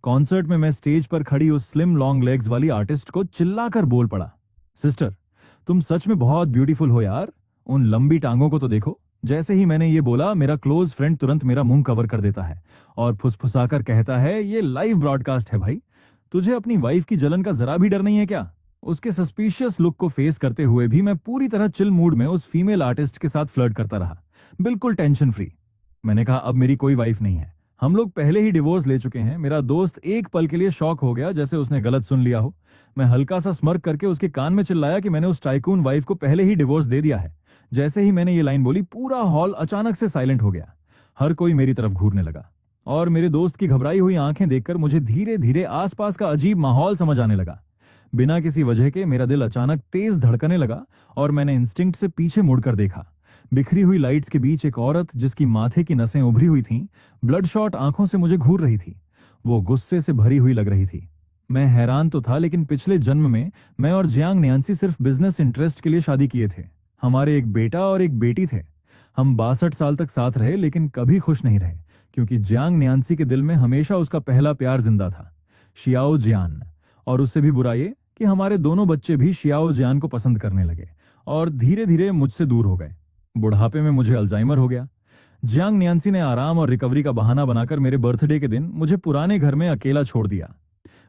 Concert में मैं stage पर खड़ी उस स्लिम लॉन्ग लेग्स वाली आर्टिस्ट को चिल्लाकर बोल पड़ा, सिस्टर, तुम सच में बहुत ब्यूटीफुल हो यार, उन लंबी टांगों को तो देखो। जैसे ही मैंने ये बोला, मेरा क्लोज फ्रेंड तुरंत मेरा मुंह कवर कर देता है और फुसफुसाकर कहता है, ये लाइव ब्रॉडकास्ट है भाई, तुझे अपनी वाइफ की जलन का जरा भी डर नहीं है क्या? उसके सस्पिशियस लुक को फेस करते हुए भी मैं पूरी तरह चिल मूड में उस फीमेल आर्टिस्ट के साथ फ्लर्ट करता रहा, बिल्कुल टेंशन फ्री। मैंने कहा, अब मेरी कोई वाइफ नहीं है, हम लोग पहले ही डिवोर्स ले चुके हैं। मेरा दोस्त एक पल के लिए शॉक हो गया, जैसे उसने गलत सुन लिया हो। मैं हल्का सा स्मर्क करके उसके कान में चिल्लाया कि मैंने उस टाइकून वाइफ को पहले ही डिवोर्स दे दिया है। जैसे ही मैंने ये लाइन बोली, पूरा हॉल अचानक से साइलेंट हो गया। हर कोई मेरी तरफ घूरने लगा और मेरे दोस्त की घबराई हुई आंखें देखकर मुझे धीरे धीरे आसपास का अजीब माहौल समझ आने लगा। बिना किसी वजह के मेरा दिल अचानक तेज धड़कने लगा और मैंने इंस्टिंक्ट से पीछे मुड़कर देखा। बिखरी हुई लाइट्स के बीच एक औरत, जिसकी माथे की नसें उभरी हुई थीं, ब्लडशॉट आंखों से मुझे घूर रही थी। वो गुस्से से भरी हुई लग रही थी। मैं हैरान तो था, लेकिन पिछले जन्म में मैं और जियांग न्यान्सी सिर्फ बिजनेस इंटरेस्ट के लिए शादी किए थे। हमारे एक बेटा और एक बेटी थे। हम 62 साल तक साथ रहे, लेकिन कभी खुश नहीं रहे, क्योंकि जियांग न्यान्सी के दिल में हमेशा उसका पहला प्यार जिंदा था, शियाओ जियान। और उससे भी बुरा ये कि हमारे दोनों बच्चे भी शियाओ जियान को पसंद करने लगे और धीरे धीरे मुझसे दूर हो गए। बुढ़ापे में मुझे अल्जाइमर हो गया। जियांग न्यान्सी ने आराम और रिकवरी का बहाना बनाकर मेरे बर्थडे के दिन मुझे पुराने घर में अकेला छोड़ दिया।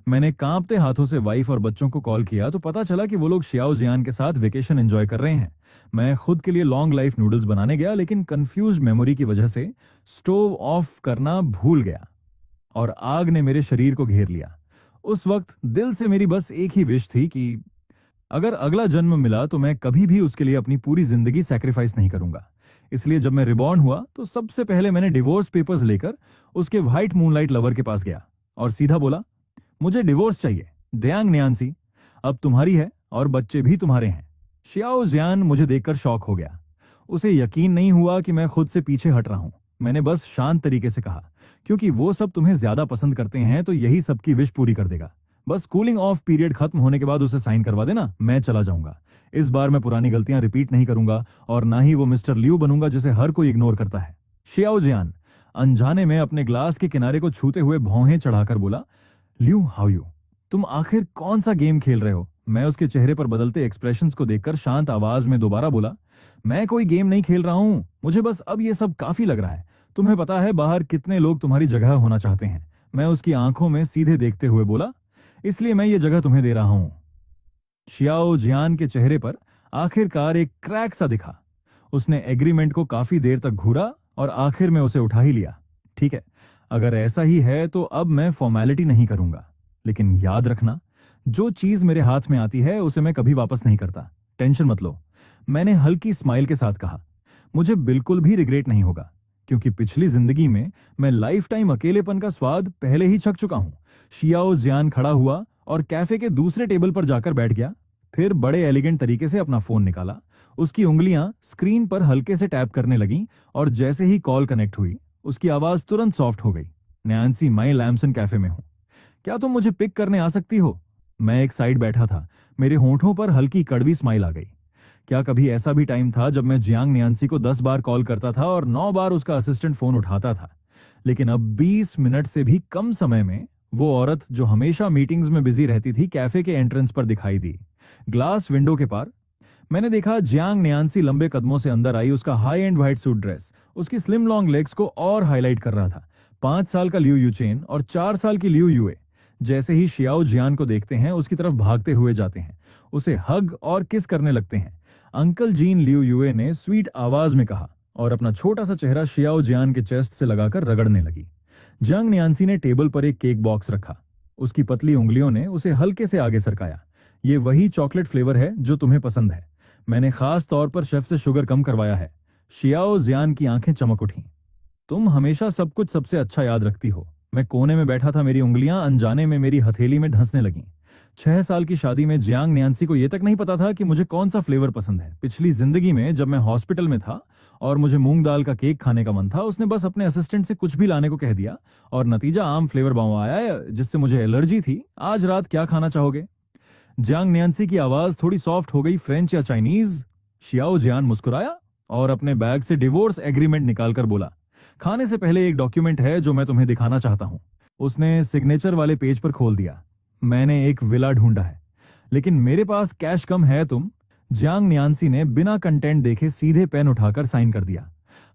मैंने कांपते हाथों से वाइफ और बच्चों को कॉल किया तो पता चला कि वो लोग शियाओ जियान के साथ वेकेशन एंजॉय कर रहे हैं। मैं खुद के लिए लॉन्ग लाइफ नूडल्स बनाने गया, लेकिन कंफ्यूज्ड मेमोरी की वजह से स्टोव ऑफ करना भूल गया और आग ने मेरे शरीर को घेर लिया। उस वक्त दिल से मेरी बस एक ही विश थी कि अगर अगला जन्म मिला तो मैं कभी भी उसके लिए अपनी पूरी जिंदगी सैक्रिफाइस नहीं करूंगा। इसलिए जब मैं रिबॉर्न हुआ तो सबसे पहले मैंने डिवोर्स पेपर्स लेकर उसके व्हाइट मूनलाइट लवर के पास गया और सीधा बोला, मुझे डिवोर्स चाहिए जियांग न्यान्सी, अब तुम्हारी है और बच्चे भी तुम्हारे हैं। शियाओ जियान मुझे देखकर शॉक हो गया। उसे यकीन नहीं हुआ कि मैं खुद से पीछे हट रहा हूं। मैंने बस शांत तरीके से कहा, क्योंकि वो सब तुम्हें ज्यादा पसंद करते हैं तो यही सबकी विश पूरी कर देगा। बस कूलिंग ऑफ पीरियड खत्म होने के बाद उसे साइन करवा देना, मैं चला जाऊंगा। इस बार मैं पुरानी गलतियां रिपीट नहीं करूंगा और ना ही वो मिस्टर लियू बनूंगा जिसे हर कोई इग्नोर करता है। शियाओ जियान अनजाने में अपने ग्लास के किनारे को छूते हुए भौहें चढ़ाकर बोला, लियू हाउ यू, तुम आखिर कौन सा गेम खेल रहे हो? मैं उसके चेहरे पर बदलते एक्सप्रेशंस को देखकर शांत आवाज में दोबारा बोला, मैं कोई गेम नहीं खेल रहा हूं, मुझे बस अब ये सब काफी लग रहा है। तुम्हें पता है बाहर कितने लोग तुम्हारी जगह होना चाहते हैं? मैं उसकी आंखों में सीधे देखते हुए बोला, इसलिए मैं ये जगह तुम्हें दे रहा हूं। शियाओ जियान के चेहरे पर आखिरकार एक क्रैक सा दिखा। उसने एग्रीमेंट को काफी देर तक घूरा और आखिर में उसे उठा ही लिया। ठीक है, अगर ऐसा ही है तो अब मैं फॉर्मेलिटी नहीं करूंगा, लेकिन याद रखना, जो चीज मेरे हाथ में आती है उसे मैं कभी वापस नहीं करता। टेंशन मत लो, मैंने हल्की स्माइल के साथ कहा। मुझे बिल्कुल भी रिग्रेट नहीं होगा, क्योंकि पिछली जिंदगी में मैं लाइफ टाइम अकेलेपन का स्वाद पहले ही चख चुका हूं। शियाओ जियान खड़ा हुआ और कैफे के दूसरे टेबल पर जाकर बैठ गया। फिर बड़े एलिगेंट तरीके से अपना फोन निकाला। उसकी उंगलियां स्क्रीन पर हल्के से टैप करने लगीं और जैसे ही कॉल कनेक्ट हुई, उसकी आवाज तुरंत सॉफ्ट हो गई। नैन्सी, मैं लैम्सन कैफे में हूं, क्या तुम मुझे पिक करने आ सकती हो? मैं एक साइड बैठा था, मेरे होंठों पर हल्की कड़वी स्माइल आ गई। क्या कभी ऐसा भी टाइम था जब मैं जियांग न्यान्सी को 10 बार कॉल करता था और 9 बार उसका असिस्टेंट फोन उठाता था? लेकिन अब 20 मिनट से भी कम समय में वो औरत जो हमेशा मीटिंग्स में बिजी रहती थी, कैफे के एंट्रेंस पर दिखाई दी। ग्लास विंडो के पार मैंने देखा जियांग न्यान्सी लंबे कदमों से अंदर आई। उसका high and white suit dress उसकी स्लिम लॉन्ग लेग्स को और हाईलाइट कर रहा था। 5 साल का लियू यूचेन और 4 साल की लियू यूए जैसे ही शियाओ जियान को देखते हैं उसकी तरफ भागते हुए जाते हैं, उसे हग और किस करने लगते हैं। अंकल जीन, लियू यूए ने स्वीट आवाज में कहा और अपना छोटा सा चेहरा शियाओ जियान के चेस्ट से लगाकर रगड़ने लगी। जियांग न्यान्सी ने टेबल पर एक केक बॉक्स रखा। उसकी पतली उंगलियों ने उसे हल्के से आगे सरकाया। ये वही चॉकलेट फ्लेवर है जो तुम्हें पसंद है, मैंने खास तौर पर शेफ से शुगर कम करवाया है। शियाओ जियान की आंखें चमक उठी। तुम हमेशा सब कुछ सबसे अच्छा याद रखती हो। मैं कोने में बैठा था, मेरी उंगलियां अनजाने में मेरी हथेली में ढंसने लगीं। 6 साल की शादी में जियांग न्यान्सी को यह तक नहीं पता था कि मुझे कौन सा फ्लेवर पसंद है। पिछली जिंदगी में जब मैं हॉस्पिटल में था और मुझे मूंग दाल का केक खाने का मन था, उसने बस अपने असिस्टेंट से कुछ भी लाने को कह दिया और नतीजा आम फ्लेवर बाव आया जिससे मुझे एलर्जी थी। आज रात क्या खाना चाहोगे? जियांग न्यान्सी की आवाज थोड़ी सॉफ्ट हो गई। फ्रेंच या चाइनीज? शियाओ जियान मुस्कुराया और अपने बैग से डिवोर्स एग्रीमेंट निकालकर बोला, खाने से पहले एक डॉक्यूमेंट है जो मैं तुम्हें दिखाना चाहता हूं। उसने सिग्नेचर वाले पेज पर खोल दिया। मैंने एक विला ढूंढा है, लेकिन मेरे पास कैश कम है। तुम जियांग न्यान्सी ने बिना कंटेंट देखे सीधे पेन उठाकर साइन कर दिया।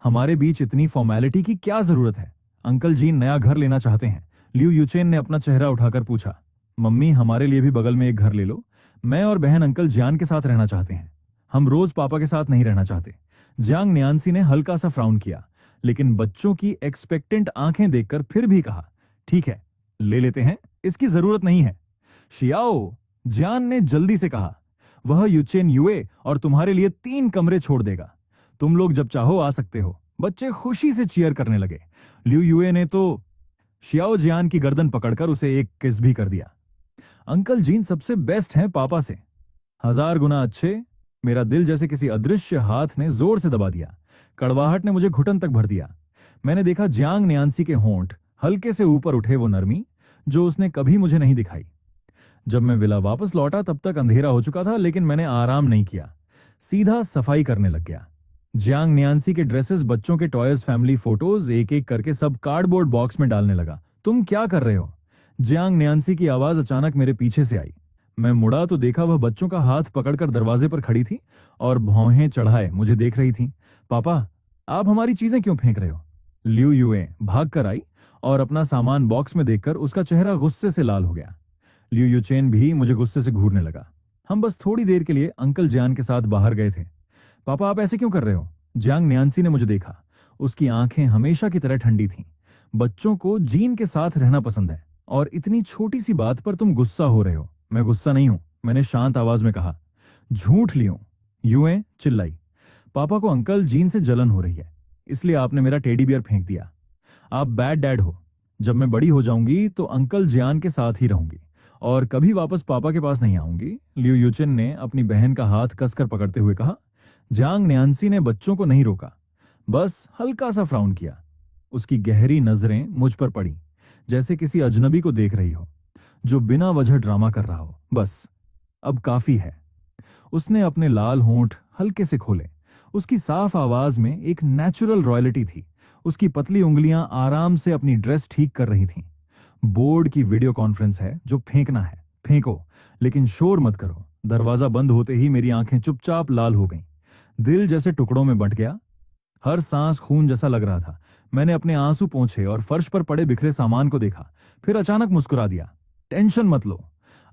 हमारे बीच इतनी फॉर्मेलिटी की क्या जरूरत है? अंकल जी नया घर लेना चाहते हैं। लिu यूचेन ने अपना चेहरा उठाकर पूछा। मम्मी, हमारे लिए भी बगल में एक घर ले लो। मैं और बहन अंकल जियान के साथ रहना चाहते हैं। हम रोज पापा के साथ नहीं रहना चाहते। जियांग न्यान्सी ने हल्का सा फ्राउन किया, लेकिन बच्चों की एक्सपेक्टेंट आंखें देखकर फिर भी कहा, ठीक है, ले लेते हैं, इसकी जरूरत नहीं है। शियाओ, जियान ने जल्दी से कहा, वह यूचेन युए और तुम्हारे लिए 3 कमरे छोड़ देगा। तुम लोग जब चाहो आ सकते हो। बच्चे खुशी से चीयर करने लगे। लिu युए ने तो शियाओ जियान की गर्दन पकड़कर उसे एक किस भी कर दिया। अंकल जीन सबसे बेस्ट हैं पापा से 1000 गुना अच्छे। मेरा दिल जैसे किसी अदृश्य हाथ ने जोर से दबा दिया। कड़वाहट ने मुझे घुटन तक भर दिया। मैंने देखा जियांग न्यान्सी के होंठ हल्के से ऊपर उठे, वो नरमी जो उसने कभी मुझे नहीं दिखाई। जब मैं विला वापस लौटा तब तक अंधेरा हो चुका था, लेकिन मैंने आराम नहीं किया। सीधा सफाई करने लग गया। जियांग न्यान्सी के ड्रेसेस, बच्चों के टॉयज, फैमिली फोटोज एक एक करके सब कार्डबोर्ड बॉक्स में डालने लगा। तुम क्या कर रहे हो? जियांग न्यान्सी की आवाज अचानक मेरे पीछे से आई। मैं मुड़ा तो देखा वह बच्चों का हाथ पकड़कर दरवाजे पर खड़ी थी और भौहें चढ़ाए मुझे देख रही थी। पापा, आप हमारी चीजें क्यों फेंक रहे हो? लिu युए भाग कर आई और अपना सामान बॉक्स में देखकर उसका चेहरा गुस्से से लाल हो गया। लिu यूचेन भी मुझे गुस्से से घूरने लगा। हम बस थोड़ी देर के लिए अंकल जियान के साथ बाहर गए थे। पापा, आप ऐसे क्यों कर रहे हो? जियांग न्यान्सी ने मुझे देखा। उसकी आंखें हमेशा की तरह ठंडी थीं। बच्चों को जीन के साथ रहना पसंद है और इतनी छोटी सी बात पर तुम गुस्सा हो रहे हो। मैं गुस्सा नहीं हूं, मैंने शांत आवाज में कहा। झूठ लियो, युए चिल्लाई। पापा को अंकल जीन से जलन हो रही है, इसलिए आपने मेरा टेडी बियर फेंक दिया। आप बैड डैड हो। जब मैं बड़ी हो जाऊंगी तो अंकल जियान के साथ ही रहूंगी और कभी वापस पापा के पास नहीं आऊंगी। लिu यूचेन ने अपनी बहन का हाथ कसकर पकड़ते हुए कहा। जियांग न्यान्सी ने बच्चों को नहीं रोका, बस हल्का सा फ्राउन किया। उसकी गहरी नजरें मुझ पर पड़ी, जैसे किसी अजनबी को देख रही हो जो बिना वजह ड्रामा कर रहा हो। बस, अब काफी है। उसने अपने लाल होंठ हल्के से खोले। उसकी साफ आवाज में एक नेचुरल रॉयल्टी थी। उसकी पतली उंगलियां आराम से अपनी ड्रेस ठीक कर रही थीं। बोर्ड की वीडियो कॉन्फ्रेंस है, जो फेंकना है फेंको, लेकिन शोर मत करो। दरवाजा बंद होते ही मेरी आंखें चुपचाप लाल हो गईं। दिल जैसे टुकड़ों में बंट गया। हर सांस खून जैसा लग रहा था। मैंने अपने आंसू पोंछे और फर्श पर पड़े बिखरे सामान को देखा, फिर अचानक मुस्कुरा दिया। टेंशन मत लो,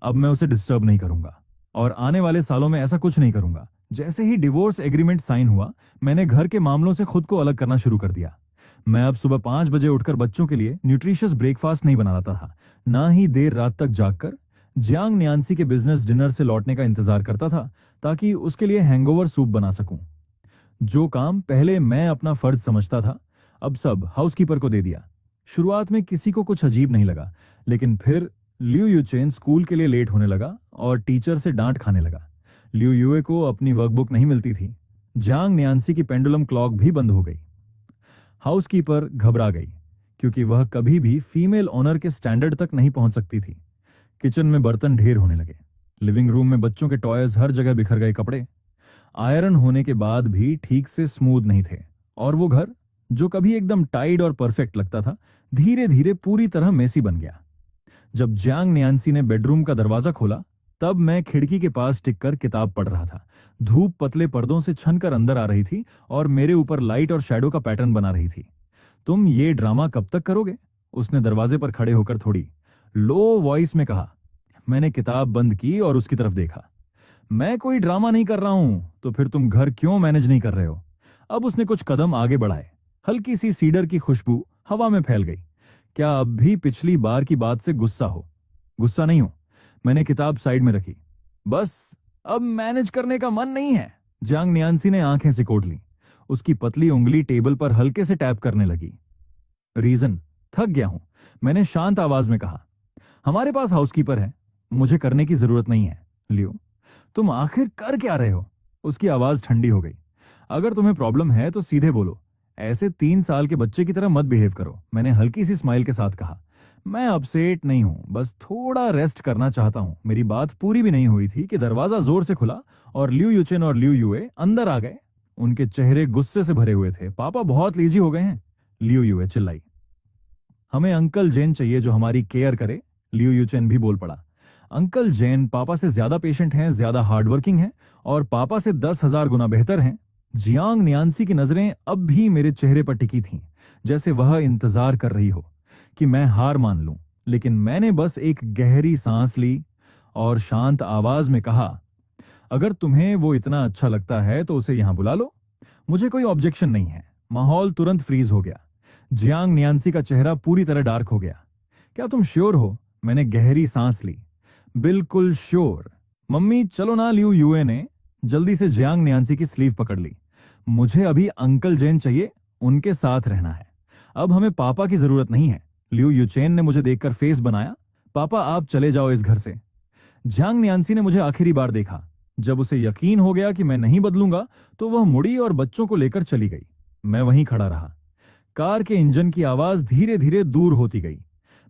अब मैं उसे डिस्टर्ब नहीं करूंगा और आने वाले सालों में ऐसा कुछ नहीं करूंगा। जैसे ही डिवोर्स एग्रीमेंट साइन हुआ, मैंने घर के मामलों से खुद को अलग करना शुरू कर दिया। मैं अब सुबह 5 बजे उठकर बच्चों के लिए न्यूट्रिशियस ब्रेकफास्ट नहीं बनाता था, ना ही देर रात तक जागकर जियांग न्यान्सी के बिजनेस डिनर से लौटने का इंतजार करता था ताकि उसके लिए हैंगओवर सूप बना सकूं। जो काम पहले मैं अपना फर्ज समझता था, अब सब हाउसकीपर को दे दिया। शुरुआत में किसी को कुछ अजीब नहीं लगा, लेकिन फिर लिu यूचेन स्कूल के लिए लेट होने लगा और टीचर से डांट खाने लगा। लिu युए को अपनी वर्कबुक नहीं मिलती थी। जियांग न्यान्सी की पेंडुलम क्लॉक भी बंद हो गई। हाउसकीपर घबरा गई, क्योंकि वह कभी भी फीमेल ऑनर के स्टैंडर्ड तक नहीं पहुंच सकती थी। किचन में बर्तन ढेर होने लगे। लिविंग रूम में बच्चों के टॉयज, हर जगह बिखर गए कपड़े आयरन होने के बाद भी ठीक से स्मूथ नहीं थे, और वो घर जो कभी एकदम टाइड और परफेक्ट लगता था, धीरे धीरे पूरी तरह मेसी बन गया। जब जियांग न्यान्सी ने बेडरूम का दरवाजा खोला, तब मैं खिड़की के पास टिककर किताब पढ़ रहा था। धूप पतले पर्दों से छनकर अंदर आ रही थी और मेरे ऊपर लाइट और शैडो का पैटर्न बना रही थी। तुम ये ड्रामा कब तक करोगे? उसने दरवाजे पर खड़े होकर थोड़ी लो वॉइस में कहा। मैंने किताब बंद की और उसकी तरफ देखा। मैं कोई ड्रामा नहीं कर रहा हूं, तो फिर तुम घर क्यों मैनेज नहीं कर रहे हो? अब उसने कुछ कदम आगे बढ़ाए। हल्की सी सीडर की खुशबू हवा में फैल गई। क्या अब भी पिछली बार की बात से गुस्सा हो? गुस्सा नहीं हूं। मैंने किताब साइड में रखी। बस अब मैनेज करने का मन नहीं है। जियांग न्यान्सी ने आंखें सिकोड़ ली। उसकी पतली उंगली टेबल पर हल्के से टैप करने लगी। रीजन? थक गया हूं, मैंने शांत आवाज में कहा। हमारे पास हाउसकीपर है, मुझे करने की जरूरत नहीं है। लियो, तुम आखिर कर क्या रहे हो? उसकी आवाज ठंडी हो गई। अगर तुम्हें प्रॉब्लम है तो सीधे बोलो, ऐसे 3 साल के बच्चे की तरह मत बिहेव करो। मैंने हल्की सी स्माइल के साथ कहा। मैं अपसेट नहीं हूं, बस थोड़ा रेस्ट करना चाहता हूं। मेरी बात पूरी भी नहीं हुई थी कि दरवाजा जोर से खुला और लिu यूचेन और लिu युए अंदर आ गए। उनके चेहरे गुस्से से भरे हुए थे। पापा बहुत लेजी हो गए हैं, लिu युए चिल्लाई। हमें अंकल जैन चाहिए जो हमारी केयर करे, लियो यूचेन भी बोल पड़ा। अंकल जैन पापा से ज्यादा पेशेंट हैं, ज्यादा हार्डवर्किंग हैं और पापा से 10,000 गुना बेहतर हैं। जियांग न्यान्सी की नजरें अब भी मेरे चेहरे पर टिकी थीं, जैसे वह इंतजार कर रही हो कि मैं हार मान लूं। लेकिन मैंने बस एक गहरी सांस ली और शांत आवाज में कहा, अगर तुम्हें वो इतना अच्छा लगता है तो उसे यहां बुला लो, मुझे कोई ऑब्जेक्शन नहीं है। माहौल तुरंत फ्रीज हो गया। जियांग न्यान्सी का चेहरा पूरी तरह डार्क हो गया। क्या तुम श्योर हो? मैंने गहरी सांस ली। बिल्कुल श्योर। मम्मी चलो ना, लियू यूए ने जल्दी से जियांग न्यान्सी की स्लीव पकड़ ली। मुझे अभी अंकल जैन चाहिए, उनके साथ रहना है। अब हमें पापा की जरूरत नहीं है। लियू यूचेन ने मुझे देखकर फेस बनाया। पापा आप चले जाओ इस घर से। जियांग न्यान्सी ने मुझे आखिरी बार देखा। जब उसे यकीन हो गया कि मैं नहीं बदलूंगा तो वह मुड़ी और बच्चों को लेकर चली गई। मैं वहीं खड़ा रहा। कार के इंजन की आवाज धीरे धीरे दूर होती गई।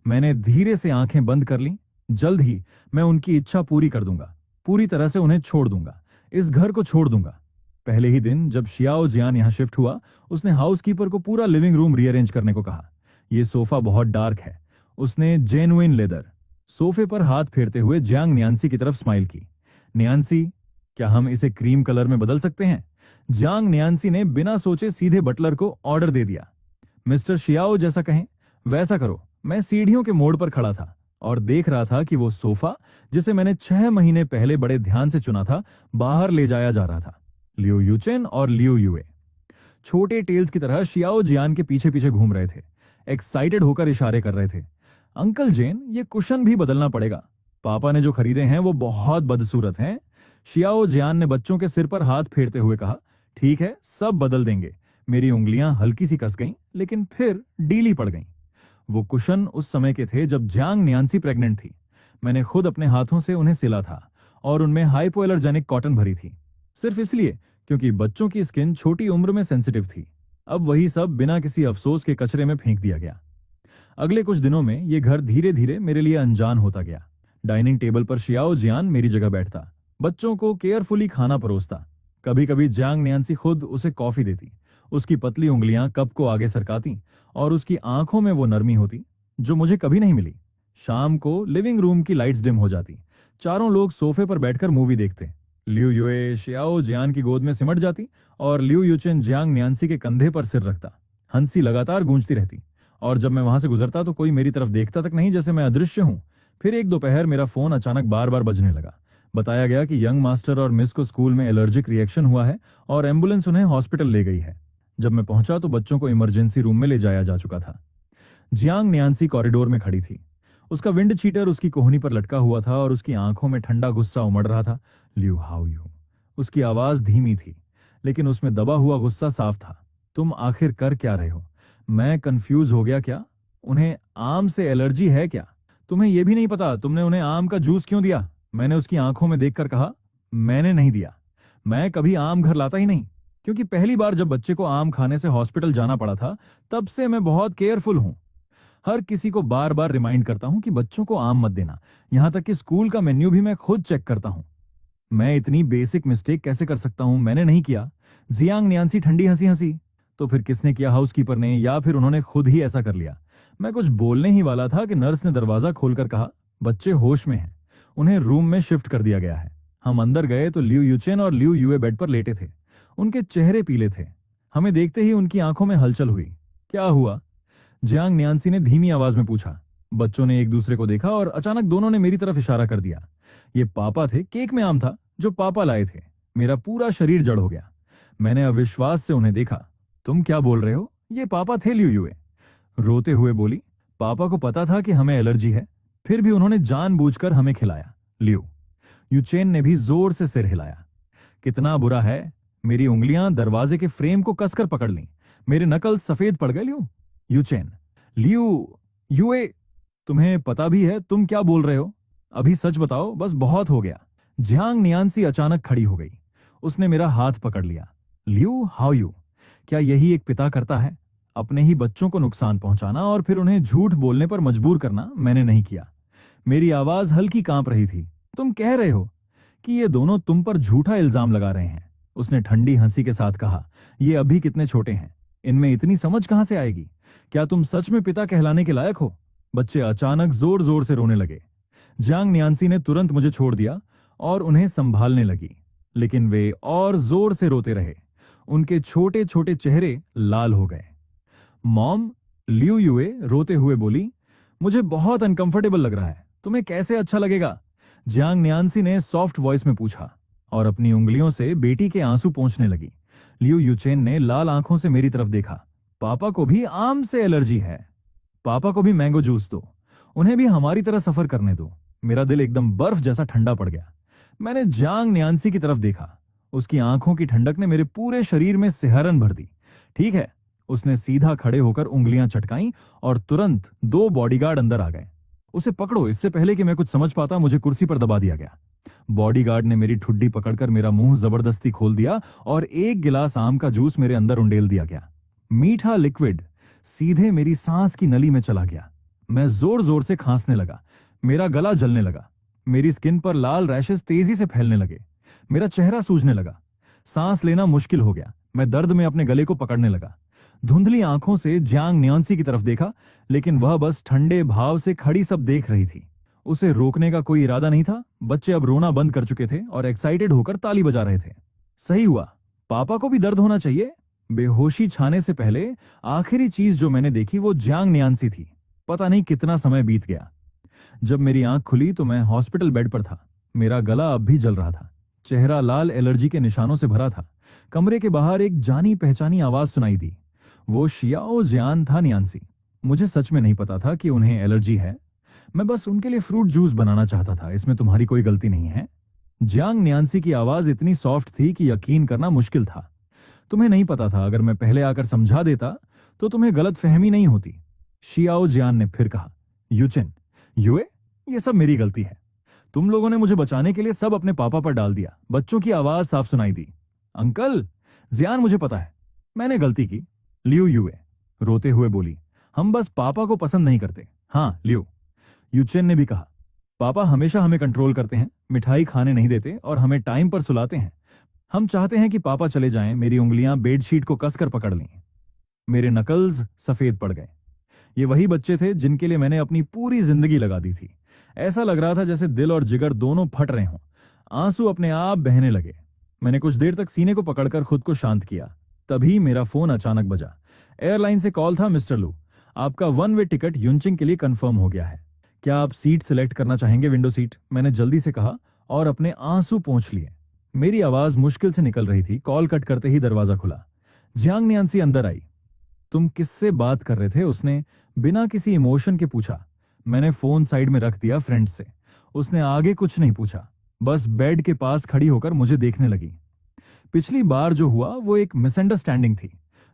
मैंने धीरे से आंखें बंद कर लीं। जल्द ही मैं उनकी इच्छा पूरी कर दूंगा, पूरी तरह से उन्हें छोड़ दूंगा, इस घर को छोड़ दूंगा। पहले ही दिन जब शियाओ जियान यहां शिफ्ट हुआ, उसने हाउसकीपर को पूरा लिविंग रूम रीअरेंज करने को कहा। यह सोफा बहुत डार्क है। उसने जेन्युइन लेदर सोफे पर हाथ फेरते हुए जियांग न्यान्सी की तरफ स्माइल की। न्यान्सी, क्या हम इसे क्रीम कलर में बदल सकते हैं? जियांग न्यान्सी ने बिना सोचे सीधे बटलर को ऑर्डर दे दिया। मिस्टर शियाओ जैसा कहें वैसा करो। मैं सीढ़ियों के मोड़ पर खड़ा था और देख रहा था कि वो सोफा जिसे मैंने 6 महीने पहले बड़े ध्यान से चुना था, बाहर ले जाया जा रहा था। लियो यूचेन और लियो यूए छोटे टेल्स की तरह शियाओ जियान के पीछे पीछे घूम रहे थे, एक्साइटेड होकर इशारे कर रहे थे। अंकल जेन, ये कुशन भी बदलना पड़ेगा। पापा ने जो खरीदे हैं वो बहुत बदसूरत हैं। शियाओ जियान ने बच्चों के सिर पर हाथ फेरते हुए कहा, ठीक है, सब बदल देंगे। मेरी उंगलियां हल्की सी कस गईं, लेकिन फिर डीली पड़ गईं। वो कुशन उस समय के थे जब जियांग न्यान्सी प्रेग्नेंट थी। मैंने खुद अपने हाथों से उन्हें सिला था और उनमें हाइपोएलर्जेनिक कॉटन भरी थी, सिर्फ इसलिए क्योंकि बच्चों की स्किन छोटी उम्र में सेंसिटिव थी। अब वही सब बिना किसी अफसोस के कचरे में फेंक दिया गया। अगले कुछ दिनों में ये घर धीरे धीरे मेरे लिए अनजान होता गया। डाइनिंग टेबल पर शियाओ जियान मेरी जगह बैठता, बच्चों को केयरफुली खाना परोसता। कभी कभी जियांग न्यान्सी खुद उसे कॉफी देती। उसकी पतली उंगलियां कप को आगे सरकाती और उसकी आंखों में वो नरमी होती जो मुझे कभी नहीं मिली। शाम को लिविंग रूम की लाइट्स डिम हो जाती। चारों लोग सोफे पर बैठकर मूवी देखते। लियू यूए शियाओ जियान की गोद में सिमट जाती और लियू यूचेन जियांग न्यान्सी के कंधे पर सिर रखता। हंसी लगातार गूंजती रहती और जब मैं वहां से गुजरता तो कोई मेरी तरफ देखता तक नहीं, जैसे मैं अदृश्य हूं। फिर एक दोपहर मेरा फोन अचानक बार बार बजने लगा। बताया गया कि यंग मास्टर और मिस को स्कूल में एलर्जिक रिएक्शन हुआ है और एम्बुलेंस उन्हें हॉस्पिटल ले गई है। जब मैं पहुंचा तो बच्चों को इमरजेंसी रूम में ले जाया जा चुका था। जियांग न्यान्सी कॉरिडोर में खड़ी थी। उसका विंड चीटर उसकी कोहनी पर लटका हुआ था और उसकी आंखों में ठंडा गुस्सा उमड़ रहा था। Liu, how you? उसकी आवाज धीमी थी, लेकिन उसमें दबा हुआ गुस्सा साफ था। तुम आखिर कर क्या रहे हो? मैं कंफ्यूज हो गया। क्या उन्हें आम से एलर्जी है क्या? तुम्हें यह भी नहीं पता तुमने उन्हें आम का जूस क्यों दिया? मैंने उसकी आंखों में देखकर कहा, मैंने नहीं दिया। मैं कभी आम घर लाता ही नहीं, क्योंकि पहली बार जब बच्चे को आम खाने से हॉस्पिटल जाना पड़ा था तब से मैं बहुत केयरफुल हूं। हर किसी को बार बार रिमाइंड करता हूं कि बच्चों को आम मत देना। यहां तक कि स्कूल का मेन्यू भी मैं खुद चेक करता हूं। मैं इतनी बेसिक मिस्टेक कैसे कर सकता हूं? मैंने नहीं किया। जियांग न्यान्सी ठंडी हंसी हंसी। तो फिर किसने किया? हाउसकीपर ने, या फिर उन्होंने खुद ही ऐसा कर लिया? मैं कुछ बोलने ही वाला था कि नर्स ने दरवाजा खोलकर कहा, बच्चे होश में हैं, उन्हें रूम में शिफ्ट कर दिया गया है। हम अंदर गए तो लियू यूचेन और लियू यूए बेड पर लेटे थे। उनके चेहरे पीले थे। हमें देखते ही उनकी आंखों में हलचल हुई। क्या हुआ? जियांग न्यान्सी ने धीमी आवाज में पूछा। बच्चों ने एक दूसरे को देखा और अचानक दोनों ने मेरी तरफ इशारा कर दिया। ये पापा थे। केक में आम था जो पापा लाए थे। मेरा पूरा शरीर जड़ हो गया। मैंने अविश्वास से उन्हें देखा। तुम क्या बोल रहे हो? ये पापा थे, लियू यूए रोते हुए बोली। पापा को पता था कि हमें एलर्जी है, फिर भी उन्होंने जानबूझकर हमें खिलाया। लियू यूचेन ने भी जोर से सिर हिलाया। कितना बुरा है? मेरी उंगलियां दरवाजे के फ्रेम को कसकर पकड़ लीं। मेरे नकल सफेद पड़ गए। लियू यूचेन, लियू यूए, तुम्हें पता भी है तुम क्या बोल रहे हो? अभी सच बताओ, बस बहुत हो गया। जियांग न्यान्सी अचानक खड़ी हो गई। उसने मेरा हाथ पकड़ लिया। Liu, how you? क्या यही एक पिता करता है? अपने ही बच्चों को नुकसान पहुंचाना और फिर उन्हें झूठ बोलने पर मजबूर करना। मैंने नहीं किया। मेरी आवाज हल्की कांप रही थी। तुम कह रहे हो कि ये दोनों तुम पर झूठा इल्जाम लगा रहे हैं? उसने ठंडी हंसी के साथ कहा, ये अभी कितने छोटे हैं, इनमें इतनी समझ कहां से आएगी? क्या तुम सच में पिता कहलाने के लायक हो? बच्चे अचानक जोर जोर से रोने लगे। जियांग न्यान्सी ने तुरंत मुझे छोड़ दिया और उन्हें संभालने लगी, लेकिन वे और जोर से रोते रहे। उनके छोटे छोटे चेहरे लाल हो गए। मॉम, लियू युए रोते हुए बोली, मुझे बहुत अनकंफर्टेबल लग रहा है, तुम्हें कैसे अच्छा लगेगा? जियांग न्यान्सी ने सॉफ्ट वॉइस में पूछा और अपनी उंगलियों से बेटी के आंसू पोंछने लगी। लियू यूचेन ने लाल आंखों से मेरी तरफ देखा। पापा को भी आम से एलर्जी है। पापा को भी मैंगो जूस दो, उन्हें भी हमारी तरह सफर करने दो। मेरा दिल एकदम बर्फ जैसा ठंडा पड़ गया। मैंने जियांग न्यान्सी की तरफ देखा। उसकी आंखों की ठंडक ने मेरे पूरे शरीर में सिहरन भर दी। ठीक है, उसने सीधा खड़े होकर उंगलियां चटकाईं और तुरंत 2 बॉडीगार्ड अंदर आ गए। उसे पकड़ो। इससे पहले कि मैं कुछ समझ पाता, मुझे कुर्सी पर दबा दिया गया। बॉडीगार्ड ने मेरी ठुड्डी पकड़कर मेरा मुंह जबरदस्ती खोल दिया और 1 गिलास आम का जूस मेरे अंदर उंडेल दिया गया। मीठा लिक्विड सीधे मेरी सांस की नली में चला गया। मैं जोर जोर से खांसने लगा। मेरा गला जलने लगा। मेरी स्किन पर लाल रैशेस तेजी से फैलने लगे। मेरा चेहरा सूजने लगा। सांस लेना मुश्किल हो गया। मैं दर्द में अपने गले को पकड़ने लगा। धुंधली आंखों से जियांग न्यान्सी की तरफ देखा, लेकिन वह बस ठंडे भाव से खड़ी सब देख रही थी। उसे रोकने का कोई इरादा नहीं था। बच्चे अब रोना बंद कर चुके थे और एक्साइटेड होकर ताली बजा रहे थे। सही हुआ, पापा को भी दर्द होना चाहिए। बेहोशी छाने से पहले आखिरी चीज जो मैंने देखी वो जियांग न्यान्सी थी। पता नहीं कितना समय बीत गया। जब मेरी आंख खुली तो मैं हॉस्पिटल बेड पर था। मेरा गला अब भी जल रहा था। चेहरा लाल एलर्जी के निशानों से भरा था। कमरे के बाहर एक जानी पहचानी आवाज सुनाई दी। वो शियाओ जियान था न्यान्सी। मुझे सच में नहीं पता था कि उन्हें एलर्जी है। मैं बस उनके लिए फ्रूट जूस बनाना चाहता था। इसमें तुम्हारी कोई गलती नहीं है। जियांग न्यान्सी की आवाज इतनी सॉफ्ट थी कि यकीन करना मुश्किल था। तुम्हें नहीं पता था, अगर मैं पहले आकर समझा देता तो तुम्हें गलत फहमी नहीं होती। शियाओ जियान ने फिर कहा, यूचेन, युए, ये सब मेरी गलती है। तुम लोगों ने मुझे बचाने के लिए सब अपने पापा पर डाल दिया। बच्चों की आवाज साफ सुनाई दी। अंकल, जियान, मुझे पता है मैंने गलती की। लियू युए रोते हुए बोली, हम बस पापा को पसंद नहीं करते। हाँ लियू, यूचेन ने भी कहा, पापा हमेशा हमें कंट्रोल करते हैं, मिठाई खाने नहीं देते और हमें टाइम पर सुलाते हैं। हम चाहते हैं कि पापा चले जाएं। मेरी उंगलियां बेडशीट को कसकर पकड़ लीं। मेरे नकल्स सफेद पड़ गए। ये वही बच्चे थे जिनके लिए मैंने अपनी पूरी जिंदगी लगा दी थी। ऐसा लग रहा था जैसे दिल और जिगर दोनों फट रहे हों। आंसू अपने आप बहने लगे। मैंने कुछ देर तक सीने को पकड़कर खुद को शांत किया। तभी मेरा फोन अचानक बजा। एयरलाइन से कॉल था। मिस्टर लू, आपका 1 वे टिकट युनचिंग के लिए कंफर्म हो गया है। क्या आप सीट सिलेक्ट करना चाहेंगे? विंडो सीट, मैंने जल्दी से कहा और अपने आंसू पोंछ लिए। मेरी आवाज मुश्किल से निकल रही थी। कॉल कट करते ही दरवाजा खुला। जियांग न्यान्सी अंदर आई। तुम किससे बात कर रहे थे? उसने बिना किसी इमोशन के पूछा। मैंने फोन साइड में रख दिया फ्रेंड से। उसने आगे कुछ नहीं पूछा, बस बेड के पास खड़ी होकर मुझे देखने लगी। पिछली बार जो हुआ वो एक मिसअंडरस्टैंडिंग थी।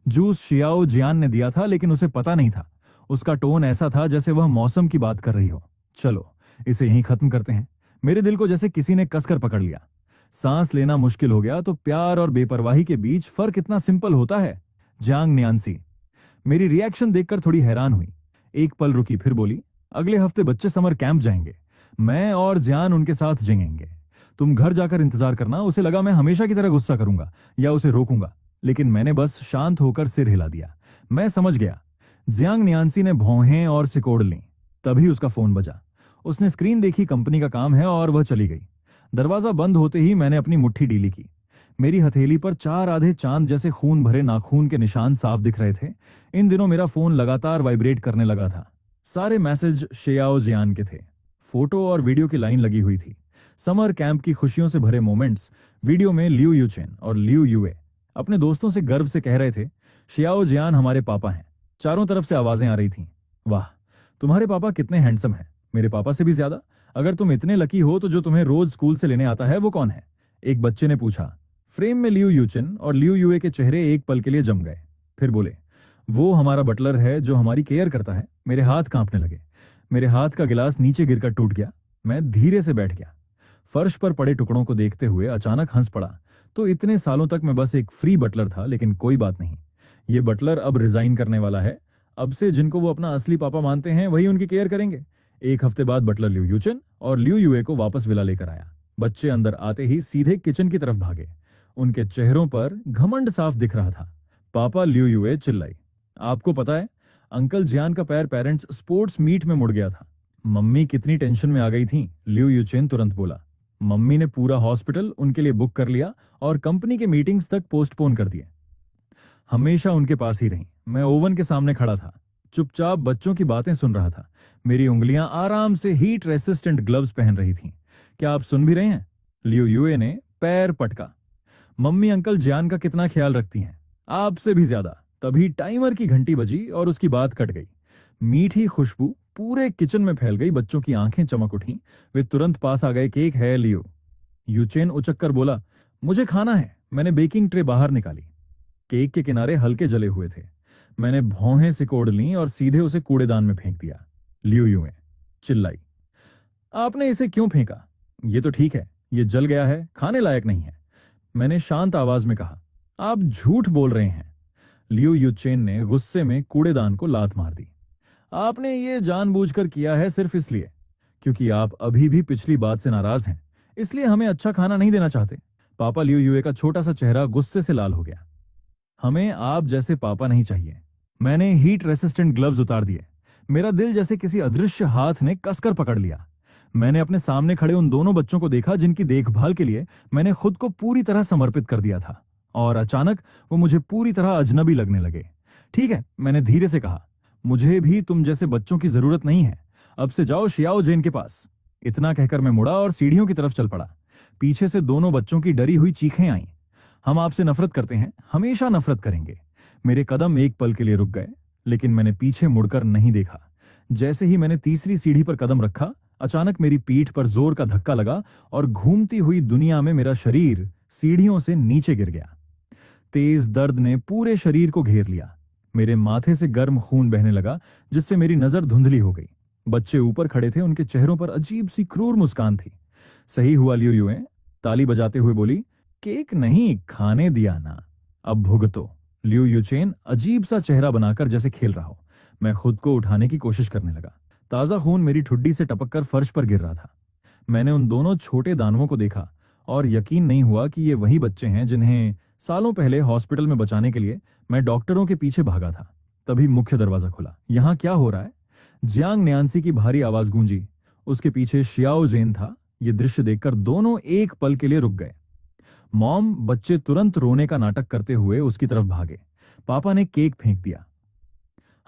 जूस शियाओ जियान ने दिया था, लेकिन उसे पता नहीं था। उसका टोन ऐसा था जैसे वह मौसम की बात कर रही हो। चलो इसे यहीं खत्म करते हैं। मेरे दिल को जैसे किसी ने कसकर पकड़ लिया। सांस लेना मुश्किल हो गया। तो प्यार और बेपरवाही के बीच फर्क इतना सिंपल होता है। जियांग न्यान्सी मेरी रिएक्शन देखकर थोड़ी हैरान हुई। एक पल रुकी, फिर बोली, अगले हफ्ते बच्चे समर कैंप जाएंगे। मैं और जियान उनके साथ जगेंगे। तुम घर जाकर इंतजार करना। उसे लगा मैं हमेशा की तरह गुस्सा करूंगा या उसे रोकूंगा, लेकिन मैंने बस शांत होकर सिर हिला दिया। मैं समझ गया। जियांग न्यान्सी ने भौहें और सिकोड़ ली। तभी उसका फोन बजा। उसने स्क्रीन देखी, कंपनी का काम है, और वह चली गई। दरवाजा बंद होते ही मैंने अपनी मुट्ठी ढीली की। मेरी हथेली पर 4 आधे चांद जैसे खून भरे नाखून के निशान साफ दिख रहे थे। इन दिनों मेरा फोन लगातार वाइब्रेट करने लगा था। सारे मैसेज शियाओ जियान के थे। फोटो और वीडियो की लाइन लगी हुई थी। समर कैंप की खुशियों से भरे मोमेंट्स। वीडियो में लियू यूचेन और लियू युए अपने दोस्तों से गर्व से कह रहे थे, शियाओ जियान हमारे पापा हैं। चारों तरफ से आवाजें आ रही थीं, वाह, तुम्हारे पापा कितने हैंडसम हैं, मेरे पापा से भी ज्यादा। अगर तुम इतने लकी हो तो जो तुम्हें रोज स्कूल से लेने आता है वो कौन है? एक बच्चे ने पूछा। फ्रेम में लियू यूचेन और लियू युए के चेहरे एक पल के लिए जम गए। फिर बोले, वो हमारा बटलर है जो हमारी केयर करता है। मेरे हाथ कांपने लगे। मेरे हाथ का गिलास नीचे गिरकर टूट गया। मैं धीरे से बैठ गया। फर्श पर पड़े टुकड़ों को देखते हुए अचानक हंस पड़ा। तो इतने सालों तक मैं बस एक फ्री बटलर था, लेकिन कोई बात नहीं। ये बटलर अब रिजाइन करने वाला है। अब से जिनको वो अपना असली पापा मानते हैं वही उनकी केयर करेंगे। 1 हफ्ते बाद बटलर लियू यूचेन और लियू युए को वापस विला लेकर आया। बच्चे अंदर आते ही सीधे किचन की तरफ भागे। उनके चेहरों पर घमंड साफ दिख रहा था। पापा, लियू युए चिल्लाई, आपको पता है अंकल जियान का पैर पेरेंट्स स्पोर्ट्स मीट में मुड़ गया था। मम्मी कितनी टेंशन में आ गई थी, लियो यूचेन तुरंत बोला। मम्मी ने पूरा हॉस्पिटल उनके लिए बुक कर लिया और कंपनी के मीटिंग्स तक पोस्टपोन कर दिए। हमेशा उनके पास ही रही। मैं ओवन के सामने खड़ा था, चुपचाप बच्चों की बातें सुन रहा था। मेरी उंगलियां आराम से हीट रेसिस्टेंट ग्लव्स पहन रही थीं। क्या आप सुन भी रहे हैं? लियो यूए ने पैर पटका। मम्मी अंकल जियान का कितना ख्याल रखती हैं, आपसे भी ज्यादा। तभी टाइमर की घंटी बजी और उसकी बात कट गई। मीठी खुशबू पूरे किचन में फैल गई। बच्चों की आंखें चमक उठी। वे तुरंत पास आ गए। केक है लियो, यूचेन उचक कर बोला। मुझे खाना है। मैंने बेकिंग ट्रे बाहर निकाली। केक के किनारे हल्के जले हुए थे। मैंने भौहें सिकोड़ लीं और सीधे उसे कूड़ेदान में फेंक दिया। लियो यूए चिल्लाई, आपने इसे क्यों फेंका? ये तो ठीक है, ये जल गया है, खाने लायक नहीं है। मैंने शांत आवाज में कहा। आप झूठ बोल रहे हैं। लियो यूचेन ने गुस्से में कूड़ेदान को लात मार दी। आपने ये जानबूझकर किया है, सिर्फ इसलिए क्योंकि आप अभी भी पिछली बात से नाराज हैं, इसलिए हमें अच्छा खाना नहीं देना चाहते। पापा लियो यूए का छोटा सा चेहरा गुस्से से लाल हो गया। हमें आप जैसे पापा नहीं चाहिए। मैंने हीट रेसिस्टेंट ग्लव्स उतार दिए। मेरा दिल जैसे किसी अदृश्य हाथ ने कसकर पकड़ लिया। मैंने अपने सामने खड़े उन दोनों बच्चों को देखा जिनकी देखभाल के लिए मैंने खुद को पूरी तरह समर्पित कर दिया था, और अचानक वो मुझे पूरी तरह अजनबी लगने लगे। ठीक है, मैंने धीरे से कहा, मुझे भी तुम जैसे बच्चों की जरूरत नहीं है। अब से जाओ शियाओ जेन के पास। इतना कहकर मैं मुड़ा और सीढ़ियों की तरफ चल पड़ा। पीछे से दोनों बच्चों की डरी हुई चीखें आईं। हम आपसे नफरत करते हैं, हमेशा नफरत करेंगे। मेरे कदम एक पल के लिए रुक गए, लेकिन मैंने पीछे मुड़कर नहीं देखा। जैसे ही मैंने तीसरी सीढ़ी पर कदम रखा, अचानक मेरी पीठ पर जोर का धक्का लगा और घूमती हुई दुनिया में मेरा शरीर सीढ़ियों से नीचे गिर गया। तेज दर्द ने पूरे शरीर को घेर लिया। मेरे माथे से गर्म खून बहने लगा, जिससे मेरी नजर धुंधली हो गई। बच्चे ऊपर खड़े थे, उनके चेहरों पर अजीब सी क्रूर मुस्कान थी। सही हुआ, लियो यूए ताली बजाते हुए बोली। केक नहीं, खाने दिया ना, अब भुगतो। लियो यूचेन अजीब सा चेहरा बनाकर जैसे खेल रहा हो। मैं खुद को उठाने की कोशिश करने लगा। ताजा खून मेरी ठुड्डी से टपककर फर्श पर गिर रहा था। मैंने उन दोनों छोटे दानवों को देखा और यकीन नहीं हुआ कि ये वही बच्चे हैं जिन्हें सालों पहले हॉस्पिटल में बचाने के लिए मैं डॉक्टरों के पीछे भागा था। तभी मुख्य दरवाजा खुला। यहाँ क्या हो रहा है? जियांग न्यान्सी की भारी आवाज गूंजी। उसके पीछे शियाओ जेन था। ये दृश्य देखकर दोनों एक पल के लिए रुक गए। मॉम, बच्चे तुरंत रोने का नाटक करते हुए उसकी तरफ भागे। पापा ने केक फेंक दिया,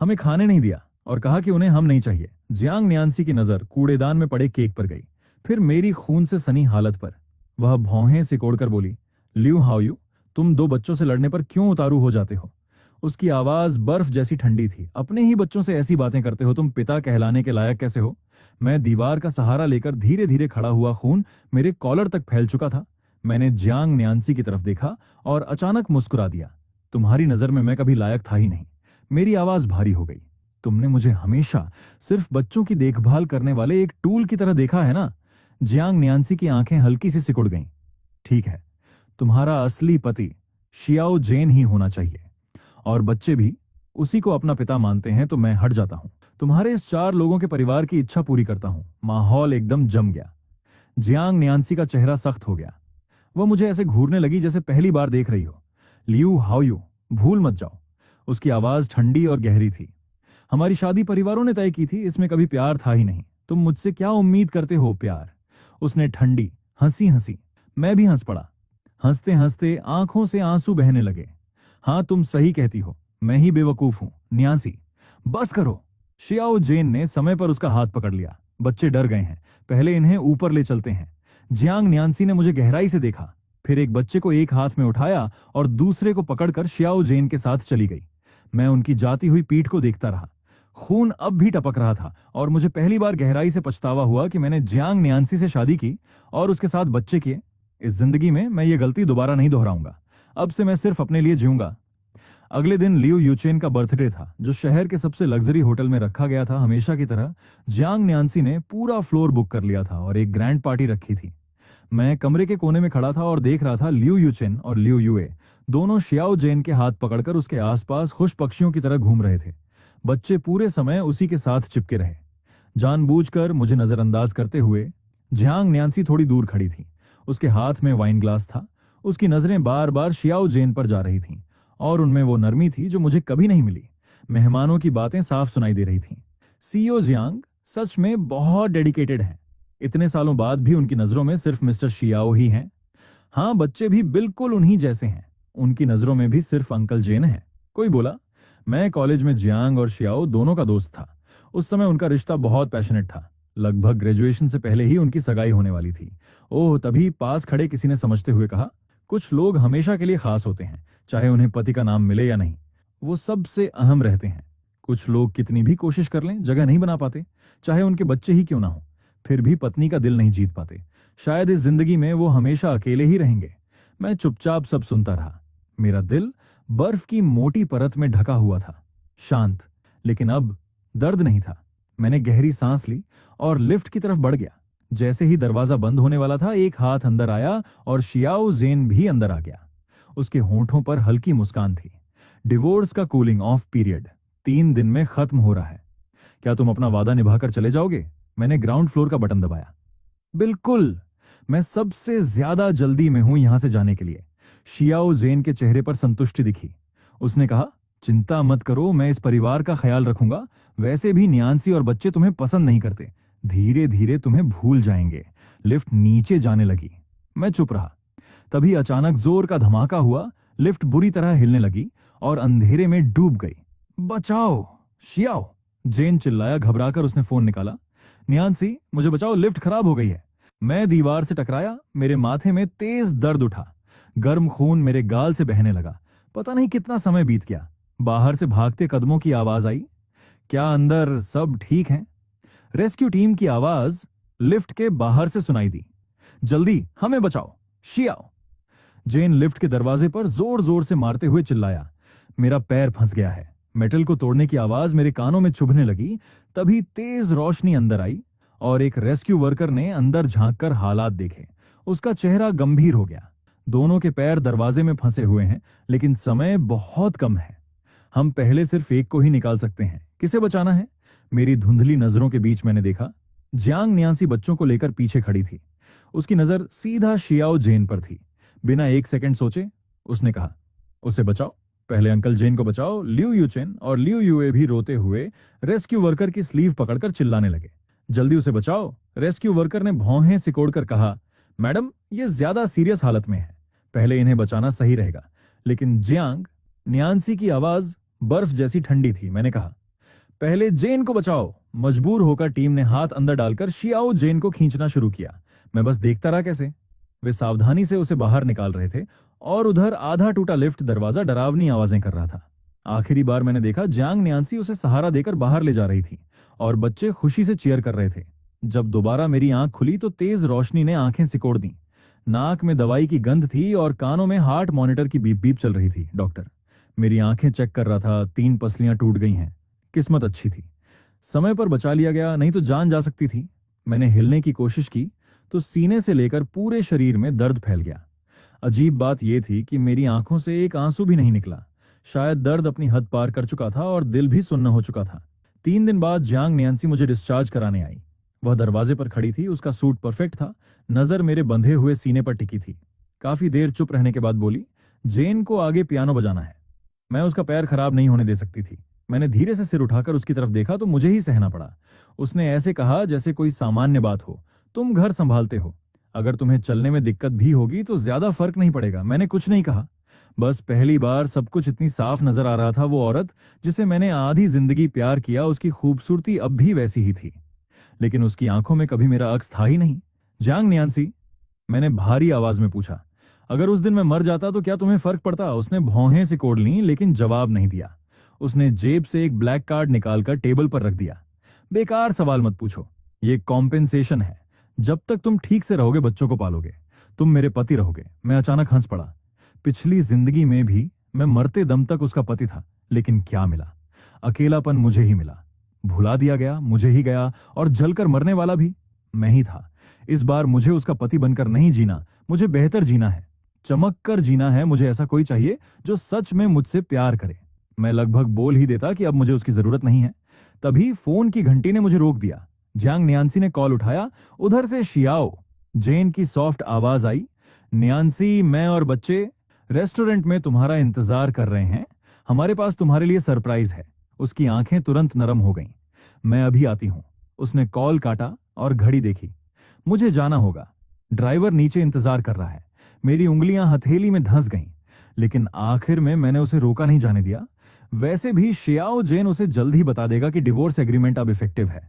हमें खाने नहीं दिया और कहा कि उन्हें हम नहीं चाहिए। जियांग न्यान्सी की नजर कूड़ेदान में पड़े केक पर गई, फिर मेरी खून से सनी हालत पर। वह भौहें सिकोड़कर बोली, लियू हाउ यू, तुम दो बच्चों से लड़ने पर क्यों उतारू हो जाते हो? उसकी आवाज बर्फ जैसी ठंडी थी। अपने ही बच्चों से ऐसी बातें करते हो, तुम पिता कहलाने के लायक कैसे हो? मैं दीवार का सहारा लेकर धीरे धीरे खड़ा हुआ, खून मेरे कॉलर तक फैल चुका था। मैंने जियांग न्यान्सी की तरफ देखा और अचानक मुस्कुरा दिया। तुम्हारी नजर में मैं कभी लायक था ही नहीं। मेरी आवाज भारी हो गई। तुमने मुझे हमेशा सिर्फ बच्चों की देखभाल करने वाले एक टूल की तरह देखा है ना? जियांग न्यान्सी की आंखें हल्की सी सिकुड़ गईं। ठीक है, तुम्हारा असली पति शियाओ जेन ही होना चाहिए, और बच्चे भी उसी को अपना पिता मानते हैं, तो मैं हट जाता हूं। तुम्हारे इस 4 लोगों के परिवार की इच्छा पूरी करता हूं। माहौल एकदम जम गया। जियांग न्यान्सी का चेहरा सख्त हो गया। वह मुझे ऐसे घूरने लगी जैसे पहली बार देख रही हो। लियू हाउ यू, भूल मत जाओ। उसकी आवाज ठंडी और गहरी थी। हमारी शादी परिवारों ने तय की थी, इसमें कभी प्यार था ही नहीं। तुम मुझसे क्या उम्मीद करते हो प्यार? उसने ठंडी हंसी हंसी। मैं भी हंस पड़ा। हंसते हंसते आंखों से आंसू बहने लगे। हाँ, तुम सही कहती हो, मैं ही बेवकूफ हूं। न्यान्सी, बस करो। शियाओ जेन ने समय पर उसका हाथ पकड़ लिया। बच्चे डर गए हैं, पहले इन्हें ऊपर ले चलते हैं। जियांग न्यान्सी ने मुझे गहराई से देखा, फिर एक बच्चे को एक हाथ में उठाया और दूसरे को पकड़कर शियाओ जेन के साथ चली गई। मैं उनकी जाती हुई पीठ को देखता रहा। खून अब भी टपक रहा था और मुझे पहली बार गहराई से पछतावा हुआ कि मैंने जियांग न्यान्सी से शादी की और उसके साथ बच्चे किए। इस जिंदगी में मैं ये गलती दोबारा नहीं दोहराऊंगा। अब से मैं सिर्फ अपने लिए जीऊंगा। अगले दिन लियू यूचेन का बर्थडे था, जो शहर के सबसे लग्जरी होटल में रखा गया था। हमेशा की तरह जियांग न्यान्सी ने पूरा फ्लोर बुक कर लिया था और एक ग्रैंड पार्टी रखी थी। मैं कमरे के कोने में खड़ा था और देख रहा था लियू यूचेन और लियू यूए दोनों शियाओ जेन के हाथ पकड़कर उसके आसपास खुश पक्षियों की तरह घूम रहे थे। बच्चे पूरे समय उसी के साथ चिपके रहे, जानबूझकर मुझे नजरअंदाज करते हुए। जियांग न्यान्सी थोड़ी दूर खड़ी थी। उसके हाथ में वाइन ग्लास था। उसकी नजरें बार बार शियाओ जेन पर जा रही थीं और उनमें वो नरमी थी जो मुझे कभी नहीं मिली। मेहमानों की बातें साफ सुनाई दे रही थीं। सीईओ जियांग सच में बहुत डेडिकेटेड हैं। इतने सालों बाद भी उनकी नजरों में सिर्फ मिस्टर शियाओ ही हैं। हाँ, बच्चे भी बिल्कुल उन्हीं जैसे हैं। उनकी नजरों में भी सिर्फ अंकल जेन हैं। कोई बोला, मैं कॉलेज में जियांग और शियाओ दोनों का दोस्त था। उस समय उनका रिश्ता बहुत पैशनेट था। लगभग ग्रेजुएशन से पहले ही उनकी सगाई होने वाली थी। ओह, तभी पास खड़े किसी ने समझते हुए कहा, कुछ लोग हमेशा के लिए खास होते हैं, चाहे उन्हें पति का नाम मिले या नहीं। वो सबसे अहम रहते हैं। कुछ लोग कितनी भी कोशिश कर लें, जगह नहीं बना पाते, चाहे उनके बच्चे ही क्यों ना हो। फिर भी पत्नी का दिल नहीं जीत पाते। शायद इस जिंदगी में वो हमेशा अकेले ही रहेंगे। मैं चुपचाप सब सुनता रहा। मेरा दिल बर्फ की मोटी परत में ढका हुआ था, शांत। लेकिन अब दर्द नहीं था। मैंने गहरी सांस ली और लिफ्ट की तरफ बढ़ गया। जैसे ही दरवाजा बंद होने वाला था, एक हाथ अंदर आया और शियाओ जेन भी अंदर आ गया। उसके होंठों पर हल्की मुस्कान थी। डिवोर्स का कूलिंग ऑफ पीरियड 3 दिन में खत्म हो रहा है। क्या तुम अपना वादा निभाकर चले जाओगे? मैंने ग्राउंड फ्लोर का बटन दबाया। बिल्कुल, मैं सबसे ज्यादा जल्दी में हूं यहां से जाने के लिए। शियाओ जेन के चेहरे पर संतुष्टि दिखी। उसने कहा, चिंता मत करो, मैं इस परिवार का ख्याल रखूंगा। वैसे भी नियांसी और बच्चे तुम्हें पसंद नहीं करते। धीरे धीरे तुम्हें भूल जाएंगे। लिफ्ट नीचे जाने लगी। मैं चुप रहा। तभी अचानक जोर का धमाका हुआ। लिफ्ट बुरी तरह हिलने लगी और अंधेरे में डूब गई। बचाओ शियाओ, जेन चिल्लाया। घबराकर उसने फोन निकाला। नियांसी, मुझे बचाओ, लिफ्ट खराब हो गई है। मैं दीवार से टकराया। मेरे माथे में तेज दर्द उठा। गर्म खून मेरे गाल से बहने लगा। पता नहीं कितना समय बीत गया। बाहर से भागते कदमों की आवाज आई। क्या अंदर सब ठीक है? रेस्क्यू टीम की आवाज लिफ्ट के बाहर से सुनाई दी। जल्दी हमें बचाओ शियाओ। जेन लिफ्ट के दरवाजे पर जोर जोर से मारते हुए चिल्लाया। मेरा पैर फंस गया है। मेटल को तोड़ने की आवाज मेरे कानों में चुभने लगी। तभी तेज रोशनी अंदर आई और एक रेस्क्यू वर्कर ने अंदर झांककर हालात देखे। उसका चेहरा गंभीर हो गया। दोनों के पैर दरवाजे में फंसे हुए हैं, लेकिन समय बहुत कम है। हम पहले सिर्फ एक को ही निकाल सकते हैं। किसे बचाना है? मेरी धुंधली नजरों के बीच मैंने देखा, जियांग नियांसी बच्चों को लेकर पीछे खड़ी थी। उसकी नजर सीधा शियाओ जेन पर थी। बिना एक सेकंड सोचे उसने कहा, उसे बचाओ, पहले अंकल जेन को बचाओ। लिu यूचेन और लिu यूए भी रोते हुए रेस्क्यू वर्कर की स्लीव पकड़कर चिल्लाने लगे। जल्दी उसे बचाओ। रेस्क्यू वर्कर ने भौहें सिकोड़कर कहा, मैडम, ये ज्यादा सीरियस हालत में है, पहले इन्हें बचाना सही रहेगा। लेकिन जियांग नियांसी की आवाज बर्फ जैसी ठंडी थी। मैंने कहा, पहले जेन को बचाओ। मजबूर होकर टीम ने हाथ अंदर डालकर शियाओ जेन को खींचना शुरू किया। मैं बस देखता रहा कैसे वे सावधानी से उसे बाहर निकाल रहे थे और उधर आधा टूटा लिफ्ट दरवाजा डरावनी आवाजें कर रहा था। आखिरी बार मैंने देखा, जियांग नियांसी उसे सहारा देकर बाहर ले जा रही थी और बच्चे खुशी से चीयर कर रहे थे। जब दोबारा मेरी आंख खुली तो तेज रोशनी ने आंखें सिकोड़ दी। नाक में दवाई की गंध थी और कानों में हार्ट मॉनिटर की बीप बीप चल रही थी। डॉक्टर मेरी आंखें चेक कर रहा था। 3 पसलियां टूट गई हैं। किस्मत अच्छी थी, समय पर बचा लिया गया, नहीं तो जान जा सकती थी। मैंने हिलने की कोशिश की तो सीने से लेकर पूरे शरीर में दर्द फैल गया। अजीब बात यह थी कि मेरी आंखों से एक आंसू भी नहीं निकला। शायद दर्द अपनी हद पार कर चुका था और दिल भी सुन्न हो चुका था। 3 दिन बाद जियांग नियांसी मुझे डिस्चार्ज कराने आई। वह दरवाजे पर खड़ी थी। उसका सूट परफेक्ट था। नजर मेरे बंधे हुए सीने पर टिकी थी। काफी देर चुप रहने के बाद बोली, जेन को आगे पियानो बजाना है। मैं उसका पैर खराब नहीं होने दे सकती थी। मैंने धीरे से सिर उठाकर उसकी तरफ देखा तो मुझे ही सहना पड़ा। उसने ऐसे कहा जैसे कोई सामान्य बात हो, तुम घर संभालते हो, अगर तुम्हें चलने में दिक्कत भी होगी तो ज्यादा फर्क नहीं पड़ेगा। मैंने कुछ नहीं कहा। बस पहली बार सब कुछ इतनी साफ नजर आ रहा था। वो औरत जिसे मैंने आधी जिंदगी प्यार किया, उसकी खूबसूरती अब भी वैसी ही थी, लेकिन उसकी आंखों में कभी मेरा अक्स था ही नहीं। जियांग नियांसी, मैंने भारी आवाज में पूछा, अगर उस दिन मैं मर जाता तो क्या तुम्हें फर्क पड़ता? उसने भौहें सिकोड़ लीं, लेकिन जवाब नहीं दिया। उसने जेब से एक ब्लैक कार्ड निकालकर टेबल पर रख दिया। बेकार सवाल मत पूछो, ये कॉम्पेंसेशन है। जब तक तुम ठीक से रहोगे, बच्चों को पालोगे, तुम मेरे पति रहोगे। मैं अचानक हंस पड़ा। पिछली जिंदगी में भी मैं मरते दम तक उसका पति था, लेकिन क्या मिला? अकेलापन मुझे ही मिला। भुला दिया गया, मुझे ही गया, और जलकर मरने वाला भी मैं ही था। इस बार मुझे उसका पति बनकर नहीं जीना, मुझे बेहतर जीना है, चमक कर जीना है। मुझे ऐसा कोई चाहिए जो सच में मुझसे प्यार करे। मैं लगभग बोल ही देता कि अब मुझे उसकी जरूरत नहीं है। तभी फोन की घंटी ने मुझे रोक दिया। जियांग नियांसी ने कॉल उठाया। उधर से शियाओ जेन की सॉफ्ट आवाज आई, नियांसी, मैं और बच्चे रेस्टोरेंट में तुम्हारा इंतजार कर रहे हैं। हमारे पास तुम्हारे लिए सरप्राइज है। उसकी आंखें तुरंत नरम हो गईं। मैं अभी आती हूं। उसने कॉल काटा और घड़ी देखी। मुझे जाना होगा। ड्राइवर नीचे इंतजार कर रहा है। मेरी उंगलियां हथेली में धंस गईं, लेकिन आखिर में मैंने उसे रोका नहीं जाने दिया। वैसे भी शियाओ जेन उसे जल्द ही बता देगा कि डिवोर्स एग्रीमेंट अब इफेक्टिव है।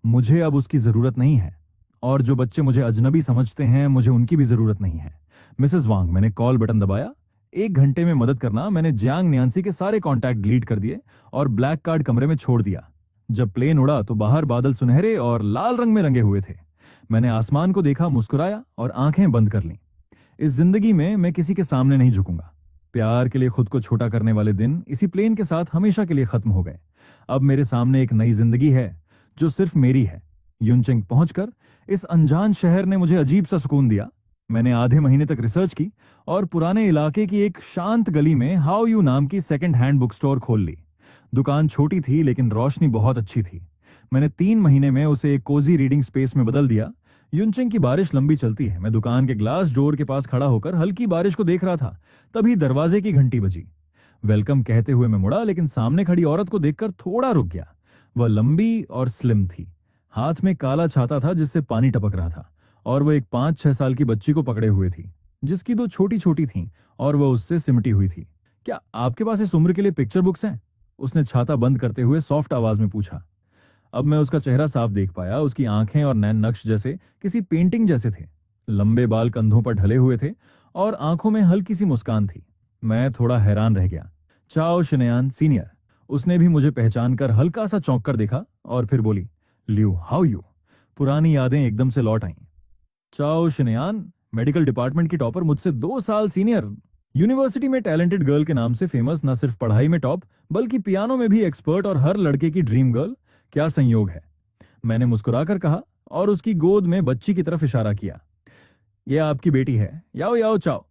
मुझे अब उसकी जरूरत नहीं है, और जो बच्चे मुझे अजनबी समझते हैं, मुझे उनकी भी जरूरत नहीं है। मिसेस वांग, मैंने कॉल बटन दबाया। 1 घंटे में मदद करना। मैंने जियांग न्यांसी के सारे कॉन्टैक्ट डिलीट कर दिए और ब्लैक कार्ड कमरे में छोड़ दिया। जब प्लेन उड़ा तो बाहर बादल सुनहरे और लाल रंग में रंगे हुए थे। मैंने आसमान को देखा, मुस्कुराया और आंखें बंद कर लीं। इस जिंदगी में मैं किसी के सामने नहीं झुकूंगा। प्यार के लिए खुद को छोटा करने वाले दिन इसी प्लेन के साथ हमेशा के लिए खत्म हो गए। अब मेरे सामने एक नई जिंदगी है जो सिर्फ मेरी है। युनचेंग पहुंचकर इस अनजान शहर ने मुझे अजीब सा सुकून दिया। मैंने आधे महीने तक रिसर्च की और पुराने इलाके की एक शांत गली में हाउ यू नाम की सेकंड हैंड बुक स्टोर खोल ली। दुकान छोटी थी, लेकिन रोशनी बहुत अच्छी थी। मैंने 3 महीने में उसे एक कोजी रीडिंग स्पेस में बदल दिया। युनचेंग की बारिश लंबी चलती है। मैं दुकान के ग्लास डोर के पास खड़ा होकर हल्की बारिश को देख रहा था। तभी दरवाजे की घंटी बजी। वेलकम कहते हुए मैं मुड़ा, लेकिन सामने खड़ी औरत को देखकर थोड़ा रुक गया। वह लंबी और स्लिम थी। हाथ में काला छाता था जिससे पानी टपक रहा था, और वह एक 5-6 साल की बच्ची को पकड़े हुए थी, जिसकी 2 छोटी छोटी थीं और वह उससे सिमटी हुई थी। क्या आपके पास इस उम्र के लिए पिक्चर बुक्स हैं? उसने छाता बंद करते हुए सॉफ्ट आवाज में पूछा। अब मैं उसका चेहरा साफ देख पाया। उसकी आंखें और नैन नक्श जैसे किसी पेंटिंग जैसे थे। लंबे बाल कंधों पर ढले हुए थे और आंखों में हल्की सी मुस्कान थी। मैं थोड़ा हैरान रह गया। चाओ शिनयान सीनियर। उसने भी मुझे पहचान कर हल्का सा चौंक कर देखा और फिर बोली, लियू हाउ यू। पुरानी यादें एकदम से लौट आईं। चाओ शिनयान, मेडिकल डिपार्टमेंट की टॉपर, मुझसे 2 साल सीनियर, यूनिवर्सिटी में टैलेंटेड गर्ल के नाम से फेमस, न सिर्फ पढ़ाई में टॉप बल्कि पियानो में भी एक्सपर्ट और हर लड़के की ड्रीम गर्ल। क्या संयोग है, मैंने मुस्कुराकर कहा और उसकी गोद में बच्ची की तरफ इशारा किया। यह आपकी बेटी है, याओ याओ चाओ।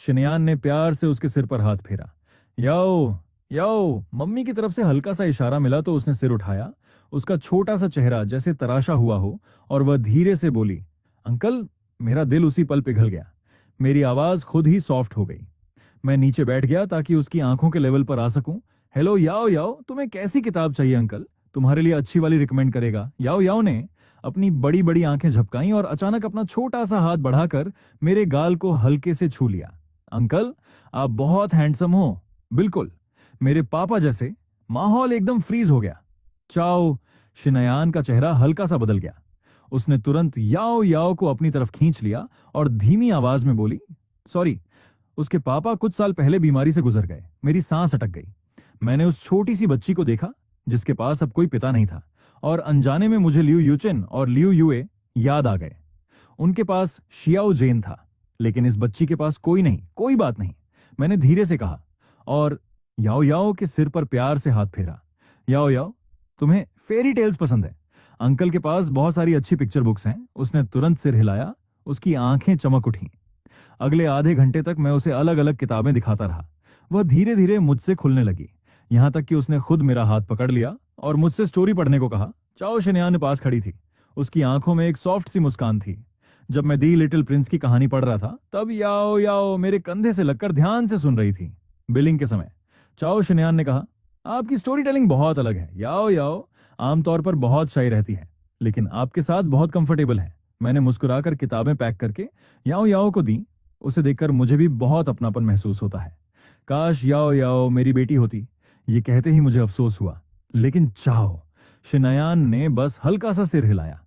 शिनयान ने प्यार से उसके सिर पर हाथ फेरा। याओ याओ। मम्मी की तरफ से हल्का सा इशारा मिला तो उसने सिर उठाया। उसका छोटा सा चेहरा जैसे तराशा हुआ हो, और वह धीरे से बोली, अंकल। मेरा दिल उसी पल पिघल गया। मेरी आवाज खुद ही सॉफ्ट हो गई। मैं नीचे बैठ गया ताकि उसकी आंखों के लेवल पर आ सकूं। हेलो याओ याओ, तुम्हें कैसी किताब चाहिए अंकल? तुम्हारे लिए अच्छी वाली रिकमेंड करेगा। याओ याओ ने अपनी बड़ी बड़ी आंखें झपकाईं और अचानक अपना छोटा सा हाथ बढ़ाकर मेरे गाल को हल्के से छू लिया। अंकल, आप बहुत हैंडसम हो। बिल्कुल, मेरे पापा जैसे। माहौल एकदम फ्रीज हो गया। चाओ। शिनयान का चेहरा हल्का सा बदल गया। उसने तुरंत याओ याओ को अपनी तरफ खींच लिया और धीमी आवाज में बोली, सॉरी। उसके पापा कुछ साल पहले बीमारी से गुजर गए। मेरी सांस अटक गई। मैंने उस छोटी सी बच्ची को देखा जिसके पास अब कोई पिता नहीं था, और अनजाने में मुझे लियू यूचिन और लियू यूए याद आ गए। उनके पास शियाओ जेन था, लेकिन इस बच्ची के पास कोई नहीं। कोई बात नहीं, मैंने धीरे से कहा, और याओ याओ के सिर पर प्यार से हाथ फेरा। याओ याओ, तुम्हें फेरी टेल्स पसंद है? अंकल के पास बहुत सारी अच्छी पिक्चर बुक्स हैं। उसने तुरंत सिर हिलाया। उसकी आंखें चमक उठी। अगले आधे घंटे तक मैं उसे अलग अलग किताबें दिखाता रहा। वह धीरे धीरे मुझसे खुलने लगी, यहां तक कि उसने खुद मेरा हाथ पकड़ लिया और मुझसे स्टोरी पढ़ने को कहा। चाओ शिनयान पास खड़ी थी। उसकी आंखों में एक सॉफ्ट सी मुस्कान थी। जब मैं दी लिटिल प्रिंस की कहानी पढ़ रहा था, तब याओ याओ मेरे कंधे से लगकर ध्यान से सुन रही थी। बिलिंग के समय चाओ शिनयान ने कहा, आपकी स्टोरी टेलिंग बहुत अलग है। याओ याओ आमतौर पर बहुत शाई रहती है, लेकिन आपके साथ बहुत कंफर्टेबल है। मैंने मुस्कुराकर किताबें पैक करके याओ याओ को दी। उसे देखकर मुझे भी बहुत अपनापन महसूस होता है। काश याओ याओ मेरी बेटी होती। ये कहते ही मुझे अफसोस हुआ। लेकिन चाओ शिनयान ने बस हल्का सा सिर हिलाया,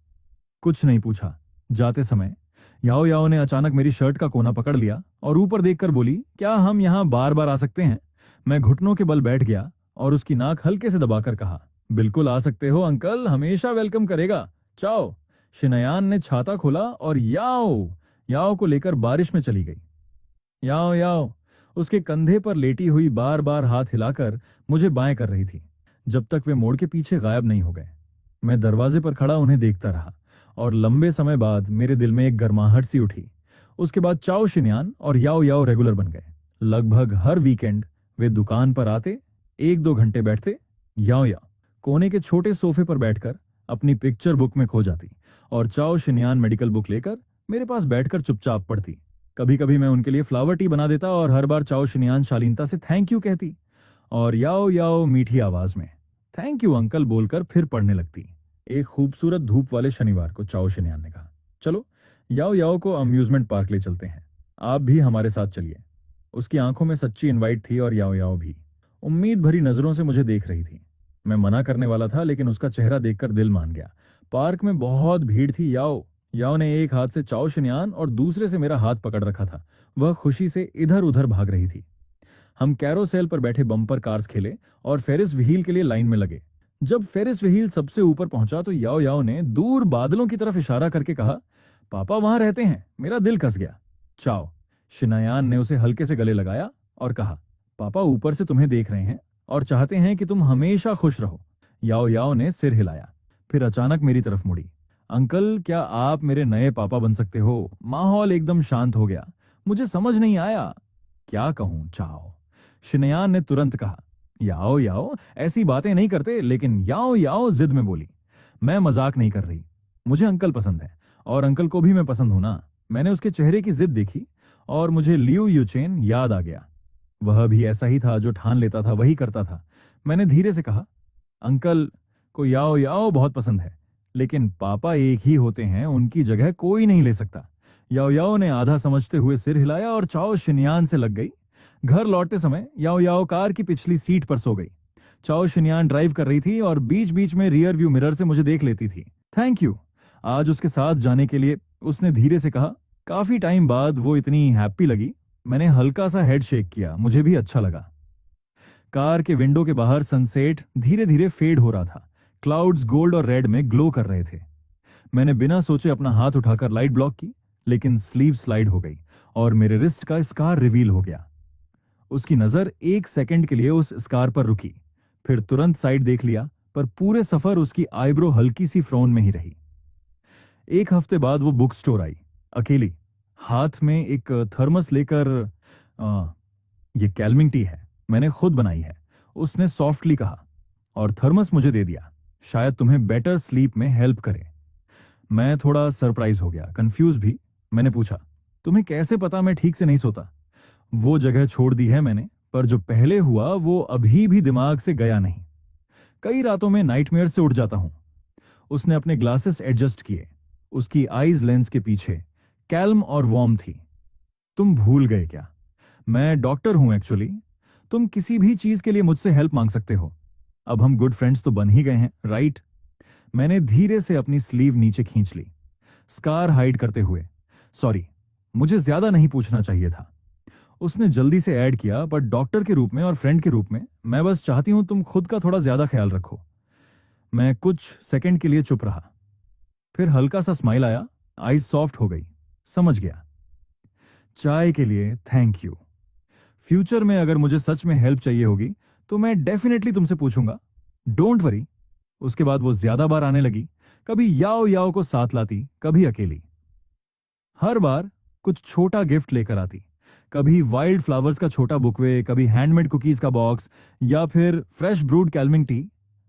कुछ नहीं पूछा। जाते समय याओ याओ ने अचानक मेरी शर्ट का कोना पकड़ लिया और ऊपर देखकर बोली, क्या हम यहां बार बार आ सकते हैं? मैं घुटनों के बल बैठ गया और उसकी नाक हल्के से दबाकर कहा, बिल्कुल आ सकते हो अंकल, हमेशा वेलकम करेगा। चाओ। शिनयान ने छाता खोला और याओ याओ को लेकर बारिश में चली गई। याओ याओ उसके कंधे पर लेटी हुई बार बार हाथ हिलाकर मुझे बाएं कर रही थी, जब तक वे मोड़ के पीछे गायब नहीं हो गए। मैं दरवाजे पर खड़ा उन्हें देखता रहा और लंबे समय बाद मेरे दिल में एक गर्माहट सी उठी। उसके बाद चाओ शिनयान और याओ याओ रेगुलर बन गए। लगभग हर वीकेंड वे दुकान पर आते, 1-2 घंटे बैठते। याओ याओ कोने के छोटे सोफे पर बैठकर अपनी पिक्चर बुक में खो जाती और चाओ शिनयान मेडिकल बुक लेकर मेरे पास बैठकर चुपचाप पढ़ती। कभी कभी मैं उनके लिए फ्लावर टी बना देता और हर बार चाओ शिनयान शालीनता से थैंक यू कहती और याओ याओ मीठी आवाज में थैंक यू अंकल बोलकर फिर पढ़ने लगती। एक खूबसूरत धूप वाले शनिवार को चाओ शिनयान ने कहा, चलो याओ याओ को अम्यूजमेंट पार्क ले चलते हैं, आप भी हमारे साथ चलिए। उसकी आंखों में सच्ची इनवाइट थी और याओ याओ भी उम्मीद भरी नजरों से मुझे देख रही थी। मैं मना करने वाला था लेकिन उसका चेहरा देखकर दिल मान गया। पार्क में बहुत भीड़ थी। याओ याओ ने एक हाथ से चाओ शिनयान और दूसरे से मेरा हाथ पकड़ रखा था। वह खुशी से इधर उधर भाग रही थी। हम कैरोसेल पर बैठे बम्पर कार्स खेले और फेरिस व्हील के लिए लाइन में लगे। जब फेरिस व्हील सबसे ऊपर पहुंचा तो याओ याओ ने दूर बादलों की तरफ इशारा करके कहा, पापा वहां रहते हैं। मेरा दिल कस गया। चाओ शिनयान ने उसे हल्के से गले लगाया और कहा, पापा ऊपर से तुम्हें देख रहे हैं और चाहते हैं कि तुम हमेशा खुश रहो। याओ याओ ने सिर हिलाया, फिर अचानक मेरी तरफ मुड़ी। अंकल, क्या आप मेरे नए पापा बन सकते हो? माहौल एकदम शांत हो गया। मुझे समझ नहीं आया क्या कहूं। चाओ शिनयान ने तुरंत कहा, याओ याओ ऐसी बातें नहीं करते। लेकिन याओ याओ जिद में बोली, मैं मजाक नहीं कर रही, मुझे अंकल पसंद है और अंकल को भी मैं पसंद हूं ना। मैंने उसके चेहरे की जिद देखी और मुझे लियू यूचेन याद आ गया। वह भी ऐसा ही था, जो ठान लेता था वही करता था। मैंने धीरे से कहा, अंकल को याओ याओ बहुत पसंद है, लेकिन पापा एक ही होते हैं, उनकी जगह कोई नहीं ले सकता। याओ याओ ने आधा समझते हुए सिर हिलाया और चाओ शिनयान से लग गई। घर लौटते समय याओ याओ कार की पिछली सीट पर सो गई। चाओ शिनयान ड्राइव कर रही थी और बीच बीच में रियर व्यू मिरर से मुझे देख लेती थी। थैंक यू आज उसके साथ जाने के लिए, उसने धीरे से कहा। काफी टाइम बाद वो इतनी हैप्पी लगी। मैंने हल्का सा हेड शेक किया, मुझे भी अच्छा लगा। कार के विंडो के बाहर सनसेट धीरे धीरे फेड हो रहा था। क्लाउड्स गोल्ड और रेड में ग्लो कर रहे थे। मैंने बिना सोचे अपना हाथ उठाकर लाइट ब्लॉक की, लेकिन स्लीव स्लाइड हो गई और मेरे रिस्ट का स्कार रिवील हो गया। उसकी नजर एक सेकंड के लिए उस स्कार पर रुकी, फिर तुरंत साइड देख लिया, पर पूरे सफर उसकी आईब्रो हल्की सी फ्रॉन में ही रही। एक हफ्ते बाद वो बुक स्टोर आई, अकेली, हाथ में एक थर्मस लेकर। ये कैल्मिंग टी है, मैंने खुद बनाई है, उसने सॉफ्टली कहा, और थर्मस मुझे दे दिया, शायद तुम्हें बेटर स्लीप में हेल्प करे। मैं थोड़ा सरप्राइज हो गया, कंफ्यूज भी। मैंने पूछा, तुम्हें कैसे पता मैं ठीक से नहीं सोता? वो जगह छोड़ दी है मैंने, पर जो पहले हुआ वो अभी भी दिमाग से गया नहीं। कई रातों में नाइटमेयर से उठ जाता हूं। उसने अपने ग्लासेस एडजस्ट किए। उसकी आईज लेंस के पीछे कैल्म और वार्म थी। तुम भूल गए क्या? मैं डॉक्टर हूं एक्चुअली। तुम किसी भी चीज के लिए मुझसे हेल्प मांग सकते हो। अब हम गुड फ्रेंड्स तो बन ही गए हैं, राइट? मैंने धीरे से अपनी स्लीव नीचे खींच ली, स्कार हाइड करते हुए। सॉरी, मुझे ज्यादा नहीं पूछना चाहिए था। उसने जल्दी से ऐड किया, पर डॉक्टर के रूप में और फ्रेंड के रूप में मैं बस चाहती हूं तुम खुद का थोड़ा ज्यादा ख्याल रखो। मैं कुछ सेकंड के लिए चुप रहा, फिर हल्का सा स्माइल आया, आईज सॉफ्ट हो गई। समझ गया। चाय के लिए थैंक यू। फ्यूचर में अगर मुझे सच में हेल्प चाहिए होगी तो मैं डेफिनेटली तुमसे पूछूंगा, डोंट वरी। उसके बाद वो ज्यादा बार आने लगी, कभी याओ याओ को साथ लाती, कभी अकेली। हर बार कुछ छोटा गिफ्ट लेकर आती, कभी वाइल्ड फ्लावर्स का छोटा बुकवे, कभी हैंडमेड कुकीज का बॉक्स, या फिर फ्रेश ब्रूड कैल्मिंग टी।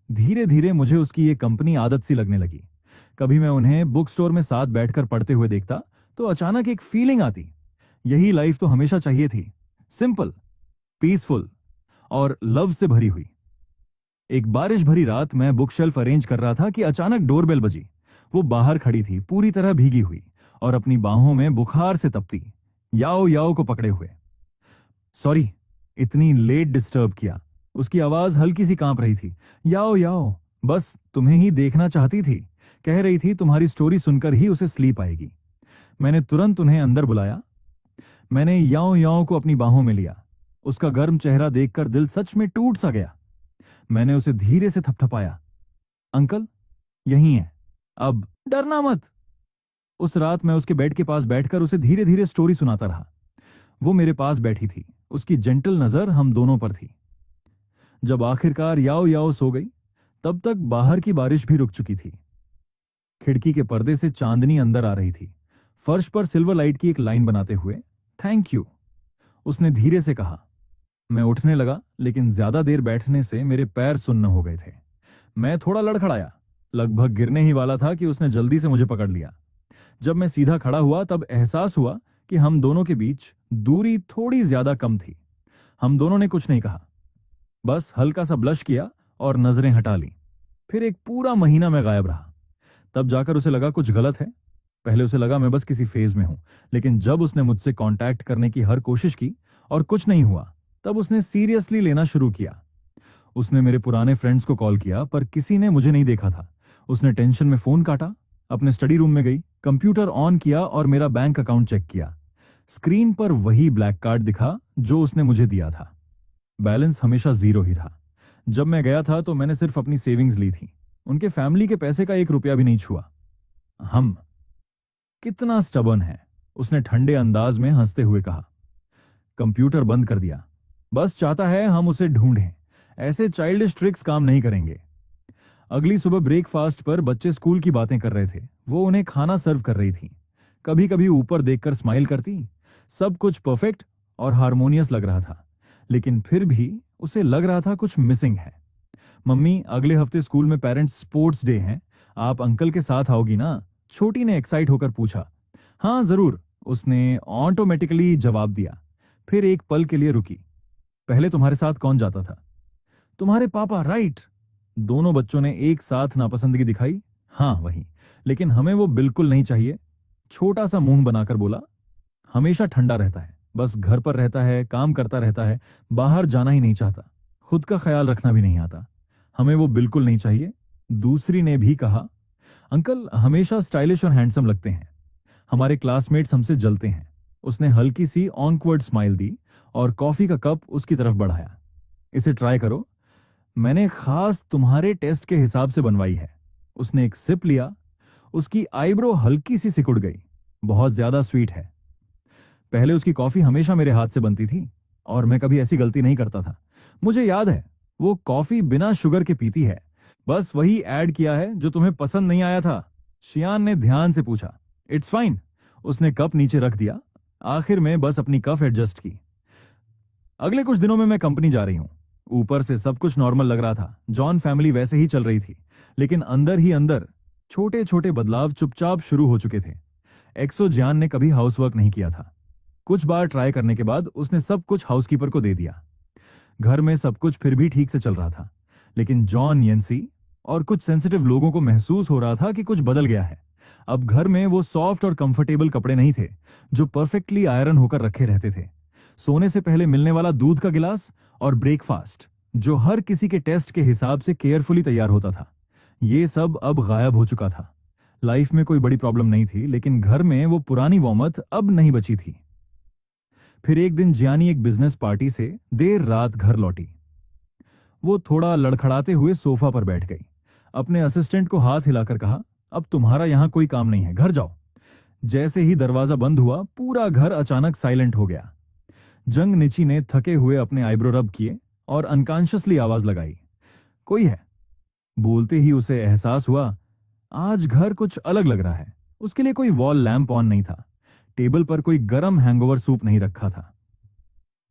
धीरे धीरे मुझे उसकी ये कंपनी आदत सी लगने लगी। कभी मैं उन्हें बुक स्टोर में साथ बैठकर पढ़ते हुए देखता तो अचानक एक फीलिंग आती, यही लाइफ तो हमेशा चाहिए थी, सिंपल, पीसफुल और लव से भरी हुई। एक बारिश भरी रात मैं बुक शेल्फ अरेंज कर रहा था कि अचानक डोरबेल बजी। वो बाहर खड़ी थी, पूरी तरह भीगी हुई और अपनी बाहों में बुखार से तपती, याओ याओ को पकड़े हुए। सॉरी, इतनी लेट डिस्टर्ब किया। उसकी आवाज हल्की सी कांप रही थी। याओ याओ, बस तुम्हें ही देखना चाहती थी, कह रही थी तुम्हारी स्टोरी सुनकर ही उसे स्लीप आएगी। मैंने तुरंत उन्हें अंदर बुलाया। मैंने याओ याओ को अपनी बाहों में लिया। उसका गर्म चेहरा देखकर दिल सच में टूट सा गया। मैंने उसे धीरे से थपथपाया। अंकल यही है, अब डरना मत। उस रात मैं उसके बेड के पास बैठकर उसे धीरे धीरे स्टोरी सुनाता रहा। वो मेरे पास बैठी थी, उसकी जेंटल नजर हम दोनों पर थी। जब आखिरकार याओ याओ सो गई, तब तक बाहर की बारिश भी रुक चुकी थी। खिड़की के पर्दे से चांदनी अंदर आ रही थी, फर्श पर सिल्वर लाइट की एक लाइन बनाते हुए। थैंक यू, उसने धीरे से कहा। मैं उठने लगा, लेकिन ज्यादा देर बैठने से मेरे पैर सुन्न हो गए थे। मैं थोड़ा लड़खड़ाया, लगभग गिरने ही वाला था कि उसने जल्दी से मुझे पकड़ लिया। जब मैं सीधा खड़ा हुआ तब एहसास हुआ कि हम दोनों के बीच दूरी थोड़ी ज्यादा कम थी। हम दोनों ने कुछ नहीं कहा, बस हल्का सा ब्लश किया और नजरें हटा ली। फिर एक पूरा महीना मैं गायब रहा। तब जाकर उसे लगा कुछ गलत है। पहले उसे लगा मैं बस किसी फेज में हूं, लेकिन जब उसने मुझसे कांटेक्ट करने की हर कोशिश की और कुछ नहीं हुआ, तब उसने सीरियसली लेना शुरू किया। उसने मेरे पुराने फ्रेंड्स को कॉल किया, पर किसी ने मुझे नहीं देखा था। उसने टेंशन में फोन काटा, अपने स्टडी रूम में गई, कंप्यूटर ऑन किया और मेरा बैंक अकाउंट चेक किया। स्क्रीन पर वही ब्लैक कार्ड दिखा जो उसने मुझे दिया था। बैलेंस हमेशा जीरो ही रहा। जब मैं गया था तो मैंने सिर्फ अपनी सेविंग्स ली थी, उनके फैमिली के पैसे का 1 रुपया भी नहीं छुआ। हम कितना स्टबर्न है, उसने ठंडे अंदाज में हंसते हुए कहा। कंप्यूटर बंद कर दिया। बस चाहता है हम उसे ढूंढें। ऐसे चाइल्डिश ट्रिक्स काम नहीं करेंगे। अगली सुबह ब्रेकफास्ट पर बच्चे स्कूल की बातें कर रहे थे। वो उन्हें खाना सर्व कर रही थी। कभी कभी ऊपर देखकर स्माइल करती। सब कुछ परफेक्ट और हार्मोनियस लग रहा था, लेकिन फिर भी उसे लग रहा था कुछ मिसिंग है। मम्मी, अगले हफ्ते स्कूल में पेरेंट्स स्पोर्ट्स डे है, आप अंकल के साथ आओगी ना? छोटी ने एक्साइट होकर पूछा। हाँ जरूर, उसने ऑटोमेटिकली जवाब दिया। फिर एक पल के लिए रुकी। पहले तुम्हारे साथ कौन जाता था? तुम्हारे पापा, राइट। दोनों बच्चों ने एक साथ नापसंदगी दिखाई। हाँ वही, लेकिन हमें वो बिल्कुल नहीं चाहिए। छोटा सा मुंह बनाकर बोला। हमेशा ठंडा रहता है, बस घर पर रहता है, काम करता रहता है, बाहर जाना ही नहीं चाहता, खुद का ख्याल रखना भी नहीं आता। हमें वो बिल्कुल नहीं चाहिए। दूसरी ने भी कहा। अंकल हमेशा स्टाइलिश और हैंडसम लगते हैं, हमारे क्लासमेट्स हमसे जलते हैं। उसने हल्की सी ऑकवर्ड स्माइल दी और कॉफी का कप उसकी तरफ बढ़ाया। इसे ट्राई करो, मैंने खास तुम्हारे टेस्ट के हिसाब से बनवाई है। उसने एक सिप लिया। उसकी आईब्रो हल्की सी सिकुड़ गई। बहुत ज्यादा स्वीट है। पहले उसकी कॉफी हमेशा मेरे हाथ से बनती थी और मैं कभी ऐसी गलती नहीं करता था। मुझे याद है, वो कॉफी बिना शुगर के पीती है। बस वही ऐड किया है जो तुम्हें पसंद नहीं आया था। शियान ने ध्यान से पूछा। It's fine. उसने कप नीचे रख दिया। आखिर में बस अपनी कफ एडजस्ट की। अगले कुछ दिनों में मैं कंपनी जा रही हूं। ऊपर से सब कुछ नॉर्मल लग रहा था, जॉन फैमिली वैसे ही चल रही थी, लेकिन अंदर ही अंदर छोटे छोटे बदलाव चुपचाप शुरू हो चुके थे। एक्सो जियान ने कभी हाउसवर्क नहीं किया था। कुछ बार ट्राई करने के बाद उसने सब कुछ हाउसकीपर को दे दिया। घर में सब कुछ फिर भी ठीक से चल रहा था, लेकिन जॉन, येंसी और कुछ सेंसिटिव लोगों को महसूस हो रहा था कि कुछ बदल गया है। अब घर में वो सॉफ्ट और कंफर्टेबल कपड़े नहीं थे जो परफेक्टली आयरन होकर रखे रहते थे। सोने से पहले मिलने वाला दूध का गिलास और ब्रेकफास्ट जो हर किसी के टेस्ट के हिसाब से केयरफुली तैयार होता था, ये सब अब गायब हो चुका था। लाइफ में कोई बड़ी प्रॉब्लम नहीं थी, लेकिन घर में वो पुरानी वॉमथ अब नहीं बची थी। फिर एक दिन जियानी एक बिजनेस पार्टी से देर रात घर लौटी। वो थोड़ा लड़खड़ाते हुए सोफा पर बैठ गई। अपने असिस्टेंट को हाथ हिलाकर कहा, अब तुम्हारा यहां कोई काम नहीं है, घर जाओ। जैसे ही दरवाजा बंद हुआ, पूरा घर अचानक साइलेंट हो गया। जंग निची ने थके हुए अपने आईब्रो रब किए और अनकॉन्शियसली आवाज लगाई, कोई है? बोलते ही उसे एहसास हुआ, आज घर कुछ अलग लग रहा है। उसके लिए कोई वॉल लैंप ऑन नहीं था। टेबल पर कोई गरम हैंगओवर सूप नहीं रखा था।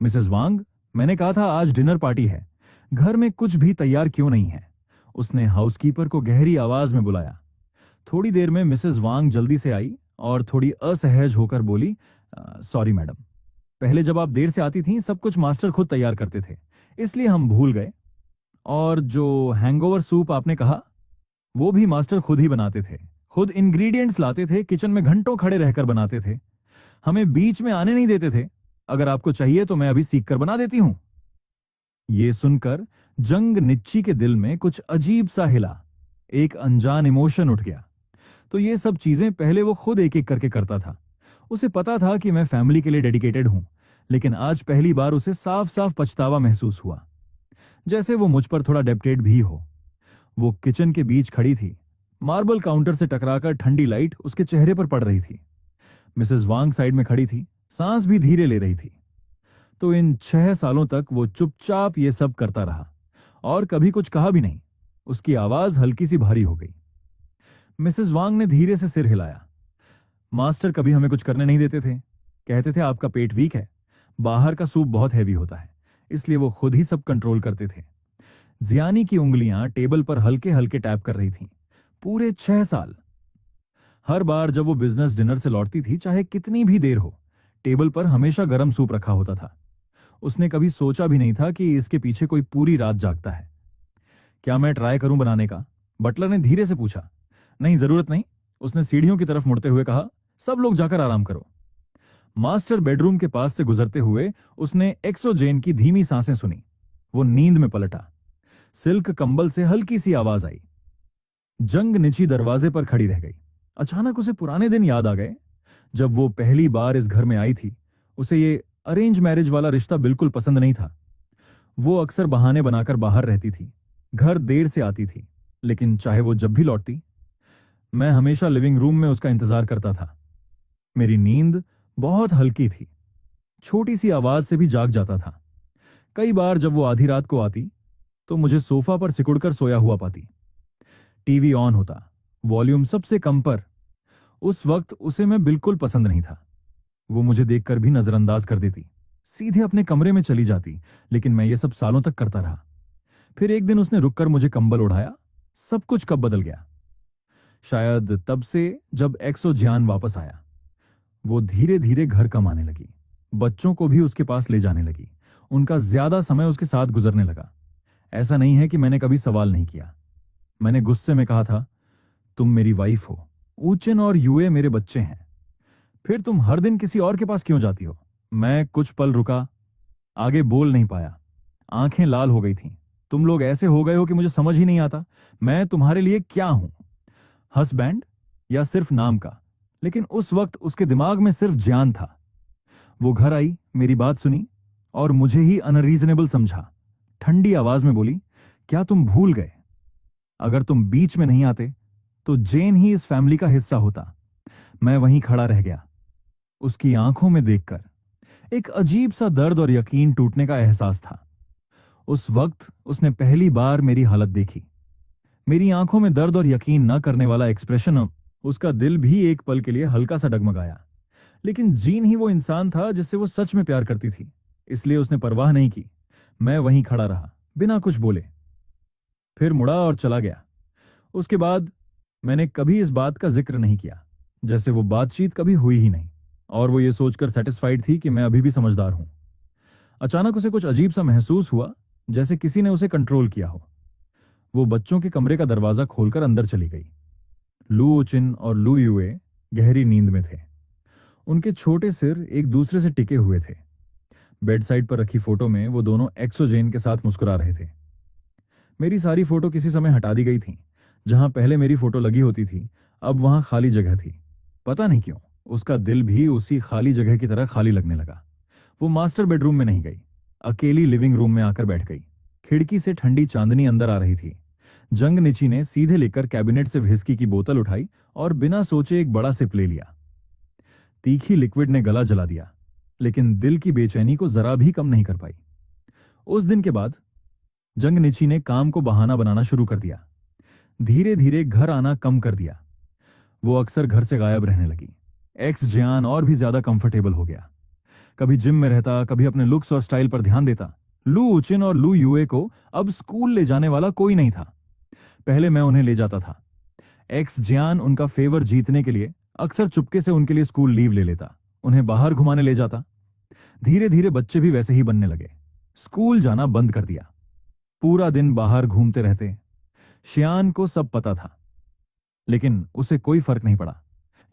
मिसेस वांग, मैंने कहा था आज डिनर पार्टी है, घर में कुछ भी तैयार क्यों नहीं है? उसने हाउसकीपर को गहरी आवाज में बुलाया। थोड़ी देर में मिसेस वांग जल्दी से आई और थोड़ी असहज होकर बोली, सॉरी मैडम, पहले जब आप देर से आती थीं सब कुछ मास्टर खुद तैयार करते थे, इसलिए हम भूल गए। और जो हैंगओवर सूप आपने कहा, वो भी मास्टर खुद ही बनाते थे, खुद इंग्रेडिएंट्स लाते थे, किचन में घंटों खड़े रहकर बनाते थे, हमें बीच में आने नहीं देते थे। अगर आपको चाहिए तो मैं अभी सीख कर बना देती हूं। ये सुनकर जंग निच्ची के दिल में कुछ अजीब सा हिला। एक अनजान इमोशन उठ गया। तो ये सब चीजें पहले वो खुद एक एक करके करता था। उसे पता था कि मैं फैमिली के लिए डेडिकेटेड हूं, लेकिन आज पहली बार उसे साफ साफ पछतावा महसूस हुआ, जैसे वो मुझ पर थोड़ा डेप्टेड भी हो। वो किचन के बीच खड़ी थी। मार्बल काउंटर से टकराकर ठंडी लाइट उसके चेहरे पर पड़ रही थी। मिसेस वांग साइड में खड़ी थी, सांस भी धीरे ले रही थी। तो इन 6 सालों तक वो चुपचाप ये सब करता रहा और कभी कुछ कहा भी नहीं। उसकी आवाज हल्की सी भारी हो गई। मिसेस वांग ने धीरे से सिर हिलाया। मास्टर कभी हमें कुछ करने नहीं देते थे, कहते थे आपका पेट वीक है, बाहर का सूप बहुत हैवी होता है, इसलिए वो खुद ही सब कंट्रोल करते थे। जियानी की उंगलियां टेबल पर हल्के हल्के टैप कर रही थीं। पूरे 6 साल। हर बार जब वो बिजनेस डिनर से लौटती थी, चाहे कितनी भी देर हो, टेबल पर हमेशा गर्म सूप रखा होता था। उसने कभी सोचा भी नहीं था कि इसके पीछे कोई पूरी रात जागता है। क्या मैं ट्राई करूं बनाने का? बटलर ने धीरे से पूछा। नहीं, जरूरत नहीं, उसने सीढ़ियों की तरफ मुड़ते हुए कहा। सब लोग जाकर आराम करो। मास्टर बेडरूम के पास से गुजरते हुए उसने एक्सोजेन की धीमी सांसें सुनी। वो नींद में पलटा। सिल्क कंबल से हल्की सी आवाज आई। जंग निची दरवाजे पर खड़ी रह गई। अचानक उसे पुराने दिन याद आ गए, जब वो पहली बार इस घर में आई थी। उसे ये अरेंज मैरिज वाला रिश्ता बिल्कुल पसंद नहीं था। वो अक्सर बहाने बनाकर बाहर रहती थी, घर देर से आती थी, लेकिन चाहे वो जब भी लौटती, मैं हमेशा लिविंग रूम में उसका इंतजार करता था। मेरी नींद बहुत हल्की थी, छोटी सी आवाज से भी जाग जाता था। कई बार जब वो आधी रात को आती तो मुझे सोफा पर सिकुड़कर सोया हुआ पाती। टीवी ऑन होता, वॉल्यूम सबसे कम पर। उस वक्त उसे मैं बिल्कुल पसंद नहीं था। वो मुझे देखकर भी नजरअंदाज कर देती, सीधे अपने कमरे में चली जाती, लेकिन मैं ये सब सालों तक करता रहा। फिर एक दिन उसने रुककर मुझे कंबल उड़ाया। सब कुछ कब बदल गया? शायद तब से जब एक्सो ज्यान वापस आया। वो धीरे धीरे घर कमाने लगी, बच्चों को भी उसके पास ले जाने लगी, उनका ज्यादा समय उसके साथ गुजरने लगा। ऐसा नहीं है कि मैंने कभी सवाल नहीं किया। मैंने गुस्से में कहा था, तुम मेरी वाइफ हो, ऊचिन और यूए मेरे बच्चे हैं, फिर तुम हर दिन किसी और के पास क्यों जाती हो? मैं कुछ पल रुका, आगे बोल नहीं पाया। आंखें लाल हो गई थीं। तुम लोग ऐसे हो गए हो कि मुझे समझ ही नहीं आता मैं तुम्हारे लिए क्या हूं, हस्बैंड या सिर्फ नाम का? लेकिन उस वक्त उसके दिमाग में सिर्फ ज्ञान था। वो घर आई, मेरी बात सुनी और मुझे ही अनरीजनेबल समझा। ठंडी आवाज में बोली, क्या तुम भूल गए? अगर तुम बीच में नहीं आते तो जेन ही इस फैमिली का हिस्सा होता। मैं वहीं खड़ा रह गया, उसकी आंखों में देखकर एक अजीब सा दर्द और यकीन टूटने का एहसास था। उस वक्त उसने पहली बार मेरी हालत देखी। मेरी आंखों में दर्द और यकीन न करने वाला एक्सप्रेशन। उसका दिल भी एक पल के लिए हल्का सा डगमगाया। लेकिन जीन ही वो इंसान था जिससे वो सच में प्यार करती थी, इसलिए उसने परवाह नहीं की। मैं वहीं खड़ा रहा, बिना कुछ बोले, फिर मुड़ा और चला गया। उसके बाद मैंने कभी इस बात का जिक्र नहीं किया, जैसे वो बातचीत कभी हुई ही नहीं, और वो ये सोचकर सेटिस्फाइड थी कि मैं अभी भी समझदार हूं। अचानक उसे कुछ अजीब सा महसूस हुआ, जैसे किसी ने उसे कंट्रोल किया हो। वो बच्चों के कमरे का दरवाजा खोलकर अंदर चली गई। लू ओचिन और लू यूए गहरी नींद में थे। उनके छोटे सिर एक दूसरे से टिके हुए थे। बेड साइड पर रखी फोटो में वो दोनों एक्सोजेन के साथ मुस्कुरा रहे थे। मेरी सारी फोटो किसी समय हटा दी गई थी। जहां पहले मेरी फोटो लगी होती थी, अब वहां खाली जगह थी। पता नहीं क्यों उसका दिल भी उसी खाली जगह की तरह खाली लगने लगा। वो मास्टर बेडरूम में नहीं गई, अकेली लिविंग रूम में आकर बैठ गई। खिड़की से ठंडी चांदनी अंदर आ रही थी। जंग निची ने सीधे लेकर कैबिनेट से व्हिस्की की बोतल उठाई और बिना सोचे एक बड़ा सिप ले लिया। तीखी लिक्विड ने गला जला दिया, लेकिन दिल की बेचैनी को जरा भी कम नहीं कर पाई। उस दिन के बाद जंग निची ने काम को बहाना बनाना शुरू कर दिया। धीरे धीरे घर आना कम कर दिया। वो अक्सर घर से गायब रहने लगी। एक्स जियान और भी ज्यादा कंफर्टेबल हो गया। कभी जिम में रहता, कभी अपने लुक्स और स्टाइल पर ध्यान देता। लू उचिन और लू यूए को अब स्कूल ले जाने वाला कोई नहीं था। पहले मैं उन्हें ले जाता था। एक्स जियान उनका फेवर जीतने के लिए अक्सर चुपके से उनके लिए स्कूल लीव ले लेता, उन्हें बाहर घुमाने ले जाता। धीरे धीरे बच्चे भी वैसे ही बनने लगे। स्कूल जाना बंद कर दिया, पूरा दिन बाहर घूमते रहते। शियान को सब पता था, लेकिन उसे कोई फर्क नहीं पड़ा।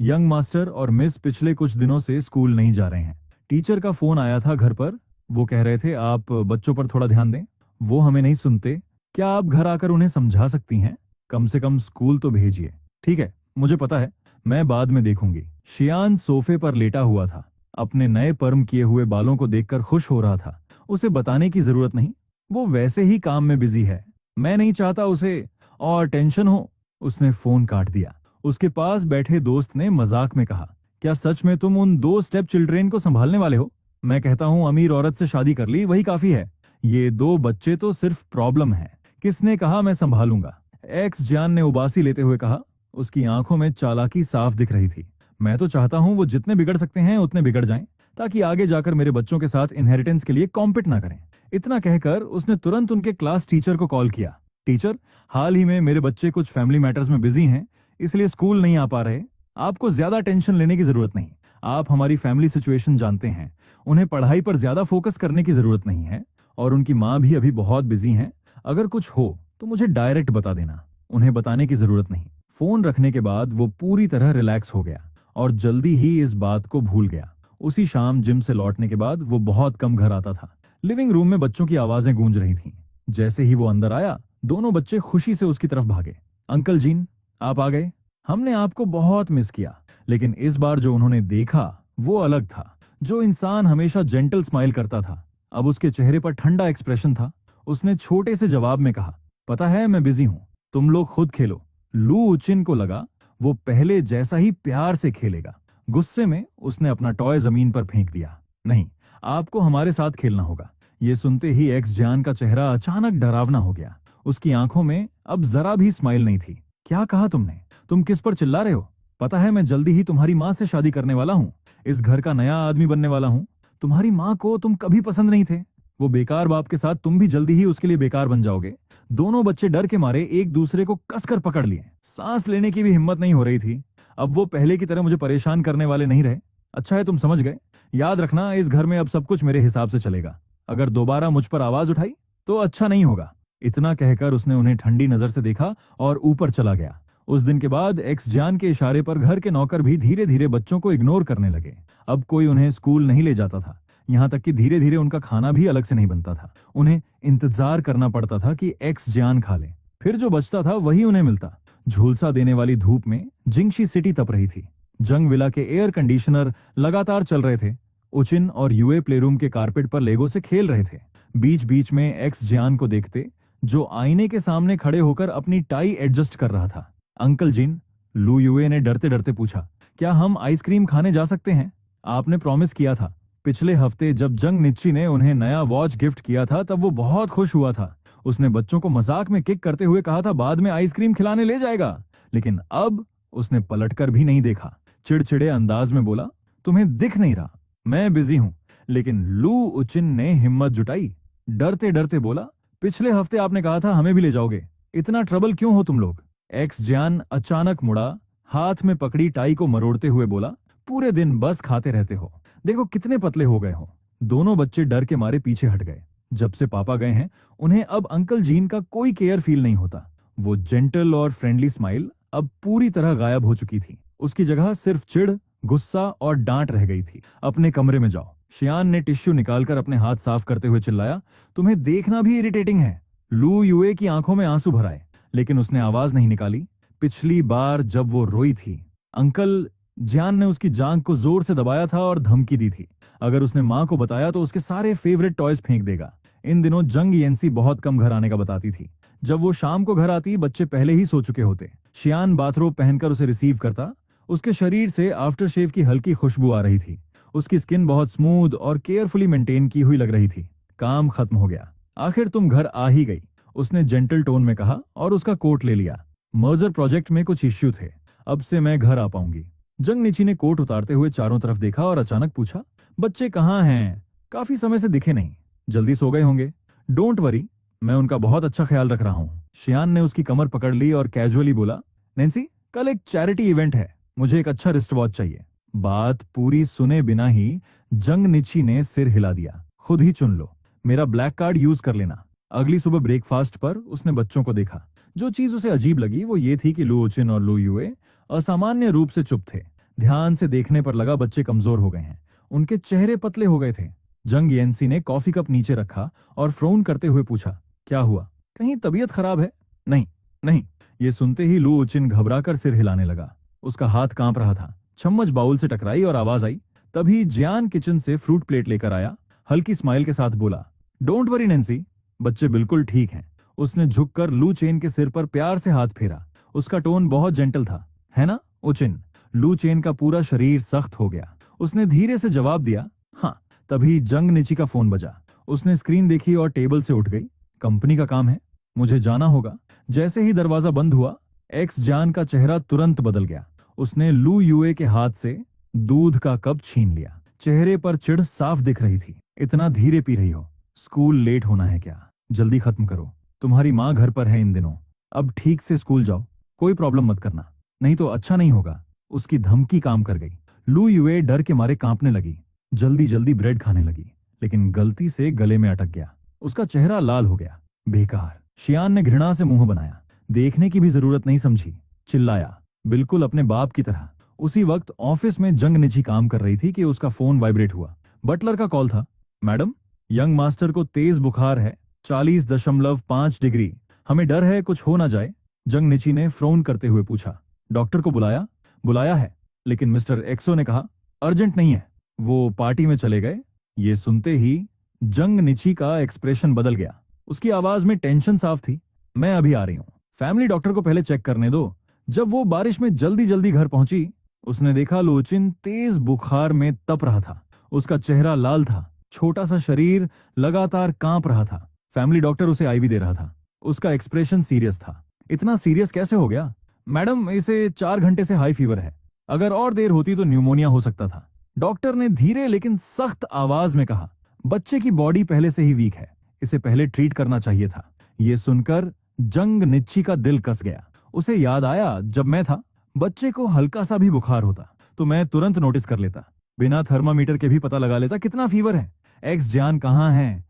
यंग मास्टर और मिस पिछले कुछ दिनों से स्कूल नहीं जा रहे हैं। टीचर का फोन आया था घर पर। वो कह रहे थे, आप बच्चों पर थोड़ा ध्यान दें, वो हमें नहीं सुनते। क्या आप घर आकर उन्हें समझा सकती हैं? कम से कम स्कूल तो भेजिए। ठीक है, मुझे पता है, मैं बाद में देखूंगी। शियान सोफे पर लेटा हुआ था, अपने नए पर्म किए हुए बालों को देखकर खुश हो रहा था। उसे बताने की जरूरत नहीं, वो वैसे ही काम में बिजी है। मैं नहीं चाहता उसे और टेंशन हो। उसने फोन काट दिया। उसके पास बैठे दोस्त ने मजाक में कहा, क्या सच में तुम उन 2 स्टेप चिल्ड्रेन को संभालने वाले हो? मैं कहता हूं अमीर औरत से शादी कर ली, वही काफी है। ये 2 बच्चे तो सिर्फ प्रॉब्लम है। किसने कहा मैं संभालूंगा? एक्स जान ने उबासी लेते हुए कहा। उसकी आंखों में चालाकी साफ दिख रही थी। मैं तो चाहता हूं वो जितने बिगड़ सकते हैं उतने बिगड़ जाएं, ताकि आगे जाकर मेरे बच्चों के साथ इनहेरिटेंस के लिए कॉम्पिट ना करें। इतना कहकर उसने तुरंत उनके क्लास टीचर को कॉल किया। टीचर, हाल ही में मेरे बच्चे कुछ फैमिली मैटर्स में बिजी हैं, इसलिए स्कूल नहीं आ पा रहे। आपको ज्यादा टेंशन लेने की जरूरत नहीं। आप हमारी फैमिली सिचुएशन जानते हैं। उन्हें पढ़ाई पर ज्यादा फोकस करने की जरूरत नहीं है, और उनकी माँ भी अभी बहुत बिजी हैं। अगर कुछ हो तो मुझे डायरेक्ट बता देना, उन्हें बताने की जरूरत नहीं। फोन रखने के बाद वो पूरी तरह रिलैक्स हो गया और जल्दी ही इस बात को भूल गया। उसी शाम जिम से लौटने के बाद वो बहुत कम घर आता था। लिविंग रूम में बच्चों की आवाजें गूंज रही थीं। जैसे ही वो अंदर आया, दोनों बच्चे खुशी से उसकी तरफ भागे। अंकल जीन, आप आ गए। हमने आपको बहुत मिस किया। लेकिन इस बार जो उन्होंने देखा वो अलग था। जो इंसान हमेशा जेंटल स्माइल करता था, अब उसके चेहरे पर ठंडा एक्सप्रेशन था। उसने छोटे से जवाब में कहा, पता है मैं बिजी हूं, तुम लोग खुद खेलो। लू उचिन को लगा वो पहले जैसा ही प्यार से खेलेगा। गुस्से में उसने अपना टॉय जमीन पर फेंक दिया। नहीं, आपको हमारे साथ खेलना होगा। ये सुनते ही एक्स जान का चेहरा अचानक डरावना हो गया। उसकी आंखों में अब जरा भी स्माइल नहीं थी। क्या कहा तुमने? तुम किस पर चिल्ला रहे हो? पता है मैं जल्दी ही तुम्हारी माँ से शादी करने वाला हूँ, इस घर का नया आदमी बनने वाला हूँ। तुम्हारी माँ को तुम कभी पसंद नहीं थे। वो बेकार बाप के साथ तुम भी जल्दी ही उसके लिए बेकार बन जाओगे। दोनों बच्चे डर के मारे एक दूसरे को कसकर पकड़ लिए। सांस लेने की भी हिम्मत नहीं हो रही थी। अब वो पहले की तरह मुझे परेशान करने वाले नहीं रहे। अच्छा है तुम समझ गए। याद रखना, इस घर में अब सब कुछ मेरे हिसाब से चलेगा। अगर दोबारा मुझ पर आवाज उठाई तो अच्छा नहीं होगा। इतना कहकर उसने उन्हें ठंडी नजर से देखा और ऊपर चला गया। उस दिन के बाद एक्स जान के इशारे पर घर के नौकर भी धीरे धीरे बच्चों को इग्नोर करने लगे। अब कोई उन्हें स्कूल नहीं ले जाता था। यहाँ तक कि धीरे धीरे उनका खाना भी अलग से नहीं बनता था। उन्हें इंतजार करना पड़ता था कि एक्स जान खा ले, फिर जो बचता था वही उन्हें मिलता। झुलसा देने वाली धूप में जिंगशी सिटी तप रही थी। जंग विला के एयर कंडीशनर लगातार चल रहे थे। उचिन और यूए प्लेरूम के कारपेट पर लेगो से खेल रहे थे। बीच बीच में एक्स जान को देखते, जो आईने के सामने खड़े होकर अपनी टाई एडजस्ट कर रहा था। अंकल जिन, लू यूए ने डरते डरते पूछा, क्या हम आइसक्रीम खाने जा सकते हैं? आपने प्रॉमिस किया था। पिछले हफ्ते जब जंग निच्ची ने उन्हें नया वॉच गिफ्ट किया था तब वो बहुत खुश हुआ था। उसने बच्चों को मजाक में किक करते हुए कहा था बाद में आइसक्रीम खिलाने ले जाएगा। लेकिन अब उसने पलटकर भी नहीं देखा। चिड़चिड़े अंदाज में बोला, तुम्हें दिख नहीं रहा, मैं बिजी हूं। लेकिन लू उचिन ने हिम्मत जुटाई। डरते डरते बोला, पिछले हफ्ते आपने कहा था हमें भी ले जाओगे, इतना ट्रबल क्यों हो तुम लोग? एक्स जान अचानक मुड़ा, हाथ में पकड़ी टाई को मरोड़ते हुए बोला, पूरे दिन बस खाते रहते हो, देखो कितने पतले हो गए हो। दोनों बच्चे डर के मारे पीछे हट गए। जब से पापा गए हैं, उन्हें अब अंकल जीन का कोई केयर फील नहीं होता। वो जेंटल और फ्रेंडली स्माइल अब पूरी तरह गायब हो चुकी थी। उसकी जगह सिर्फ चिढ़, गुस्सा और डांट रह गई थी। अपने कमरे में जाओ। शियान ने टिश्यू निकालकर अपने हाथ साफ करते हुए चिल्लाया, तुम्हें देखना भी इरिटेटिंग है। लू यूए की आंखों में आंसू भर आए, लेकिन उसने आवाज नहीं निकाली। पिछली बार जब वो रोई थी, अंकल जियान ने उसकी जांघ को जोर से दबाया था और धमकी दी थी, अगर उसने मां को बताया तो उसके सारे फेवरेट टॉयज फेंक देगा। इन दिनों जंग येंसी बहुत कम घर आने का बताती थी। जब वो शाम को घर आती, बच्चे पहले ही सो चुके होते। शियान बाथरोब पहनकर उसे रिसीव करता। उसके शरीर से आफ्टर शेव की हल्की खुशबू आ रही थी। उसकी स्किन बहुत स्मूथ और केयरफुली मेंटेन की हुई लग रही थी। काम खत्म हो गया, आखिर तुम घर आ ही गई, उसने जेंटल टोन में कहा और उसका कोट ले लिया। मर्जर प्रोजेक्ट में कुछ इश्यू थे, अब से मैं घर आ पाऊंगी। जंग नीची ने कोट उतारते हुए चारों तरफ देखा और अचानक पूछा, बच्चे कहाँ हैं? काफी समय से दिखे नहीं, जल्दी सो गए होंगे। डोंट वरी, मैं उनका बहुत अच्छा ख्याल रख रहा हूँ। शियान ने उसकी कमर पकड़ ली और कैजुअली बोला, नैन्सी, कल एक चैरिटी इवेंट है, मुझे एक अच्छा रिस्ट वॉच चाहिए। बात पूरी सुने बिना ही जंग निची ने सिर हिला दिया। खुद ही चुन लो, मेरा ब्लैक कार्ड यूज कर लेना। अगली सुबह ब्रेकफास्ट पर उसने बच्चों को देखा। जो चीज उसे अजीब लगी वो ये थी कि लू उचिन और लू यूए असामान्य रूप से चुप थे। ध्यान से देखने पर लगा बच्चे कमजोर हो गए हैं, उनके चेहरे पतले हो गए थे। जंग येंसी ने कॉफी कप नीचे रखा और फ्रोन करते हुए पूछा, क्या हुआ? कहीं तबीयत खराब है? नहीं नहीं। ये सुनते ही लू उचिन घबराकर सिर हिलाने लगा। उसका हाथ कांप रहा था। चम्मच बाउल से टकराई और आवाज आई। तभी जियान किचन से फ्रूट प्लेट लेकर आया। हल्की स्माइल के साथ बोला, डोंट वरी नैन्सी, बच्चे बिल्कुल ठीक हैं। उसने झुककर लू चेन के सिर पर प्यार से हाथ फेरा। उसका टोन बहुत जेंटल था, है ना उचिन? लू चेन का पूरा शरीर सख्त हो गया। उसने धीरे से जवाब दिया, हाँ। तभी जंग निची का फोन बजा। उसने स्क्रीन देखी और टेबल से उठ गई। कंपनी का काम है, मुझे जाना होगा। जैसे ही दरवाजा बंद हुआ, एक्स जान का चेहरा तुरंत बदल गया। उसने लू यूए के हाथ से दूध का कप छीन लिया। चेहरे पर चिढ़ साफ दिख रही थी। इतना धीरे पी रही हो? स्कूल लेट होना है क्या? जल्दी खत्म करो, तुम्हारी माँ घर पर है इन दिनों। अब ठीक से स्कूल जाओ, कोई प्रॉब्लम मत करना, नहीं तो अच्छा नहीं होगा। उसकी धमकी काम कर गई। लू यूए डर के मारे कांपने लगी। जल्दी जल्दी ब्रेड खाने लगी, लेकिन गलती से गले में अटक गया। उसका चेहरा लाल हो गया। बेकार, शियान ने घृणा से मुंह बनाया, देखने की भी जरूरत नहीं समझी, चिल्लाया, बिल्कुल अपने बाप की तरह। उसी वक्त ऑफिस में जंग निची काम कर रही थी कि उसका फोन वाइब्रेट हुआ। बटलर का कॉल था। मैडम, यंग मास्टर को तेज बुखार है, 40.5 डिग्री। हमें डर है कुछ हो ना जाए। जंग निची ने फ्रोन करते हुए पूछा, डॉक्टर को बुलाया? बुलाया है, लेकिन मिस्टर एक्सो ने कहा अर्जेंट नहीं है, वो पार्टी में चले गए। ये सुनते ही जंग निची का एक्सप्रेशन बदल गया। उसकी आवाज में टेंशन साफ थी। मैं अभी आ रही हूं, फैमिली डॉक्टर को पहले चेक करने दो। जब वो बारिश में जल्दी जल्दी घर पहुंची, उसने देखा लुओचिन तेज बुखार में तप रहा था। उसका चेहरा लाल था, छोटा सा शरीर लगातार कांप रहा था। फैमिली डॉक्टर उसे आईवी दे रहा था। उसका एक्सप्रेशन सीरियस था। इतना सीरियस कैसे हो गया? मैडम, इसे 4 घंटे से हाई फीवर है, अगर और देर होती तो न्यूमोनिया हो सकता था। डॉक्टर ने धीरे लेकिन सख्त आवाज में कहा, बच्चे की बॉडी पहले से ही वीक है, इसे पहले ट्रीट करना चाहिए था। यह सुनकर जंग निच्ची का दिल कस गया। उसे याद आया, जब मैं था, बच्चे को हल्का सा भी बुखार होता तो मैं तुरंत नोटिस कर लेता, बिना थर्मामीटर के भी पता लगा लेता कितना फीवर है। एक्स जान कहाँ है?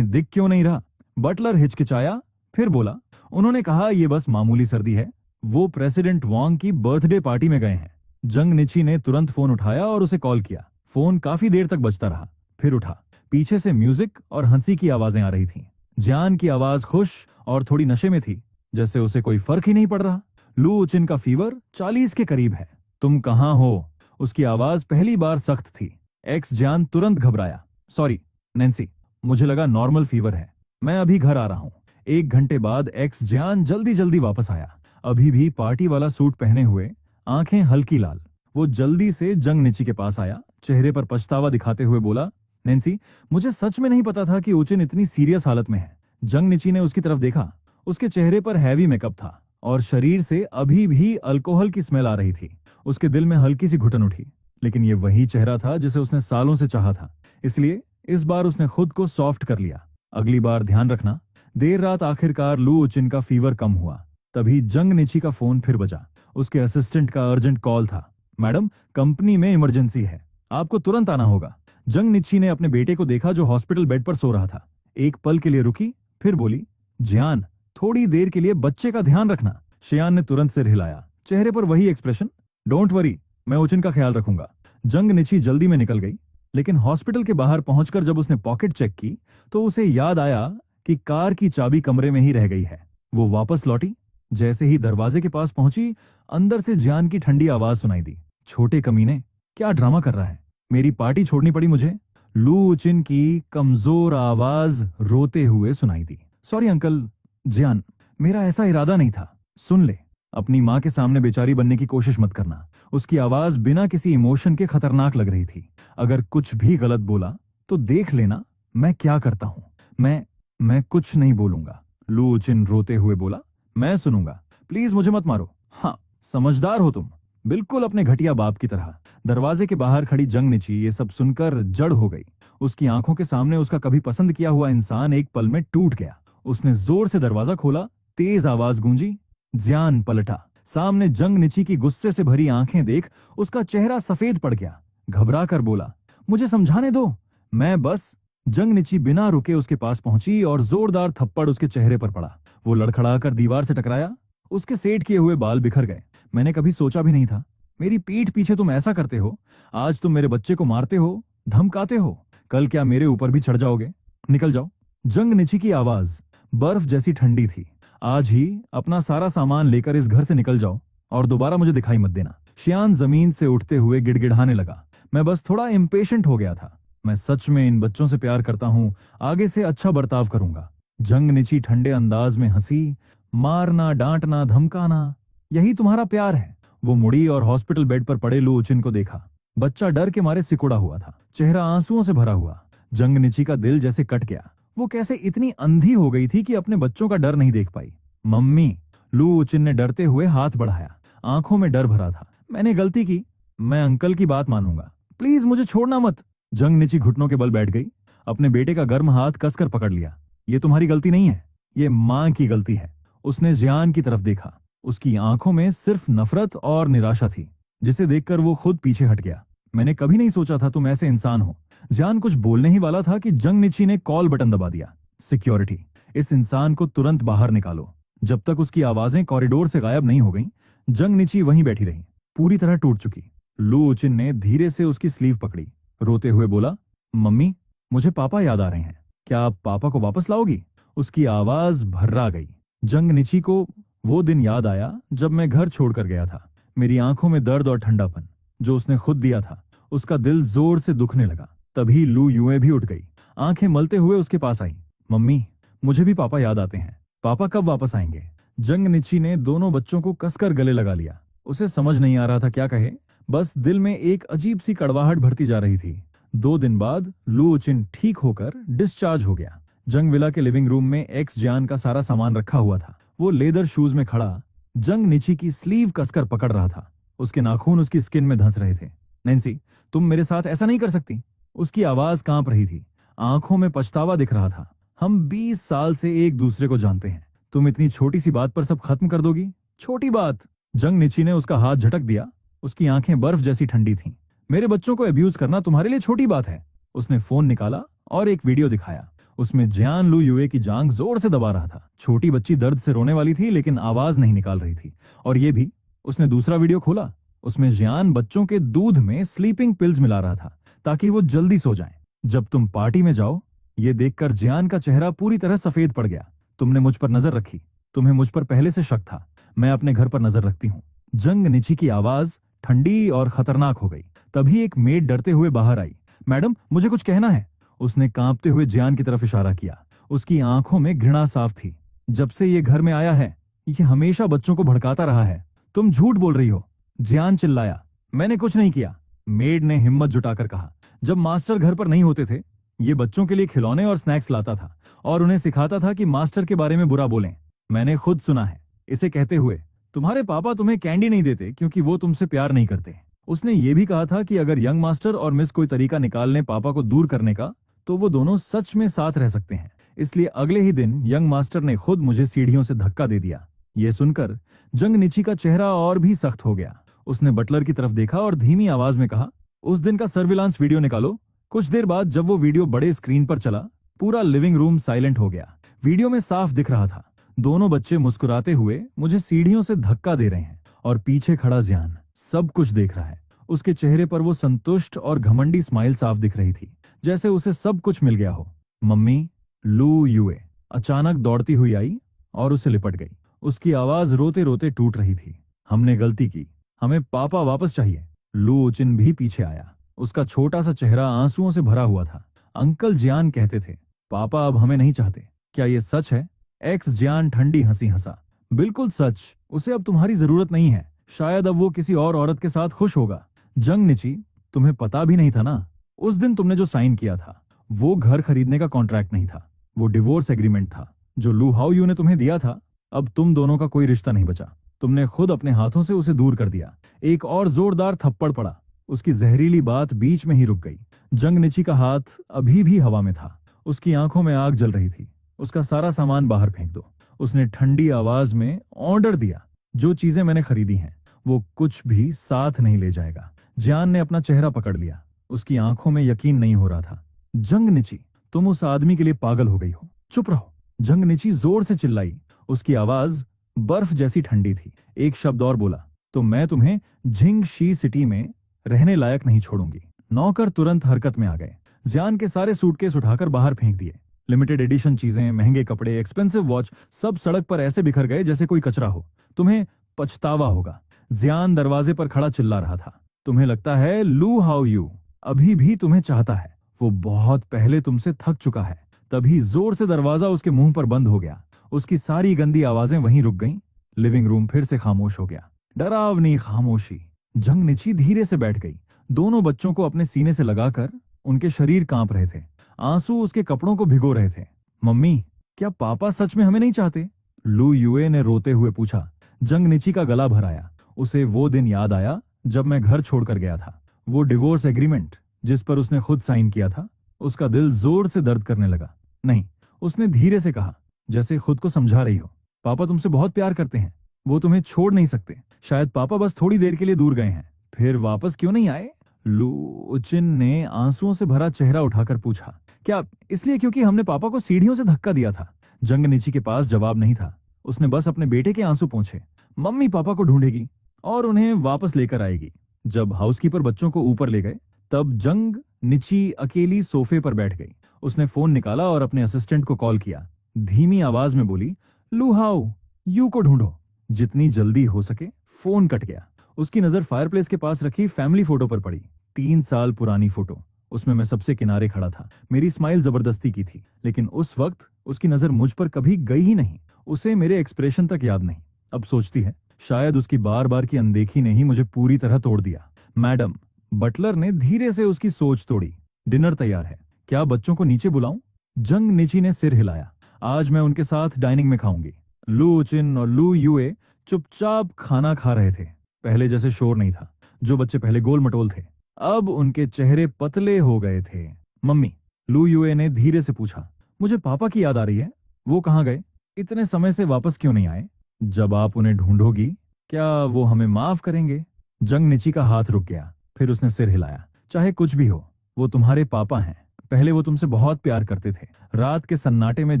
दिख क्यों नहीं रहा? बटलर हिचकिचाया, फिर बोला, उन्होंने कहा यह बस मामूली सर्दी है, वो प्रेसिडेंट वांग की बर्थडे पार्टी में गए हैं। जंग निची ने तुरंत फोन उठाया और उसे कॉल किया। फोन काफी देर तक बजता रहा, फिर उठा। पीछे से म्यूजिक और हंसी की आवाजें आ रही थीं। जान की आवाज खुश और थोड़ी नशे में थी, जैसे उसे कोई फर्क ही नहीं पड़ रहा। लुओचिन का फीवर 40 के करीब है, तुम कहाँ हो? उसकी आवाज पहली बार सख्त थी। एक्स जान तुरंत घबराया, सॉरी नैन्सी, मुझे लगा नॉर्मल फीवर है, मैं अभी घर आ रहा हूँ। 1 घंटे बाद एक्स जान जल्दी जल्दी वापस आया, अभी भी पार्टी वाला सूट पहने हुए, आंखें हल्की लाल। वो जल्दी से जंग निची के पास आया, चेहरे पर पछतावा दिखाते हुए बोला, नैन्सी, मुझे सच में नहीं पता था कि ओचिन इतनी सीरियस हालत में है। जंग निची ने उसकी तरफ देखा। उसके चेहरे पर हैवी मेकअप था और शरीर से अभी भी अल्कोहल की स्मेल आ रही थी। उसके दिल में हल्की सी घुटन उठी, लेकिन ये वही चेहरा था जिसे उसने सालों से चाहा था, इसलिए इस बार उसने खुद को सॉफ्ट कर लिया। अगली बार ध्यान रखना। देर रात आखिरकार लुओचिन का फीवर कम हुआ। तभी जंग निची का फोन फिर बजा। उसके असिस्टेंट का अर्जेंट कॉल था, मैडम, कंपनी में इमरजेंसी है, आपको तुरंत आना होगा। जंग निची ने अपने बेटे को देखा जो हॉस्पिटल बेड पर सो रहा था। एक पल के लिए रुकी, फिर बोली, जियान, थोड़ी देर के लिए बच्चे का ध्यान रखना। शियान ने तुरंत सिर हिलाया, चेहरे पर वही एक्सप्रेशन, डोंट वरी, मैं ओचिन का ख्याल रखूंगा। जंग निची जल्दी में निकल गई, लेकिन हॉस्पिटल के बाहर पहुंचकर जब उसने पॉकेट चेक की तो उसे याद आया कि कार की चाबी कमरे में ही रह गई है। वो वापस लौटी। जैसे ही दरवाजे के पास पहुंची, अंदर से जियान की ठंडी आवाज सुनाई दी, छोटे कमीने, क्या ड्रामा कर रहा है? मेरी पार्टी छोड़नी पड़ी मुझे। लुओचिन की कमजोर आवाज रोते हुए सुनाई दी, सॉरी अंकल, जियान, मेरा ऐसा इरादा नहीं था। सुन ले, अपनी माँ के सामने बेचारी बनने की कोशिश मत करना। उसकी आवाज बिना किसी इमोशन के खतरनाक लग रही थी। अगर कुछ भी गलत बोला तो देख लेना मैं क्या करता हूँ। मैं कुछ नहीं बोलूंगा। लुओचिन रोते हुए बोला, मैं सुनूंगा, प्लीज मुझे मत मारो। हाँ, समझदार हो तुम, बिल्कुल अपने घटिया बाप की तरह। दरवाजे के बाहर खड़ी जंग निची ये सब सुनकर जड़ हो गई। उसकी आंखों के सामने उसका कभी पसंद किया हुआ इंसान एक पल में टूट गया। उसने जोर से दरवाजा खोला, तेज आवाज गूंजी। जियान पलटा। सामने जंग निची की गुस्से से भरी आंखें देख उसका चेहरा सफेद पड़ गया। घबरा कर बोला, मुझे समझाने दो, मैं बस। जंग निची बिना रुके उसके पास पहुंची और जोरदार थप्पड़ उसके चेहरे पर पड़ा। वो लड़खड़ाकर दीवार से टकराया। उसके सेट किए हुए बाल बिखर गए। मैंने कभी सोचा भी नहीं था, मेरी पीठ पीछे तुम ऐसा करते हो। आज तुम मेरे बच्चे को मारते हो, धमकाते हो, कल क्या मेरे ऊपर भी चढ़ जाओगे? निकल जाओ। जंग निची की आवाज बर्फ जैसी ठंडी थी। आज ही अपना सारा सामान लेकर इस घर से निकल जाओ और दोबारा मुझे दिखाई मत देना। शियान जमीन से उठते हुए गिड़गिड़ाने लगा, मैं बस थोड़ा इम्पेशेंट हो गया था। मैं सच में इन बच्चों से प्यार करता हूँ, आगे से अच्छा बर्ताव करूंगा। जंग निची ठंडे अंदाज में हंसी, मारना, डांटना, धमकाना, यही तुम्हारा प्यार है। वो मुड़ी और हॉस्पिटल बेड पर पड़े लुओचिन को देखा। बच्चा डर के मारे सिकुड़ा हुआ था, चेहरा आंसुओं से भरा हुआ। जंग निची का दिल जैसे कट गया। वो कैसे इतनी अंधी हो गई थी कि अपने बच्चों का डर नहीं देख पाई। मम्मी, लुओचिन ने डरते हुए हाथ बढ़ाया, आंखों में डर भरा था। मैंने गलती की, मैं अंकल की बात मानूंगा, प्लीज मुझे छोड़ना मत। जंग निची घुटनों के बल बैठ गई, अपने बेटे का गर्म हाथ कसकर पकड़ लिया। ये तुम्हारी गलती नहीं है, ये माँ की गलती है। उसने जियान की तरफ देखा। उसकी आंखों में सिर्फ नफरत और निराशा थी, जिसे देखकर वो खुद पीछे हट गया। मैंने कभी नहीं सोचा था तुम ऐसे इंसान हो। जियान कुछ बोलने ही वाला था कि जंग निची ने कॉल बटन दबा दिया। सिक्योरिटी। इस इंसान को तुरंत बाहर निकालो। जब तक उसकी आवाजें कॉरिडोर से गायब नहीं हो गईं, जंग निची वहीं बैठी रही, पूरी तरह टूट चुकी। लू उचिन ने धीरे से उसकी स्लीव पकड़ी, रोते हुए बोला, मम्मी, मुझे पापा याद आ रहे हैं, क्या आप पापा को वापस लाओगी? उसकी आवाज भर्रा गई। जंग निची को वो दिन याद आया जब मैं घर छोड़कर गया था। मेरी आंखों में दर्द और ठंडापन जो उसने खुद दिया था। उसका दिल जोर से दुखने लगा। तभी लू युए भी उठ गई, आंखें मलते हुए उसके पास आई। मम्मी, मुझे भी पापा याद आते हैं, पापा कब वापस आएंगे? जंग निची ने दोनों बच्चों को कसकर गले लगा लिया। उसे समझ नहीं आ रहा था क्या कहे, बस दिल में एक अजीब सी कड़वाहट भरती जा रही थी। 2 दिन बाद लू उचिन ठीक होकर डिस्चार्ज हो गया। जंग विला के लिविंग रूम में एक्स जान का सारा सामान रखा हुआ था। वो लेदर शूज में खड़ा जंग निची की स्लीव कसकर पकड़ रहा था। उसके नाखून उसकी स्किन में धंस रहे थे। नैन्सी, तुम मेरे साथ ऐसा नहीं कर सकती। उसकी आवाज कांप रही थी, आंखों में पछतावा दिख रहा था। हम 20 साल से एक दूसरे को जानते हैं, तुम इतनी छोटी सी बात पर सब खत्म कर दोगी? छोटी बात? जंग निची ने उसका हाथ झटक दिया। उसकी आंखें बर्फ जैसी ठंडी थीं। मेरे बच्चों को अब्यूज करना तुम्हारे लिए छोटी बात है। उसने फोन निकाला और एक वीडियो दिखाया। उसमें जियान लू युए की जांघ जोर से दबा रहा था। छोटी बच्ची दर्द से रोने वाली थी लेकिन आवाज नहीं निकाल रही थी। और ये भी, उसने दूसरा वीडियो खोला। उसमें जियान बच्चों के दूध में स्लीपिंग पिल्स मिला रहा था ताकि वो जल्दी सो जाएं। जब तुम पार्टी में जाओ, ये देखकर जियान का चेहरा पूरी तरह सफेद पड़ गया। तुमने मुझ पर नजर रखी, तुम्हें मुझ पर पहले से शक था। मैं अपने घर पर नजर रखती हूँ। जंग निची की आवाज ठंडी और खतरनाक हो गई। तभी एक मेड डरते हुए बाहर आई। मैडम, मुझे कुछ कहना है। उसने कांपते हुए जियान की तरफ इशारा किया। उसकी आंखों में घृणा साफ थी। जब से ये घर में आया है, ये हमेशा बच्चों को भड़काता रहा है। तुम झूठ बोल रही हो। जियान चिल्लाया। मैंने कुछ नहीं किया, मेड ने हिम्मत जुटाकर कहा। जब मास्टर घर पर नहीं होते थे, ये बच्चों के लिए खिलौने और स्नैक्स लाता था और उन्हें सिखाता था कि मास्टर के बारे में बुरा बोलें। मैंने खुद सुना है इसे कहते हुए, तुम्हारे पापा तुम्हें कैंडी नहीं देते क्योंकि वो तुमसे प्यार नहीं करते। उसने ये भी कहा था कि अगर यंग मास्टर और मिस कोई तरीका निकाल लें पापा को दूर करने का, तो वो दोनों सच में साथ रह सकते हैं। इसलिए अगले ही दिन यंग मास्टर ने खुद मुझे सीढ़ियों से धक्का दे दिया। ये सुनकर जंग निची का चेहरा और भी सख्त हो गया। उसने बटलर की तरफ देखा और धीमी आवाज में कहा, उस दिन का सर्विलांस वीडियो निकालो। कुछ देर बाद जब वो वीडियो बड़े स्क्रीन पर चला, पूरा लिविंग रूम साइलेंट हो गया। वीडियो में साफ दिख रहा था, दोनों बच्चे मुस्कुराते हुए मुझे सीढ़ियों से धक्का दे रहे हैं और पीछे खड़ा जियान सब कुछ देख रहा है। उसके चेहरे पर वो संतुष्ट और घमंडी स्माइल साफ दिख रही थी, जैसे उसे सब कुछ मिल गया हो। मम्मी, लू युए अचानक दौड़ती हुई आई और उसे लिपट गई। उसकी आवाज रोते रोते टूट रही थी। हमने गलती की, हमें पापा वापस चाहिए। लू उचिन भी पीछे आया। उसका छोटा सा चेहरा आंसुओं से भरा हुआ था। अंकल जियान कहते थे, पापा अब हमें नहीं चाहते। क्या ये सच है? एक्स जियान ठंडी हंसी हंसा। बिल्कुल सच। उसे अब तुम्हारी जरूरत नहीं है। शायद अब वो किसी और औरत के साथ खुश होगा। जंग निची, तुम्हें पता भी नहीं था ना, उस दिन तुमने जो साइन किया था वो घर खरीदने का कॉन्ट्रैक्ट नहीं था, वो डिवोर्स एग्रीमेंट था जो लू हाउ यू ने तुम्हें दिया था। अब तुम दोनों का कोई रिश्ता नहीं बचा। तुमने खुद अपने हाथों से उसे दूर कर दिया। एक और जोरदार थप्पड़ पड़ा। उसकी जहरीली बात बीच में ही रुक गई। जंग निची का हाथ अभी भी हवा में था। उसकी आंखों में आग जल रही थी। उसका सारा सामान बाहर फेंक दो। उसने ठंडी आवाज में ऑर्डर दिया। जो चीजें मैंने खरीदी हैं वो कुछ भी साथ नहीं ले जाएगा। जियान ने अपना चेहरा पकड़ लिया। उसकी आंखों में यकीन नहीं हो रहा था। जंग निची, तुम उस आदमी के लिए पागल हो गई हो। चुप रहो। जंग निची जोर से चिल्लाई। उसकी आवाज बर्फ जैसी ठंडी थी। एक शब्द और बोला तो मैं तुम्हें झिंग शी सिटी में रहने लायक नहीं छोड़ूंगी। नौकर तुरंत हरकत में आ गए। जियान के सारे सूटकेस उठाकर बाहर फेंक दिए। लिमिटेड एडिशन चीजें, महंगे कपड़े, एक्सपेंसिव वॉच, सब सड़क पर ऐसे बिखर गए जैसे कोई कचरा हो। तुम्हें पछतावा होगा। जियान दरवाजे पर खड़ा चिल्ला रहा था। तुम्हें लगता है लू हाउ यू अभी भी तुम्हें चाहता है। वो बहुत पहले तुमसे थक चुका है। तभी जोर से दरवाजा उसके मुंह पर बंद हो गया। उसकी सारी गंदी आवाजें वहीं रुक गईं। लिविंग रूम फिर से खामोश हो गया। डरावनी खामोशी। जंग निची धीरे से बैठ गई। दोनों बच्चों को अपने सीने से लगाकर उनके शरीर कांप रहे थे। आंसू उसके कपड़ों को भिगो रहे थे। मम्मी, क्या पापा सच में हमें नहीं चाहते? लू युए ने रोते हुए पूछा। जंग निची का गला भर आया। उसे वो दिन याद आया जब मैं घर छोड़कर गया था। वो डिवोर्स एग्रीमेंट जिस पर उसने खुद साइन किया था। उसका दिल जोर से दर्द करने लगा। नहीं, उसने धीरे से कहा, जैसे खुद को समझा रही हो। पापा तुमसे बहुत प्यार करते हैं। वो तुम्हें छोड़ नहीं सकते। शायद पापा बस थोड़ी देर के लिए दूर गए हैं। फिर वापस क्यों नहीं आए? लू उचिन ने आंसुओं से भरा चेहरा उठाकर पूछा। क्या इसलिए क्योंकि हमने पापा को सीढ़ियों से धक्का दिया था? जंग निची के पास जवाब नहीं था। उसने बस अपने बेटे के आंसू पोंछे। मम्मी पापा को ढूंढेगी और उन्हें वापस लेकर आएगी। जब हाउसकीपर बच्चों को ऊपर ले गए तब जंग निची अकेली सोफे पर बैठ गई। उसने फोन निकाला और अपने असिस्टेंट को कॉल किया। धीमी आवाज में बोली, लू हाउ, यू को ढूंढो। जितनी जल्दी हो सके। फोन कट गया। उसकी नजर फायरप्लेस के पास रखी फैमिली फोटो पर पड़ी। 3 साल पुरानी फोटो। उसमें मैं सबसे किनारे खड़ा था। मेरी स्माइल जबरदस्ती की थी, लेकिन उस वक्त उसकी नजर मुझ पर कभी गई ही नहीं। उसे मेरे एक्सप्रेशन तक याद नहीं। अब सोचती है, शायद उसकी बार बार की अनदेखी ने ही मुझे पूरी तरह तोड़ दिया। मैडम, बटलर ने धीरे से उसकी सोच तोड़ी। डिनर तैयार है, क्या बच्चों को नीचे बुलाऊं? जंग निची ने सिर हिलाया। आज मैं उनके साथ डाइनिंग में खाऊंगी। लू चिन और लू यूए चुपचाप खाना खा रहे थे। पहले जैसे शोर नहीं था। जो बच्चे पहले गोल मटोल थे, अब उनके चेहरे पतले हो गए थे। मम्मी, लू यूए ने धीरे से पूछा, मुझे पापा की याद आ रही है। वो कहाँ गए? इतने समय से वापस क्यों नहीं आए? जब आप उन्हें ढूंढोगी, क्या वो हमें माफ करेंगे? जंग निची का हाथ रुक गया। फिर उसने सिर हिलाया। चाहे कुछ भी हो, वो तुम्हारे पापा हैं। पहले वो तुमसे बहुत प्यार करते थे। रात के सन्नाटे में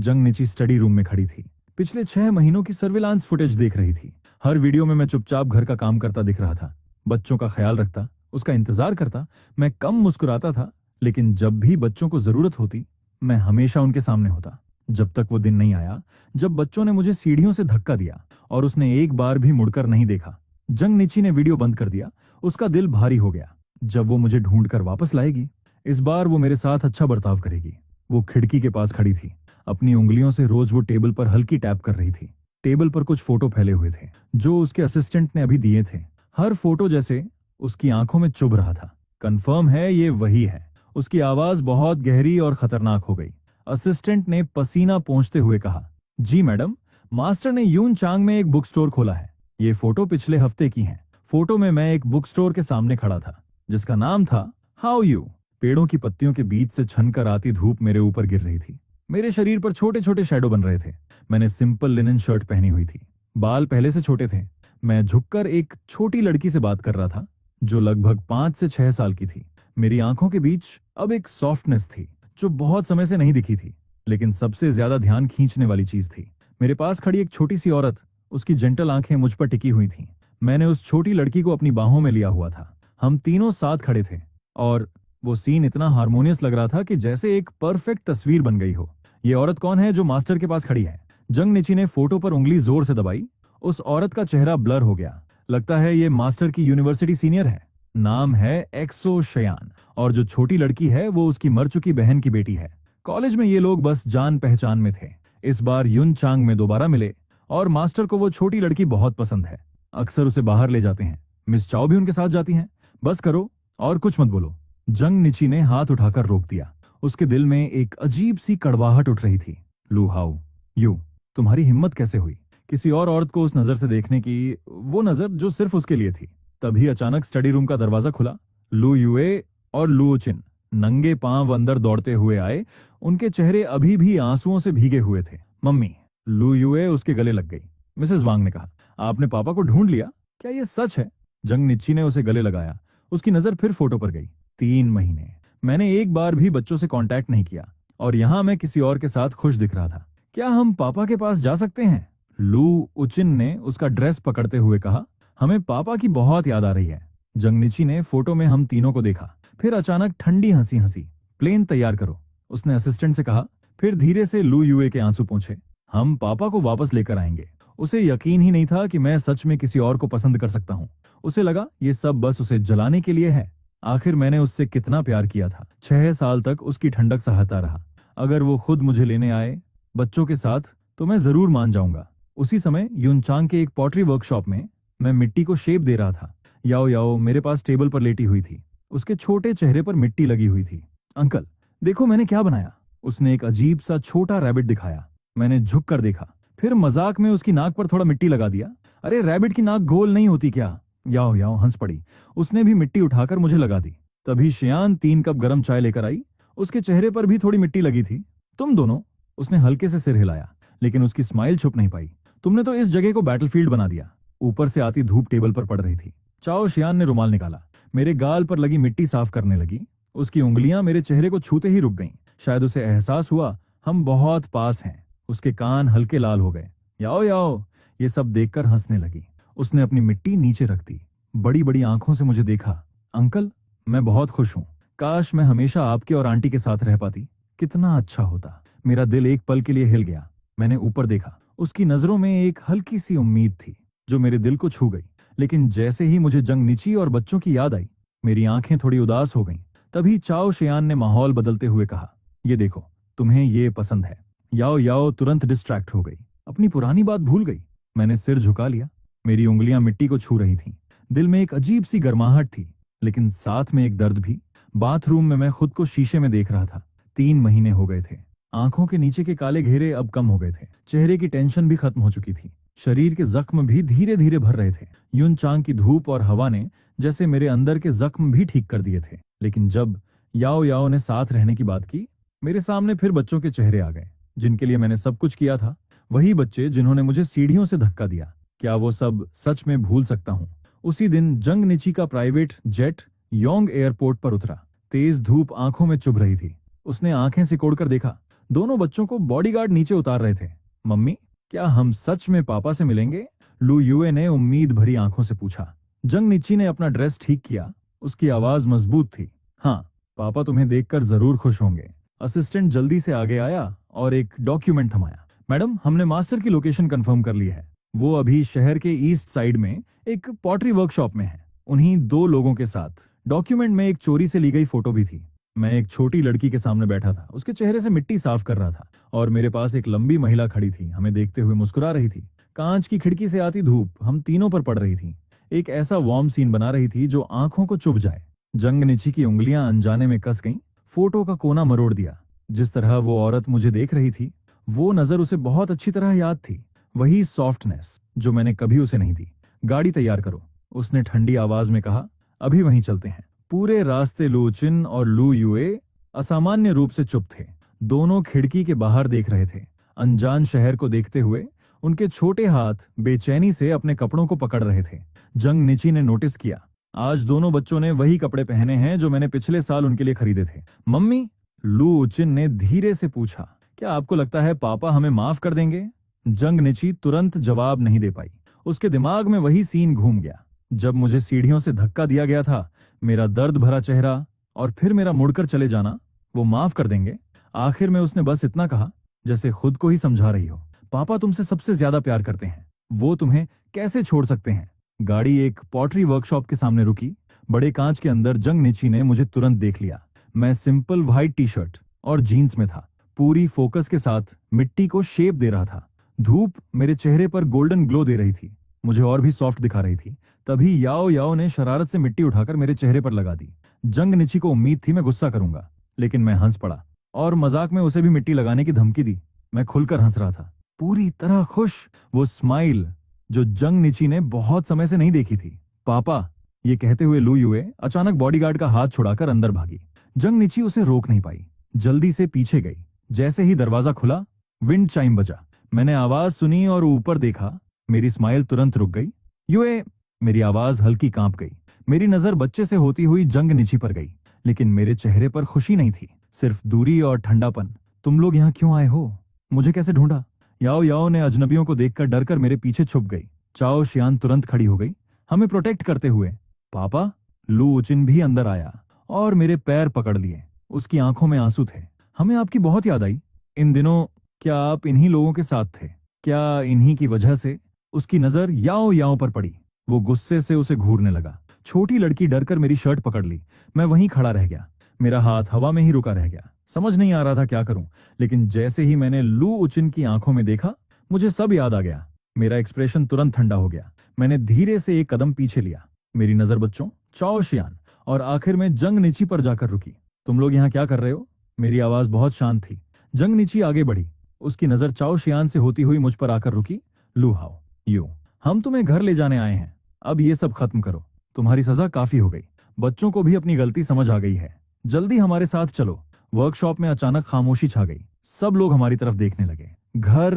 जंग निची स्टडी रूम में खड़ी थी। पिछले 6 महीनों की सर्विलांस फुटेज देख रही थी। हर वीडियो में मैं चुपचाप घर का काम करता दिख रहा था, बच्चों का ख्याल रखता, उसका इंतजार करता। मैं कम मुस्कुराता था, लेकिन जब भी बच्चों को जरूरत होती, मैं हमेशा उनके सामने होता। जब तक वो दिन नहीं आया जब बच्चों ने मुझे सीढ़ियों से धक्का दिया और उसने एक बार भी मुड़कर नहीं देखा। जंग निची ने वीडियो बंद कर दिया। उसका दिल भारी हो गया। जब वो मुझे ढूंढकर वापस लाएगी, इस बार वो मेरे साथ अच्छा बर्ताव करेगी। वो खिड़की के पास खड़ी थी। अपनी उंगलियों से रोज वो टेबल पर हल्की टैप कर रही थी। टेबल पर कुछ फोटो फैले हुए थे, जो उसके असिस्टेंट ने अभी दिए थे। हर फोटो जैसे उसकी आंखों में चुभ रहा था। कंफर्म है, ये वही है। उसकी आवाज बहुत गहरी और खतरनाक हो गई। असिस्टेंट ने पसीना पोंछते हुए कहा, जी मैडम, मास्टर ने यून चांग में एक बुक स्टोर खोला है। ये फोटो पिछले हफ्ते की है। फोटो में मैं एक बुक स्टोर के सामने खड़ा था, जिसका नाम था हाउ यू। पेड़ों की पत्तियों के बीच से छनकर आती धूप मेरे ऊपर गिर रही थी। मेरे शरीर पर छोटे छोटे शैडो बन रहे थे। मैंने सिंपल लिनन शर्ट पहनी हुई थी। बाल पहले से छोटे थे। मैं झुककर एक छोटी लड़की से बात कर रहा था, जो लगभग 5 से 6 साल की थी। मेरी आंखों के बीच अब एक सॉफ्टनेस थी, जो बहुत समय से नहीं दिखी थी, लेकिन सबसे ज्यादा ध्यान खींचने वाली चीज थी। मेरे पास खड़ी एक छोटी सी औरत, उसकी जेंटल आंखें मुझ पर टिकी हुई थीं। मैंने उस छोटी लड़की को अपनी बाहों में लिया हुआ था। हम तीनों साथ खड़े थे और वो सीन इतना हार्मोनियस लग रहा था कि जैसे एक परफेक्ट तस्वीर बन गई हो। ये औरत कौन है जो मास्टर के पास खड़ी है? जंग निची ने फोटो पर उंगली जोर से दबाई। उस औरत का चेहरा ब्लर हो गया। लगता है ये मास्टर की यूनिवर्सिटी सीनियर है। नाम है एक्सो शयान, और जो छोटी लड़की है वो उसकी मर चुकी बहन की बेटी है। कॉलेज में ये लोग बस जान पहचान में थे। इस बार यून चांग में दोबारा मिले और मास्टर को वो छोटी लड़की बहुत पसंद है। अक्सर उसे बाहर ले जाते हैं। मिस चाओ भी उनके साथ जाती हैं। बस करो और कुछ मत बोलो। जंग निची ने हाथ उठाकर रोक दिया। उसके दिल में एक अजीब सी कड़वाहट उठ रही थी। लू हाउ यू, तुम्हारी हिम्मत कैसे हुई किसी और औरत को उस नजर से देखने की, वो नजर जो सिर्फ उसके लिए थी? तभी अचानक स्टडी रूम का दरवाजा खुला। लू यूए और लू चिन नंगे पांव अंदर दौड़ते हुए आए। उनके चेहरे अभी भी आंसुओं से भीगे हुए थे। मम्मी, लू यूए उसके गले लग गई। मिसेस वांग ने कहा, आपने पापा को ढूंढ लिया? क्या ये सच है? जंग निची ने उसे गले लगाया। उसकी नजर फिर फोटो पर गई। 3 महीने मैंने एक बार भी बच्चों से कांटेक्ट नहीं किया, और यहां मैं किसी और के साथ खुश दिख रहा था। क्या हम पापा के पास जा सकते हैं? लू उचिन ने उसका ड्रेस पकड़ते हुए कहा, हमें पापा की बहुत याद आ रही है। जंग निची ने फोटो में हम तीनों को देखा, फिर अचानक ठंडी हंसी हंसी। प्लेन तैयार करो, उसने असिस्टेंट से कहा। फिर धीरे से लू यूए के आंसू पोंछे। हम पापा को वापस लेकर आएंगे। उसे यकीन ही नहीं था कि मैं सच में किसी और को पसंद कर सकता हूँ। उसे लगा ये सब बस उसे जलाने के लिए है। आखिर मैंने उससे कितना प्यार किया था। 6 साल तक उसकी ठंडक सहता रहा। अगर वो खुद मुझे लेने आए बच्चों के साथ, तो मैं जरूर मान जाऊंगा। उसी समय यूनचांग के एक पॉटरी वर्कशॉप में मैं मिट्टी को शेप दे रहा था। याओ याओ मेरे पास टेबल पर लेटी हुई थी। उसके छोटे चेहरे पर मिट्टी लगी हुई थी। अंकल, देखो मैंने क्या बनाया। उसने एक अजीब सा छोटा रैबिट दिखाया। मैंने झुक कर देखा, फिर मजाक में उसकी नाक पर थोड़ा मिट्टी लगा दिया। अरे रैबिट की नाक गोल नहीं होती क्या? याओ याओ हंस पड़ी। उसने भी मिट्टी उठाकर मुझे लगा दी। तभी शियान 3 कप गरम चाय लेकर आई। उसके चेहरे पर भी थोड़ी मिट्टी लगी थी। तुम दोनों? उसने हल्के से सिर हिलाया, लेकिन उसकी स्माइल छुप नहीं पाई। तुमने तो इस जगह को बैटलफील्ड बना दिया। ऊपर से आती धूप टेबल पर पड़ रही थी। चाओ शियान ने रुमाल निकाला, मेरे गाल पर लगी मिट्टी साफ करने लगी। उसकी उंगलियां मेरे चेहरे को छूते ही रुक गईं। शायद उसे एहसास हुआ हम बहुत पास हैं। उसके कान हल्के लाल हो गए। याओ याओ, ये सब देखकर हंसने लगी। उसने अपनी मिट्टी नीचे रख दी, बड़ी बड़ी आंखों से मुझे देखा। अंकल, मैं बहुत खुश हूँ। काश मैं हमेशा आपके और आंटी के साथ रह पाती, कितना अच्छा होता। मेरा दिल एक पल के लिए हिल गया। मैंने ऊपर देखा, उसकी नजरों में एक हल्की सी उम्मीद थी जो मेरे दिल को छू गई। लेकिन जैसे ही मुझे जंग निची और बच्चों की याद आई, मेरी आंखें थोड़ी उदास हो गईं। तभी चाओ शियान ने माहौल बदलते हुए कहा, ये देखो, तुम्हें ये पसंद है। याओ याओ तुरंत डिस्ट्रैक्ट हो गई, अपनी पुरानी बात भूल गई। मैंने सिर झुका लिया। मेरी उंगलियां मिट्टी को छू रही थीं। दिल में एक अजीब सी गर्माहट थी, लेकिन साथ में एक दर्द भी। बाथरूम में मैं खुद को शीशे में देख रहा था। 3 महीने हो गए थे। आंखों के नीचे के काले घेरे अब कम हो गए थे। चेहरे की टेंशन भी खत्म हो चुकी थी। शरीर के जख्म भी धीरे धीरे भर रहे थे। यून चांग की धूप और हवा ने जैसे मेरे अंदर के जख्म भी ठीक कर दिए थे। लेकिन जब याओ याओ ने साथ रहने की बात की, मेरे सामने फिर बच्चों के चेहरे आ गए, जिनके लिए मैंने सब कुछ किया था। वही बच्चे जिन्होंने मुझे सीढ़ियों से धक्का दिया। क्या वो सब सच में भूल सकता हूँ? उसी दिन जंग निची का प्राइवेट जेट योंग एयरपोर्ट पर उतरा। तेज धूप आंखों में चुभ रही थी। उसने आंखें सिकोड़कर देखा। दोनों बच्चों को बॉडीगार्ड नीचे उतार रहे थे। मम्मी, क्या हम सच में पापा से मिलेंगे? लू युए ने उम्मीद भरी आंखों से पूछा। जंग निची ने अपना ड्रेस ठीक किया। उसकी आवाज मजबूत थी। हाँ, पापा तुम्हें देखकर जरूर खुश होंगे। असिस्टेंट जल्दी से आगे आया और एक डॉक्यूमेंट थमाया। मैडम, हमने मास्टर की लोकेशन कंफर्म कर ली है। वो अभी शहर के ईस्ट साइड में एक पॉटरी वर्कशॉप में है, उन्हीं 2 लोगों के साथ। डॉक्यूमेंट में एक चोरी से ली गई फोटो भी थी। मैं एक छोटी लड़की के सामने बैठा था, उसके चेहरे से मिट्टी साफ कर रहा था, और मेरे पास एक लंबी महिला खड़ी थी, हमें देखते हुए मुस्कुरा रही थी। कांच की खिड़की से आती धूप हम तीनों पर पड़ रही थी। एक ऐसा वार्म सीन बना रही थी जो आंखों को चुभ जाए। जंग निची की उंगलियां अनजाने में कस गईं। फोटो का कोना मरोड़ दिया। जिस तरह वो औरत मुझे देख रही थी, वो नजर उसे बहुत अच्छी तरह याद थी। वही सॉफ्टनेस जो मैंने कभी उसे नहीं दी। गाड़ी तैयार करो, उसने ठंडी आवाज में कहा। अभी वहीं चलते हैं। पूरे रास्ते लू चिन और लू युए असामान्य रूप से चुप थे। दोनों खिड़की के बाहर देख रहे थे, अनजान शहर को देखते हुए। उनके छोटे हाथ बेचैनी से अपने कपड़ों को पकड़ रहे थे। जंग निची ने नोटिस किया, आज दोनों बच्चों ने वही कपड़े पहने हैं जो मैंने पिछले साल उनके लिए खरीदे थे। मम्मी, लू चिन ने धीरे से पूछा, क्या आपको लगता है पापा हमें माफ कर देंगे? जंग निची तुरंत जवाब नहीं दे पाई। उसके दिमाग में वही सीन घूम गया जब मुझे सीढ़ियों से धक्का दिया गया था, मेरा दर्द भरा चेहरा और फिर मेरा मुड़कर चले जाना। वो माफ कर देंगे? आखिर में उसने बस इतना कहा जैसे खुद को ही समझा रही हो। पापा तुमसे सबसे ज्यादा प्यार करते हैं, वो तुम्हें कैसे छोड़ सकते हैं? गाड़ी एक पॉटरी वर्कशॉप के सामने रुकी। बड़े कांच के अंदर जंग निची ने मुझे तुरंत देख लिया। मैं सिंपल व्हाइट टी-शर्ट और जीन्स में था, पूरी फोकस के साथ मिट्टी को शेप दे रहा था। धूप मेरे चेहरे पर गोल्डन ग्लो दे रही थी, मुझे और भी सॉफ्ट दिखा रही थी। तभी याओ याओ ने शरारत से मिट्टी उठाकर मेरे चेहरे पर लगा दी। जंग निची को उम्मीद थी मैं गुस्सा करूंगा, लेकिन मैं हंस पड़ा और मजाक में उसे भी मिट्टी लगाने की धमकी दी। मैं खुलकर हंस रहा था, पूरी तरह खुश। वो स्माइल जो जंग निची ने बहुत समय से नहीं देखी थी। पापा, ये कहते हुए लू युए अचानक बॉडीगार्ड का हाथ छुड़ाकर अंदर भागी। जंग निची उसे रोक नहीं पाई, जल्दी से पीछे गई। जैसे ही दरवाजा खुला, विंड चाइम बजा। मैंने आवाज सुनी और ऊपर देखा। मेरी स्माइल तुरंत रुक गई। युए, मेरी आवाज हल्की कांप गई। मेरी नजर बच्चे से होती हुई जंग निची पर गई, लेकिन मेरे चेहरे पर खुशी नहीं थी, सिर्फ दूरी और ठंडापन। तुम लोग यहाँ क्यों आए हो? मुझे कैसे ढूंढा? याओ याओ ने अजनबियों को देखकर डरकर मेरे पीछे छुप गई। चाओ शियान तुरंत खड़ी हो गई, हमें प्रोटेक्ट करते हुए। पापा, लू चिन भी अंदर आया और मेरे पैर पकड़ लिए। उसकी आंखों में आंसू थे। हमें आपकी बहुत याद आई इन दिनों। क्या आप इन्हीं लोगों के साथ थे? क्या इन्हीं की वजह से? उसकी नजर याओ याओ पर पड़ी। वो गुस्से से उसे घूरने लगा। छोटी लड़की डरकर मेरी शर्ट पकड़ ली। मैं वहीं खड़ा रह गया, मेरा हाथ हवा में ही रुका रह गया। समझ नहीं आ रहा था क्या करूं, लेकिन जैसे ही मैंने लू उचिन की आंखों में देखा, मुझे सब याद आ गया। मेरा एक्सप्रेशन तुरंत ठंडा हो गया। मैंने धीरे से एक कदम पीछे लिया। मेरी नजर बच्चों, चाओ शियान और आखिर में जंग निची पर जाकर रुकी। तुम लोग यहाँ क्या कर रहे हो? मेरी आवाज बहुत शांत थी। जंग निची आगे बढ़ी। उसकी नजर चाओ शियान से होती हुई मुझ पर आकर रुकी। लू हाओ यू, हम तुम्हें घर ले जाने आए हैं। अब ये सब खत्म करो, तुम्हारी सजा काफी हो गई। बच्चों को भी अपनी गलती समझ आ गई है। जल्दी हमारे साथ चलो। वर्कशॉप में अचानक खामोशी छा गई। सब लोग हमारी तरफ देखने लगे। घर?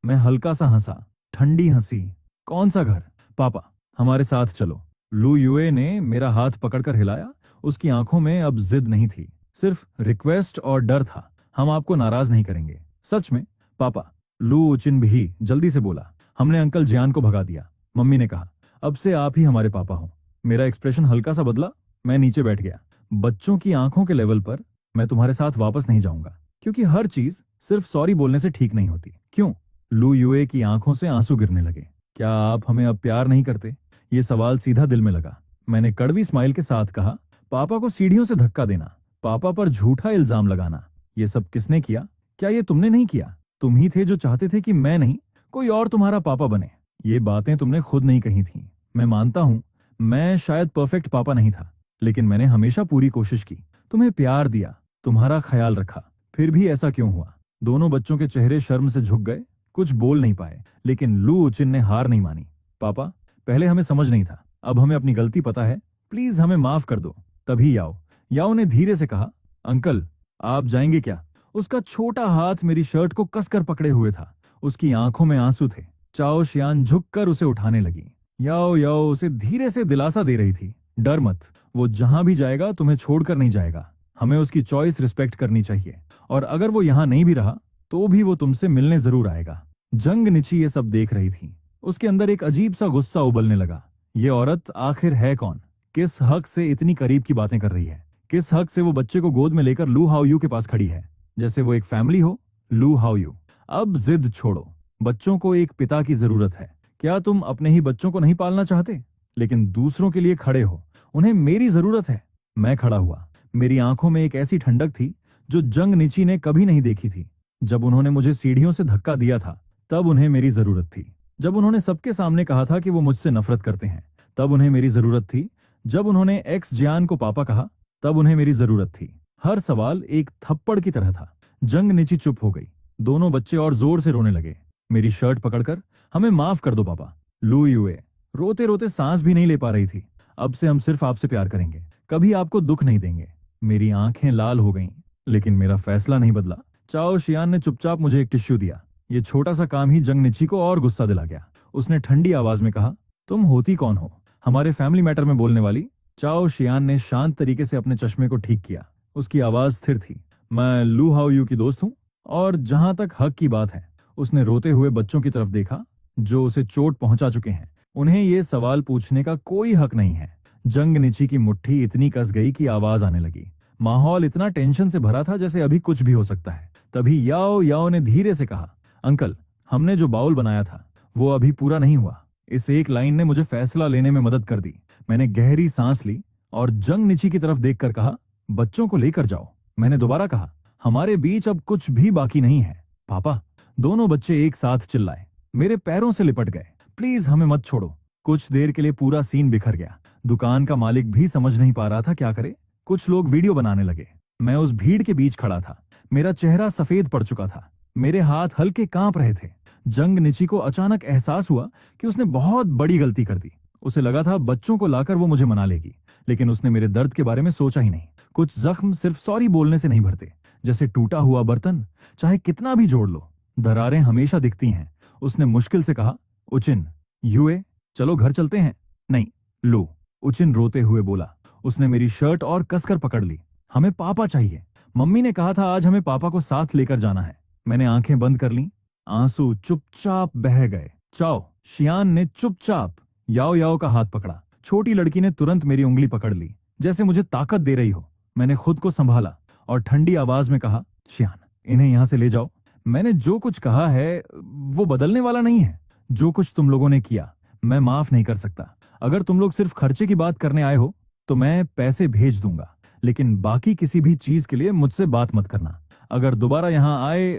मैं हल्का सा हंसा, ठंडी हंसी। कौन सा घर? पापा, हमारे साथ चलो। लू युए ने मेरा हाथ पकड़कर हिलाया। उसकी आंखों में अब जिद नहीं थी, सिर्फ रिक्वेस्ट और डर था। हम आपको नाराज नहीं करेंगे, सच में। पापा, लू उचिन भी जल्दी से बोला, हमने अंकल जियान को भगा दिया। मम्मी ने कहा, अब से आप ही हमारे पापा हो। मेरा एक्सप्रेशन हल्का सा बदला, मैं नीचे बैठ गया। बच्चों की आंखों के लेवल पर मैं तुम्हारे साथ वापस नहीं जाऊंगा, क्योंकि हर चीज सिर्फ सॉरी बोलने से ठीक नहीं होती। क्यों? लू युए की आंखों से आंसू गिरने लगे। क्या आप हमें अब प्यार नहीं करते? ये सवाल सीधा दिल में लगा। मैंने कड़वी स्माइल के साथ कहा, पापा को सीढ़ियों से धक्का देना, पापा पर झूठा इल्जाम लगाना, ये सब किसने किया? क्या ये तुमने नहीं किया? तुम ही थे जो चाहते थे कि मैं नहीं, कोई और तुम्हारा पापा बने। ये बातें तुमने खुद नहीं कही थी। मैं मानता हूं, मैं शायद परफेक्ट पापा नहीं था, लेकिन मैंने हमेशा पूरी कोशिश की, तुम्हें प्यार दिया, तुम्हारा ख्याल रखा। फिर भी ऐसा क्यों हुआ? दोनों बच्चों के चेहरे शर्म से झुक गए, कुछ बोल नहीं पाए, लेकिन लू उचिन ने हार नहीं मानी। पापा, पहले हमें समझ नहीं था, अब हमें अपनी गलती पता है, प्लीज हमें माफ कर दो। तभी याओ ने धीरे से कहा, अंकल आप जाएंगे क्या? उसका छोटा हाथ मेरी शर्ट को कसकर पकड़े हुए था, उसकी आंखों में आंसू थे। चाओ शियान झुककर उसे उठाने लगी। याओ उसे धीरे से दिलासा दे रही थी, डर मत, वो जहां भी जाएगा तुम्हें छोड़कर नहीं जाएगा। हमें उसकी चॉइस रिस्पेक्ट करनी चाहिए, और अगर वो यहां नहीं भी रहा तो भी वो तुमसे मिलने जरूर आएगा। जंग निची ये सब देख रही थी। उसके अंदर एक अजीब सा गुस्सा उबलने लगा। ये औरत आखिर है कौन? किस हक से इतनी करीब की बातें कर रही है? किस हक से वो बच्चे को गोद में लेकर लू हाओ यू के पास खड़ी है, जैसे वो एक फैमिली हो? लू हाओ यू, अब जिद छोड़ो। बच्चों को एक पिता की जरूरत है। क्या तुम अपने ही बच्चों को नहीं पालना चाहते? लेकिन दूसरों के लिए खड़े हो। उन्हें मेरी जरूरत है। मैं खड़ा हुआ। मेरी आंखों में एक ऐसी ठंडक थी जो जंग निची ने कभी नहीं देखी थी। जब उन्होंने मुझे सीढ़ियों से धक्का दिया था, तब उन्हें मेरी जरूरत थी। जब उन्होंने सबके सामने कहा था कि वो मुझसे नफरत करते हैं, तब उन्हें मेरी जरूरत थी। जब उन्होंने एक्स जियान को पापा कहा, तब उन्हें मेरी जरूरत थी। हर सवाल एक थप्पड़ की तरह था। जंग निची चुप हो गई। दोनों बच्चे और जोर से रोने लगे। मेरी शर्ट पकड़कर, हमें माफ कर दो पापा। लू युए रोते रोते सांस भी नहीं ले पा रही थी। अब से हम सिर्फ आपसे प्यार करेंगे, कभी आपको दुख नहीं देंगे। मेरी आंखें लाल हो गईं, लेकिन मेरा फैसला नहीं बदला। चाओ शियान ने चुपचाप मुझे एक टिश्यू दिया। ये छोटा सा काम ही जंग निची को और गुस्सा दिला गया। उसने ठंडी आवाज में कहा, तुम होती कौन हो? हमारे फैमिली मैटर में बोलने वाली? चाओ शियान ने शांत तरीके से अपने चश्मे को ठीक किया। उसकी आवाज स्थिर थी। मैं लू हाओ यू की दोस्त हूं, और जहां तक हक की बात है, उसने रोते हुए बच्चों की तरफ देखा जो उसे चोट पहुंचा चुके हैं। उन्हें ये सवाल पूछने का कोई हक नहीं है। जंग निची की मुट्ठी इतनी कस गई कि आवाज आने लगी। माहौल इतना टेंशन से भरा था जैसे अभी कुछ भी हो सकता है। तभी याओ ने धीरे से कहा, अंकल, हमने जो बाउल बनाया था वो अभी पूरा नहीं हुआ। इस एक लाइन ने मुझे फैसला लेने में मदद कर दी। मैंने गहरी सांस ली और जंग निची की तरफ देखकर कहा, बच्चों को लेकर जाओ। मैंने दोबारा कहा, हमारे बीच अब कुछ भी बाकी नहीं है। पापा, दोनों बच्चे एक साथ चिल्लाए। मेरे पैरों से लिपट गए। प्लीज हमें मत छोड़ो। कुछ देर के लिए पूरा सीन बिखर गया। दुकान का मालिक भी समझ नहीं पा रहा था क्या करे। कुछ लोग वीडियो बनाने लगे। मैं उस भीड़ के बीच खड़ा था। मेरा चेहरा सफेद पड़ चुका था। मेरे हाथ हल्के कांप रहे थे। जंग निची को अचानक एहसास हुआ कि उसने बहुत बड़ी गलती कर दी। उसे लगा था बच्चों को लाकर वो मुझे मना लेगी, लेकिन उसने मेरे दर्द के बारे में सोचा ही नहीं। कुछ जख्म सिर्फ सॉरी बोलने से नहीं भरते, जैसे टूटा हुआ बर्तन, चाहे कितना भी जोड़ लो, दरारें हमेशा दिखती हैं। उसने मुश्किल से कहा, उचिन, युए, चलो घर चलते हैं। नहीं, लो, उचिन रोते हुए बोला। उसने मेरी शर्ट और कसकर पकड़ ली। हमें पापा चाहिए। मम्मी ने कहा था आज हमें पापा को साथ लेकर जाना है। मैंने आंखें बंद कर लीं। आंसू चुपचाप बह गए। चाओ शियान ने चुपचाप याओ का हाथ पकड़ा। छोटी लड़की ने तुरंत मेरी उंगली पकड़ ली, जैसे मुझे ताकत दे रही हो। मैंने खुद को संभाला और ठंडी आवाज में कहा, शियान, इन्हें यहां से ले जाओ। मैंने जो कुछ कहा है वो बदलने वाला नहीं है। जो कुछ तुम लोगों ने किया मैं माफ नहीं कर सकता। अगर तुम लोग सिर्फ खर्चे की बात करने आए हो तो मैं पैसे भेज दूंगा, लेकिन बाकी किसी भी चीज के लिए मुझसे बात मत करना। अगर दोबारा यहां आए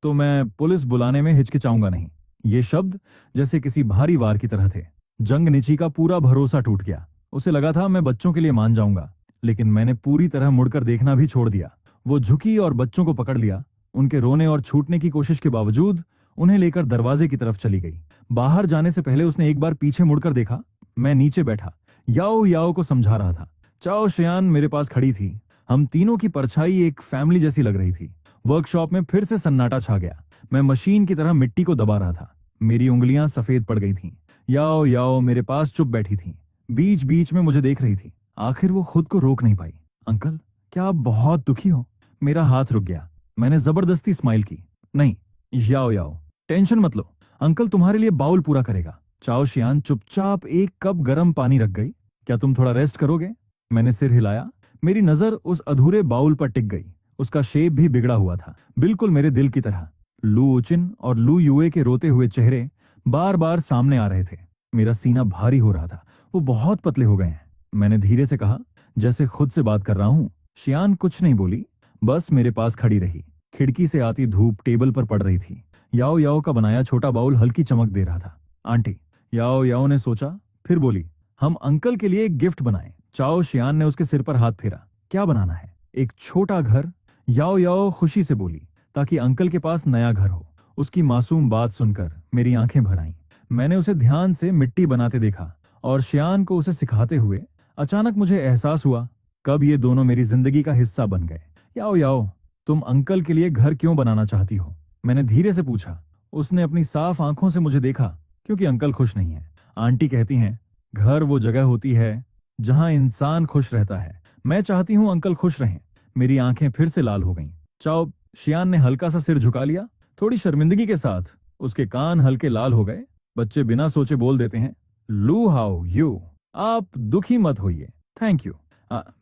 तो मैं पुलिस बुलाने में हिचकिचाऊंगा नहीं। ये शब्द जैसे किसी भारी वार की तरह थे। जंग निची का पूरा भरोसा टूट गया। उसे लगा था मैं बच्चों के लिए मान जाऊंगा, लेकिन मैंने पूरी तरह मुड़कर देखना भी छोड़ दिया। वो झुकी और बच्चों को पकड़ लिया। उनके रोने और छूटने की कोशिश के बावजूद उन्हें लेकर दरवाजे की तरफ चली गई। बाहर जाने से पहले उसने एक बार पीछे मुड़कर देखा। मैं नीचे बैठा याओ को समझा रहा था। चाओ शियान मेरे पास खड़ी थी। हम तीनों की परछाई एक फैमिली जैसी लग रही थी। वर्कशॉप में फिर से सन्नाटा छा गया। मैं मशीन की तरह मिट्टी को दबा रहा था। मेरी उंगलियां सफेद पड़ गई थीं। याओ मेरे पास चुप बैठी थी। बीच बीच में मुझे देख रही थी। आखिर वो खुद को रोक नहीं पाई। अंकल, क्या आप बहुत दुखी हो? मेरा हाथ रुक गया। मैंने जबरदस्ती स्माइल की। नहीं याओ, टेंशन मत लो, अंकल तुम्हारे लिए बाउल पूरा करेगा। चाओ शियान चुपचाप एक कप गर्म पानी रख गई। क्या तुम थोड़ा रेस्ट करोगे? मैंने सिर हिलाया। मेरी नजर उस अधूरे बाउल पर टिक गई। उसका शेप भी बिगड़ा हुआ था, बिल्कुल मेरे दिल की तरह। लू उचिन और लू युए के रोते हुए चेहरे बार बार सामने आ रहे थे। मेरा सीना भारी हो रहा था। वो बहुत पतले हो गए हैं। मैंने धीरे से कहा, जैसे खुद से बात कर रहा हूं। शियान कुछ नहीं बोली, बस मेरे पास खड़ी रही। खिड़की से आती धूप टेबल पर पड़ रही थी। याओ याओ का बनाया छोटा बाउल हल्की चमक दे रहा था। आंटी, याओ याओ ने सोचा, फिर बोली, हम अंकल के लिए एक गिफ्ट बनाएं। चाओ शियान ने उसके सिर पर हाथ फेरा। क्या बनाना है? एक छोटा घर, याओ याओ खुशी से बोली, ताकि अंकल के पास नया घर हो। उसकी मासूम बात सुनकर मेरी आंखें भर आईं। मैंने उसे ध्यान से मिट्टी बनाते देखा और शियान को उसे सिखाते हुए अचानक मुझे एहसास हुआ कब ये दोनों मेरी जिंदगी का हिस्सा बन गए। याओ याओ, तुम अंकल के लिए घर क्यों बनाना चाहती हो? मैंने धीरे से पूछा। उसने अपनी साफ आंखों से मुझे देखा। क्योंकि अंकल खुश नहीं है। आंटी कहती हैं, घर वो जगह होती है जहां इंसान खुश रहता है। मैं चाहती हूं अंकल खुश रहें। मेरी आंखें फिर से लाल हो गईं। चाओ शियान ने हल्का सा सिर झुका लिया, थोड़ी शर्मिंदगी के साथ। उसके कान हल्के लाल हो गए। बच्चे बिना सोचे बोल देते हैं, लू हाउ यू, आप दुखी मत होइए, थैंक यू।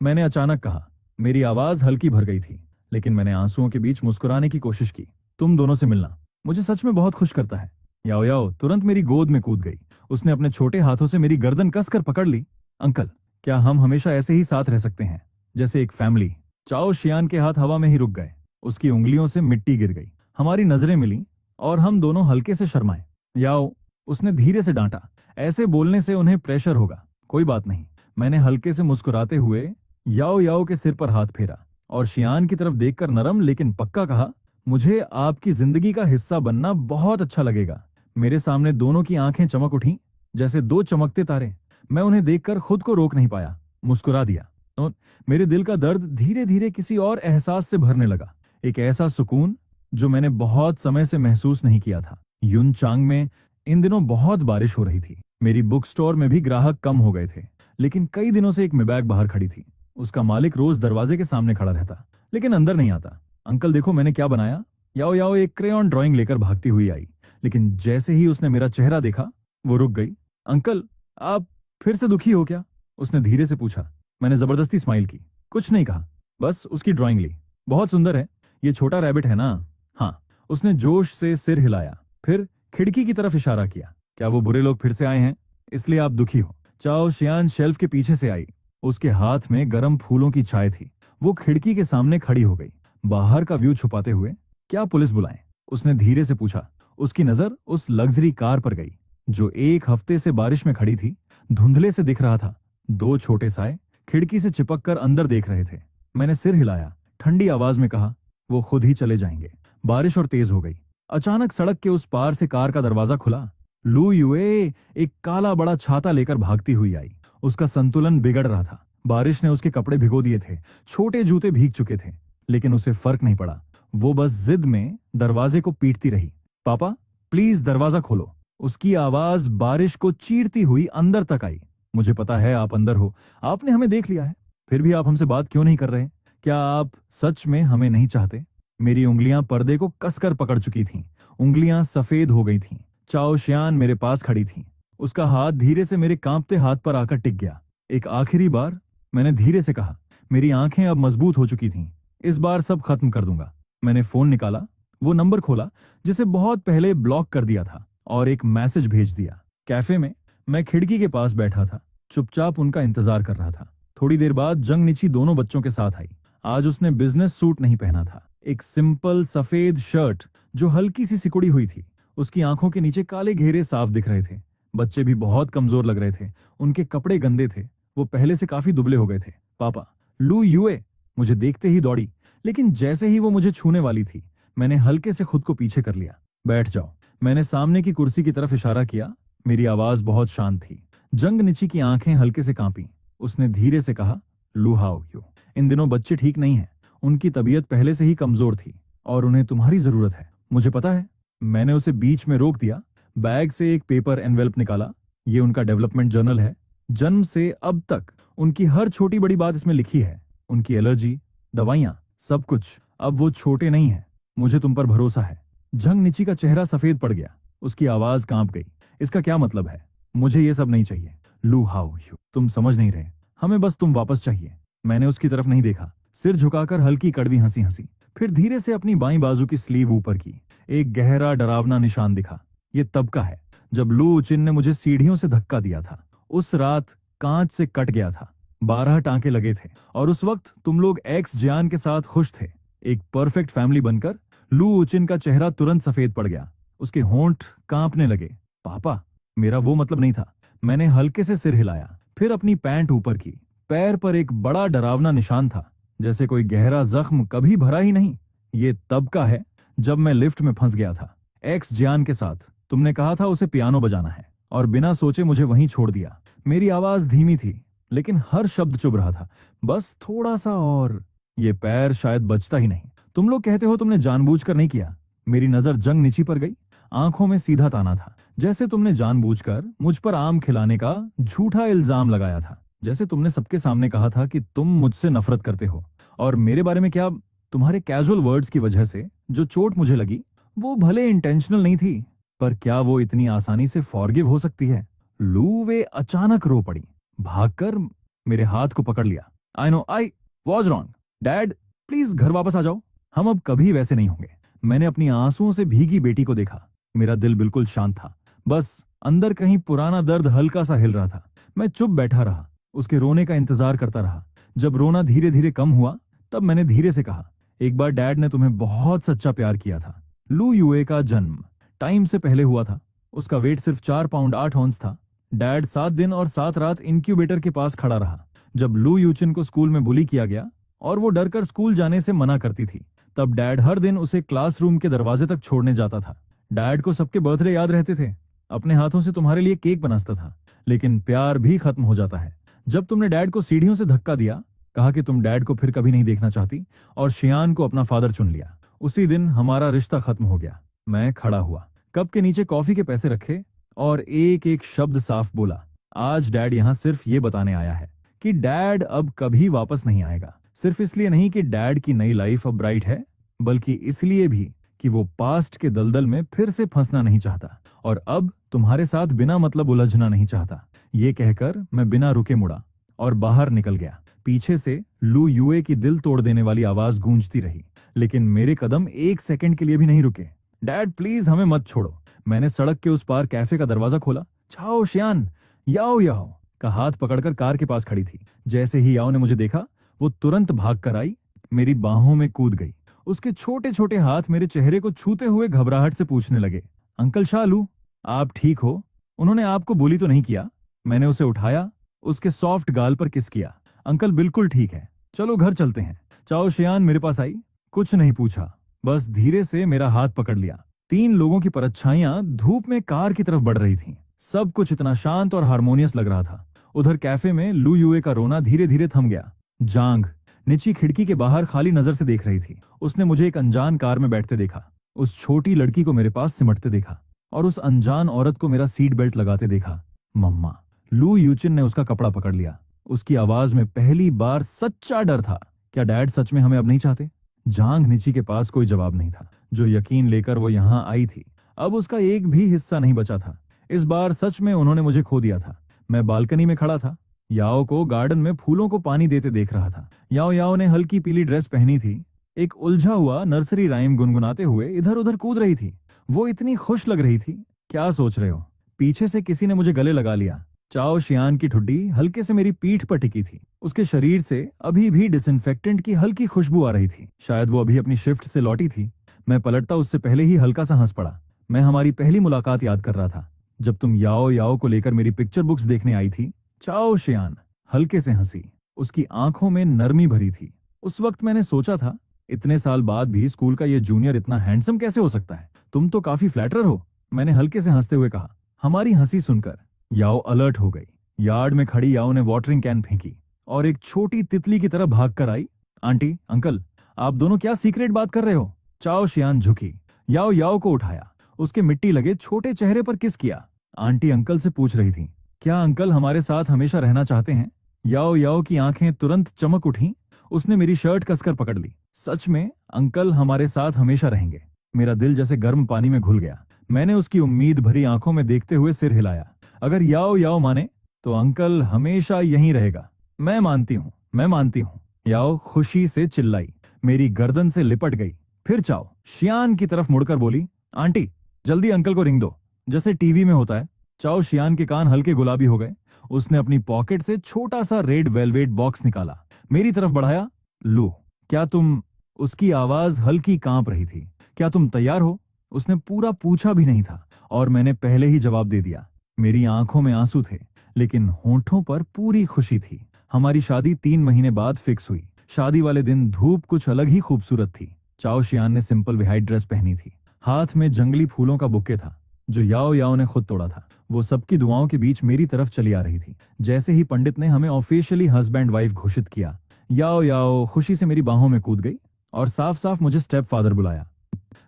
मैंने अचानक कहा। मेरी आवाज हल्की भर गई थी, लेकिन मैंने आंसुओं के बीच मुस्कुराने की कोशिश की। तुम दोनों से मिलना मुझे सच में बहुत खुश करता है। याओ याओ तुरंत मेरी गोद में कूद गई। उसने अपने छोटे हाथों से मेरी गर्दन कसकर पकड़ ली। अंकल, क्या हम हमेशा ऐसे ही साथ रह सकते हैं, जैसे एक फैमिली? चाओ शियान के हाथ हवा में ही रुक गए। उसकी उंगलियों से मिट्टी गिर गई। हमारी नजरें मिली और हम दोनों हल्के से शर्माए। याओ, उसने धीरे से डांटा, ऐसे बोलने से उन्हें प्रेशर होगा। कोई बात नहीं। मैंने हल्के से मुस्कुराते हुए याओ याओ के सिर पर हाथ फेरा और शियान की तरफ देखकर नरम लेकिन पक्का कहा, मुझे आपकी जिंदगी का हिस्सा बनना बहुत अच्छा लगेगा। मेरे सामने दोनों की आंखें चमक उठी, जैसे दो चमकते तारे। मैं उन्हें देखकर खुद को रोक नहीं पाया, मुस्कुरा दिया। और मेरे दिल का दर्द धीरे धीरे किसी और एहसास से भरने लगा। एक ऐसा सुकून जो मैंने बहुत समय से महसूस नहीं किया था। युनचांग में इन दिनों बहुत बारिश हो रही थी। मेरी बुक स्टोर में भी ग्राहक कम हो गए थे, लेकिन कई दिनों से एक मिबैग बाहर खड़ी थी। उसका मालिक रोज दरवाजे के सामने खड़ा रहता, लेकिन अंदर नहीं आता। अंकल देखो मैंने क्या बनाया। याओ याओ एक क्रेयॉन ड्राइंग लेकर भागती हुई आई, लेकिन जैसे ही उसने मेरा चेहरा देखा वो रुक गई। अंकल, आप फिर से दुखी हो क्या? उसने धीरे से पूछा। मैंने जबरदस्ती स्माइल की। कुछ नहीं कहा, बस उसकी ड्राइंग ली। बहुत सुंदर है। ये छोटा रैबिट है ना? हाँ। उसने जोश से सिर हिलाया, फिर खिड़की की तरफ इशारा किया। क्या वो बुरे लोग फिर से आए हैं, इसलिए आप दुखी हो? चाओ शियान शेल्फ के पीछे से आई। उसके हाथ में गर्म फूलों की चाय थी। वो खिड़की के सामने खड़ी हो गई, बाहर का व्यू छुपाते हुए। क्या पुलिस बुलाएं? उसने धीरे से पूछा। उसकी नजर उस लग्जरी कार पर गई जो एक हफ्ते से बारिश में खड़ी थी। धुंधले से दिख रहा था। दो छोटे साए खिड़की से चिपक कर अंदर देख रहे थे। मैंने सिर हिलाया, ठंडी आवाज में कहा, वो खुद ही चले जाएंगे। बारिश और तेज हो गई। अचानक सड़क के उस पार से कार का दरवाजा खुला। लू युए एक काला बड़ा छाता लेकर भागती हुई आई। उसका संतुलन बिगड़ रहा था। बारिश ने उसके कपड़े भिगो दिए थे, छोटे जूते भीग चुके थे, लेकिन उसे फर्क नहीं पड़ा। वो बस जिद में दरवाजे को पीटती रही। पापा, प्लीज दरवाजा खोलो। उसकी आवाज बारिश को चीरती हुई अंदर तक आई। मुझे पता है आप अंदर हो, आपने हमें देख लिया है, फिर भी आप हमसे बात क्यों नहीं कर रहे? क्या आप सच में हमें नहीं चाहते? मेरी उंगलियां पर्दे को कसकर पकड़ चुकी थीं। उंगलियां सफेद हो गई थीं। चाओ शियान मेरे पास खड़ी थी। उसका हाथ धीरे से मेरे कांपते हाथ पर आकर टिक गया। एक आखिरी बार, मैंने धीरे से कहा। मेरी आंखें अब मजबूत हो चुकी थीं। इस बार सब खत्म कर दूंगा। मैंने फोन निकाला, वो नंबर खोला जिसे बहुत पहले ब्लॉक कर दिया था, और एक मैसेज भेज दिया। कैफे में मैं खिड़की के पास बैठा था, चुपचाप उनका इंतजार कर रहा था। थोड़ी देर बाद जंग निची दोनों बच्चों के साथ आई। आज उसने बिजनेस सूट नहीं पहना था, एक सिंपल सफेद शर्ट जो हल्की सी सिकुड़ी हुई थी। उसकी आंखों के नीचे काले घेरे साफ दिख रहे थे। बच्चे भी बहुत कमजोर लग रहे थे। उनके कपड़े गंदे थे। वो पहले से काफी दुबले हो गए थे। पापा, लू युए मुझे देखते ही दौड़ी, लेकिन जैसे ही वो मुझे छूने वाली थी, मैंने हल्के से खुद को पीछे कर लिया। बैठ जाओ। मैंने सामने की कुर्सी की तरफ इशारा किया। मेरी आवाज बहुत शांत थी। जंग निची की आंखें हल्के से कांपी। उसने धीरे से कहा, लू हाउ यू, इन दिनों बच्चे ठीक नहीं हैं। उनकी तबीयत पहले से ही कमजोर थी और उन्हें तुम्हारी जरूरत है। मुझे पता है। मैंने उसे बीच में रोक दिया। बैग से एक पेपर एनवेल्प निकाला। ये उनका डेवलपमेंट जर्नल है। जन्म से अब तक उनकी हर छोटी बड़ी बात इसमें लिखी है। उनकी एलर्जी, दवाइयां, सब कुछ। अब वो छोटे नहीं हैं। मुझे तुम पर भरोसा है। झंग निची का चेहरा सफेद पड़ गया, उसकी आवाज कांप गई। इसका क्या मतलब है? मुझे ये सब नहीं चाहिए। लू हाउ यू, तुम समझ नहीं रहे, हमें बस तुम वापस चाहिए। मैंने उसकी तरफ नहीं देखा, सिर झुकाकर हल्की कड़वी हंसी हंसी, फिर धीरे से अपनी बाईं बाजू की स्लीव ऊपर की। एक गहरा डरावना निशान दिखा। ये तब का है जब लू उचिन ने मुझे सीढ़ियों से धक्का दिया था। उस रात कांच से कट गया था, 12 टांके लगे थे, और उस वक्त तुम लोग एक्स जियान के साथ खुश थे, एक परफेक्ट फैमिली बनकर। लू उचिन का चेहरा तुरंत सफेद पड़ गया, उसके होंठ कांपने लगे। पापा, मेरा वो मतलब नहीं था। मैंने हल्के से सिर हिलाया, फिर अपनी पैंट ऊपर की। पैर पर एक बड़ा डरावना निशान था, जैसे कोई गहरा जख्म कभी भरा ही नहीं। ये तब का है जब मैं लिफ्ट में फंस गया था एक्स जियान के साथ। तुमने कहा था उसे पियानो बजाना है, और बिना सोचे मुझे वहीं छोड़ दिया। मेरी आवाज धीमी थी, लेकिन हर शब्द चुभ रहा था, बस थोड़ा सा और। ये पैर शायद बचता ही नहीं। तुम लोग कहते हो तुमने जानबूझकर नहीं किया। मेरी नजर जंग निची पर गई, आंखों में सीधा ताना था, जैसे तुमने जानबूझकर मुझ पर आम खिलाने का झूठा इल्जाम लगाया था। जैसे तुमने सबके सामने कहा था कि तुम मुझसे नफरत करते हो, और मेरे बारे में क्या? तुम्हारे कैजुअल वर्ड्स की वजह से जो चोट मुझे लगी वो भले इंटेंशनल नहीं थी, पर क्या वो इतनी आसानी से फॉरगिव हो सकती है? लू वे अचानक रो पड़ी, भागकर मेरे हाथ को पकड़ लिया। I know I was wrong dad, please घर वापस आ जाओ, हम अब कभी वैसे नहीं होंगे। मैंने अपनी आंसुओं से भीगी बेटी को देखा। मेरा दिल बिल्कुल शांत था, बस अंदर कहीं पुराना दर्द हल्का सा हिल रहा था। मैं चुप बैठा रहा, उसके रोने का इंतजार करता रहा। जब रोना धीरे धीरे कम हुआ, तब मैंने धीरे से कहा, एक बार डैड ने तुम्हें बहुत सच्चा प्यार किया था। लू युए का जन्म टाइम से पहले हुआ था। उसका वेट सिर्फ 4 पाउंड 8 ऑन्स था। डैड 7 दिन और 7 रात इंक्यूबेटर के पास खड़ा रहा। जब लू यूचिन को स्कूल में बुली किया गया और वो डरकर स्कूल जाने से मना करती थी, तब डैड हर दिन उसे क्लासरूम के दरवाजे तक छोड़ने जाता था। डैड को सबके बर्थडे याद रहते थे, अपने हाथों से तुम्हारे लिए केक बनाता था। लेकिन प्यार भी खत्म हो जाता है जब तुमने डैड को सीढ़ियों से धक्का दिया, कहा कि तुम डैड को फिर कभी नहीं देखना चाहती, और शियान को अपना फादर चुन लिया। उसी दिन हमारा रिश्ता खत्म हो गया। मैं खड़ा हुआ, कप के नीचे कॉफी के पैसे रखे, और एक एक शब्द साफ बोला, आज डैड यहाँ सिर्फ ये बताने आया है कि डैड अब कभी वापस नहीं आएगा। सिर्फ इसलिए नहीं कि डैड की नई लाइफ अब ब्राइट है, बल्कि इसलिए भी कि वो पास्ट के दलदल में फिर से फंसना नहीं चाहता, और अब तुम्हारे साथ बिना मतलब उलझना नहीं चाहता। ये कहकर मैं बिना रुके मुड़ा और बाहर निकल गया। पीछे से लू युए की दिल तोड़ देने वाली आवाज गूंजती रही, लेकिन मेरे कदम एक सेकंड के लिए भी नहीं रुके। डैड प्लीज हमें मत छोड़ो। मैंने सड़क के उस पार कैफे का दरवाजा खोला। छाओ शियान, याओ याओ का हाथ पकड़कर कार के पास खड़ी थी। जैसे ही याओ ने मुझे देखा, वो तुरंत भाग कर आई, मेरी बाहों में कूद गई। उसके छोटे छोटे हाथ मेरे चेहरे को छूते हुए घबराहट से पूछने लगे, अंकल शालू, आप ठीक हो? उन्होंने आपको बुली तो नहीं किया? मैंने उसे उठाया, उसके सॉफ्ट गाल पर किस किया। अंकल बिल्कुल ठीक है, चलो घर चलते हैं। चाओ शियान मेरे पास आई, कुछ नहीं पूछा, बस धीरे से मेरा हाथ पकड़ लिया। 3 लोगों की परछाइयां धूप में कार की तरफ बढ़ रही थीं। सब कुछ इतना शांत और हार्मोनियस लग रहा था। उधर कैफे में लू युए का रोना धीरे धीरे थम गया। जांग निची खिड़की के बाहर खाली नजर से देख रही थी। उसने मुझे एक अनजान कार में बैठते देखा, उस छोटी लड़की को मेरे पास सिमटते देखा, और उस अनजान औरत को मेरा सीट बेल्ट लगाते देखा। मम्मा। लू यूचिन ने उसका कपड़ा पकड़ लिया। उसकी आवाज में पहली बार सच्चा डर था। क्या डैड सच में हमें अब नहीं चाहते? जांग निची के पास कोई जवाब नहीं था। जो यकीन लेकर वो यहाँ आई थी, अब उसका एक भी हिस्सा नहीं बचा था। इस बार सच में उन्होंने मुझे खो दिया था। मैं बालकनी में खड़ा था, याओ को गार्डन में फूलों को पानी देते देख रहा था। याओ याओ ने हल्की पीली ड्रेस पहनी थी, एक उलझा हुआ नर्सरी राइम गुनगुनाते हुए इधर उधर कूद रही थी। वो इतनी खुश लग रही थी। क्या सोच रहे हो? पीछे से किसी ने मुझे गले लगा लिया। चाओ शियान की ठुड्डी हल्के से मेरी पीठ पर टिकी थी। उसके शरीर से अभी भी डिसइंफेक्टेंट की हल्की खुशबू आ रही थी। शायद वो अभी अपनी शिफ्ट से लौटी थी। मैं पलटता उससे पहले ही हल्का सा हंस पड़ा। मैं हमारी पहली मुलाकात याद कर रहा था, जब तुम याओ याओ को लेकर मेरी पिक्चर बुक्स देखने आई थी। चाओ शियान हल्के से हंसी, उसकी आंखों में नरमी भरी थी। उस वक्त मैंने सोचा था, इतने साल बाद भी स्कूल का ये जूनियर इतना हैंडसम कैसे हो सकता है? तुम तो काफी फ्लैटरर हो, मैंने हल्के से हंसते हुए कहा। हमारी हंसी सुनकर याओ अलर्ट हो गई। यार्ड में खड़ी याओ ने वाटरिंग कैन फेंकी और एक छोटी तितली की तरह भाग कर आई। आंटी, अंकल, आप दोनों क्या सीक्रेट बात कर रहे हो? चाओ शियान झुकी, याओ याओ को उठाया, उसके मिट्टी लगे छोटे चेहरे पर किस किया। आंटी अंकल से पूछ रही थी, क्या अंकल हमारे साथ हमेशा रहना चाहते हैं? याओ याओ की आंखें तुरंत चमक उठी। उसने मेरी शर्ट कसकर पकड़ ली। सच में अंकल हमारे साथ हमेशा रहेंगे। मेरा दिल जैसे गर्म पानी में घुल गया। मैंने उसकी उम्मीद भरी आंखों में देखते हुए सिर हिलाया। अगर याओ याओ माने तो अंकल हमेशा यहीं रहेगा। मैं मानती हूँ, मैं मानती हूँ, याओ खुशी से चिल्लाई। मेरी गर्दन से लिपट गई। फिर चाओ शियान की तरफ मुड़कर बोली, आंटी जल्दी अंकल को रिंग दो, जैसे टीवी में होता है। चाओ शियान के कान हल्के गुलाबी हो गए। उसने अपनी पॉकेट से छोटा सा रेड वेलवेट बॉक्स निकाला, मेरी तरफ बढ़ाया। लू, क्या तुम, उसकी आवाज हल्की कांप रही थी, क्या तुम तैयार हो? उसने पूरा पूछा भी नहीं था और मैंने पहले ही जवाब दे दिया। मेरी आंखों में आंसू थे लेकिन होंठों पर पूरी खुशी थी। हमारी शादी 3 महीने बाद फिक्स हुई। शादी वाले दिन धूप कुछ अलग ही खूबसूरत थी। चाओ शियान ने सिंपल व्हाइट ड्रेस पहनी थी। हाथ में जंगली फूलों का बुके था जो याओ याओ ने खुद तोड़ा था। वो सबकी दुआओं के बीच मेरी तरफ चली आ रही थी। जैसे ही पंडित ने हमें ऑफिशियली हस्बैंड वाइफ घोषित किया, याओ याओ खुशी से मेरी बाहों में कूद गई और साफ साफ मुझे स्टेप फादर बुलाया।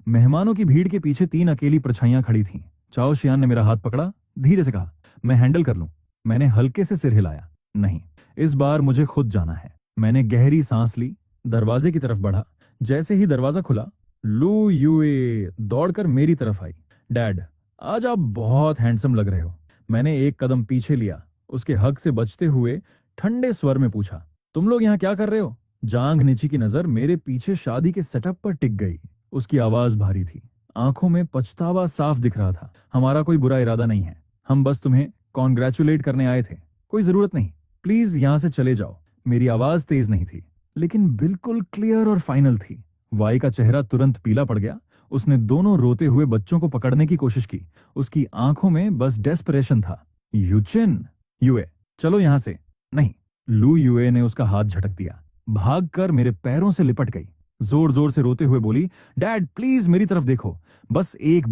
मेहमानों की भीड़ के पीछे 3 अकेली परछाइयां खड़ी थीं। चाओ शियान ने मेरा हाथ पकड़ा, धीरे से कहा, मैं हैंडल कर लूं। मैंने हल्के से सिर हिलाया, नहीं, इस बार मुझे खुद जाना है। मैंने गहरी सांस ली, दरवाजे की तरफ बढ़ा। जैसे ही दरवाजा खुला, लू यूए दौड़कर मेरी तरफ आई। डैड, आज आप बहुत हैंडसम लग रहे हो। मैंने एक कदम पीछे लिया। उसके हक से बचते हुए ठंडे स्वर में पूछा, तुम लोग यहाँ क्या कर रहे हो? जांघ नीची की नजर मेरे पीछे शादी के सेटअप पर टिक गई। उसकी आवाज भारी थी, आंखों में पछतावा साफ दिख रहा था। हमारा कोई बुरा इरादा नहीं है, हम बस तुम्हें कॉन्ग्रेचुलेट करने आए थे। कोई जरूरत नहीं, प्लीज यहां से चले जाओ। मेरी आवाज तेज नहीं थी लेकिन बिल्कुल क्लियर और फाइनल थी। वाई का चेहरा तुरंत पीला पड़ गया। उसने दोनों रोते हुए बच्चों को पकड़ने की कोशिश की। उसकी आंखों में बस डेस्परेशन था। यूचिन, यूए, चलो यहां से। नहीं, लू यूए ने उसका हाथ झटक दिया। भागकर मेरे पैरों से लिपट गई। जोर जोर से रोते हुए बोली, डैड प्लीज मेरी तरफ देखो, बस एक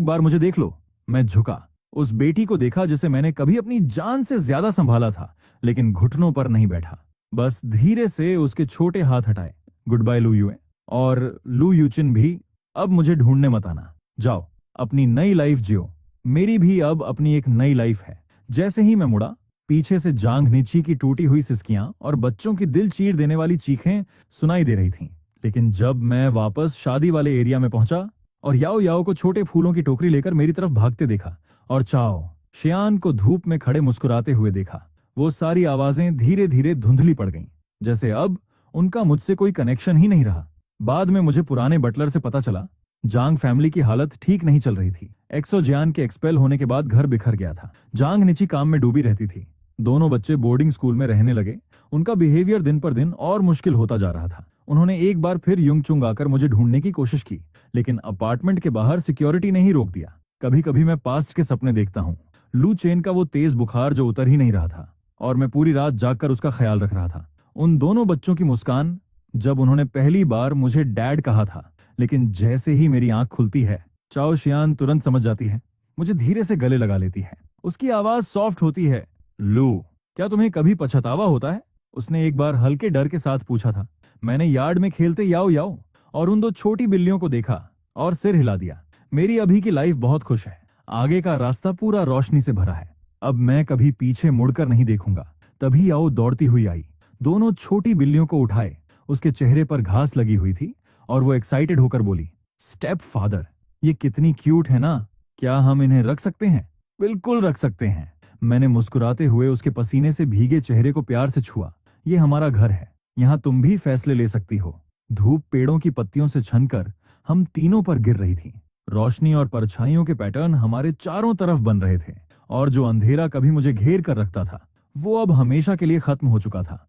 बार मुझे देख लो। मैं झुका, उस बेटी को देखा जिसे मैंने कभी अपनी जान से ज्यादा संभाला था, लेकिन घुटनों पर नहीं बैठा। बस धीरे से उसके छोटे हाथ हटाए। गुड बाय लू यूए, और लू यूचिन भी, अब मुझे ढूंढने मत आना। जाओ, अपनी नई लाइफ जियो। मेरी भी अब अपनी एक नई लाइफ है। जैसे ही मैं मुड़ा, पीछे से जांघ नीची की टूटी हुई सिसकियां और बच्चों की दिल चीर देने वाली चीखें सुनाई दे रही थीं। लेकिन जब मैं वापस शादी वाले एरिया में पहुंचा और याओ याओ को छोटे फूलों की टोकरी लेकर मेरी तरफ भागते देखा और चाओ शियान को धूप में खड़े मुस्कुराते हुए देखा, वो सारी आवाजें धीरे धीरे धुंधली पड़ गईं, जैसे अब उनका मुझसे कोई कनेक्शन ही नहीं रहा। बाद में मुझे पुराने बटलर से पता चला, जांग फैमिली की हालत ठीक नहीं चल रही थी। एक्सो जियान के एक्सपेल होने के बाद घर बिखर गया था। जांग नीची काम में डूबी रहती थी। दोनों बच्चे बोर्डिंग स्कूल में रहने लगे। उनका बिहेवियर दिन पर दिन और मुश्किल होता जा रहा था। उन्होंने एक बार फिर युंगचुंग आकर मुझे ढूंढने की कोशिश की, लेकिन अपार्टमेंट के बाहर सिक्योरिटी ने ही रोक दिया। कभी कभी मैं पास्ट के सपने देखता हूँ, लू चेन का वो तेज बुखार जो उतर ही नहीं रहा था, और मैं पूरी रात जागकर उसका ख्याल रख रहा था। उन दोनों बच्चों की मुस्कान, जब उन्होंने पहली बार मुझे डैड कहा था, लेकिन जैसे ही मेरी आंख खुलती है, चाओ शियान तुरंत समझ जाती है, मुझे धीरे से गले लगा लेती है। उसकी आवाज सॉफ्ट होती है। लू, क्या तुम्हें कभी पछतावा होता है? उसने एक बार हल्के डर के साथ पूछा था। मैंने यार्ड में खेलते याओ याओ और उन 2 छोटी बिल्लियों को देखा और सिर हिला दिया। मेरी अभी की लाइफ बहुत खुश है। आगे का रास्ता पूरा रोशनी से भरा है। अब मैं कभी पीछे मुड़कर नहीं देखूंगा। तभी याओ दौड़ती हुई आई, दोनों छोटी बिल्लियों को उठाए। उसके चेहरे पर घास लगी हुई थी और वो एक्साइटेड होकर बोली, स्टेप फादर, ये कितनी क्यूट है ना, क्या हम इन्हें रख सकते हैं? बिल्कुल रख सकते हैं। मैंने मुस्कुराते हुए उसके पसीने से भीगे चेहरे को प्यार से छुआ। ये हमारा घर है, यहाँ तुम भी फैसले ले सकती हो। धूप पेड़ों की पत्तियों से छनकर हम तीनों पर गिर रही थी। रोशनी और परछाइयों के पैटर्न हमारे चारों तरफ बन रहे थे, और जो अंधेरा कभी मुझे घेर कर रखता था, वो अब हमेशा के लिए खत्म हो चुका था।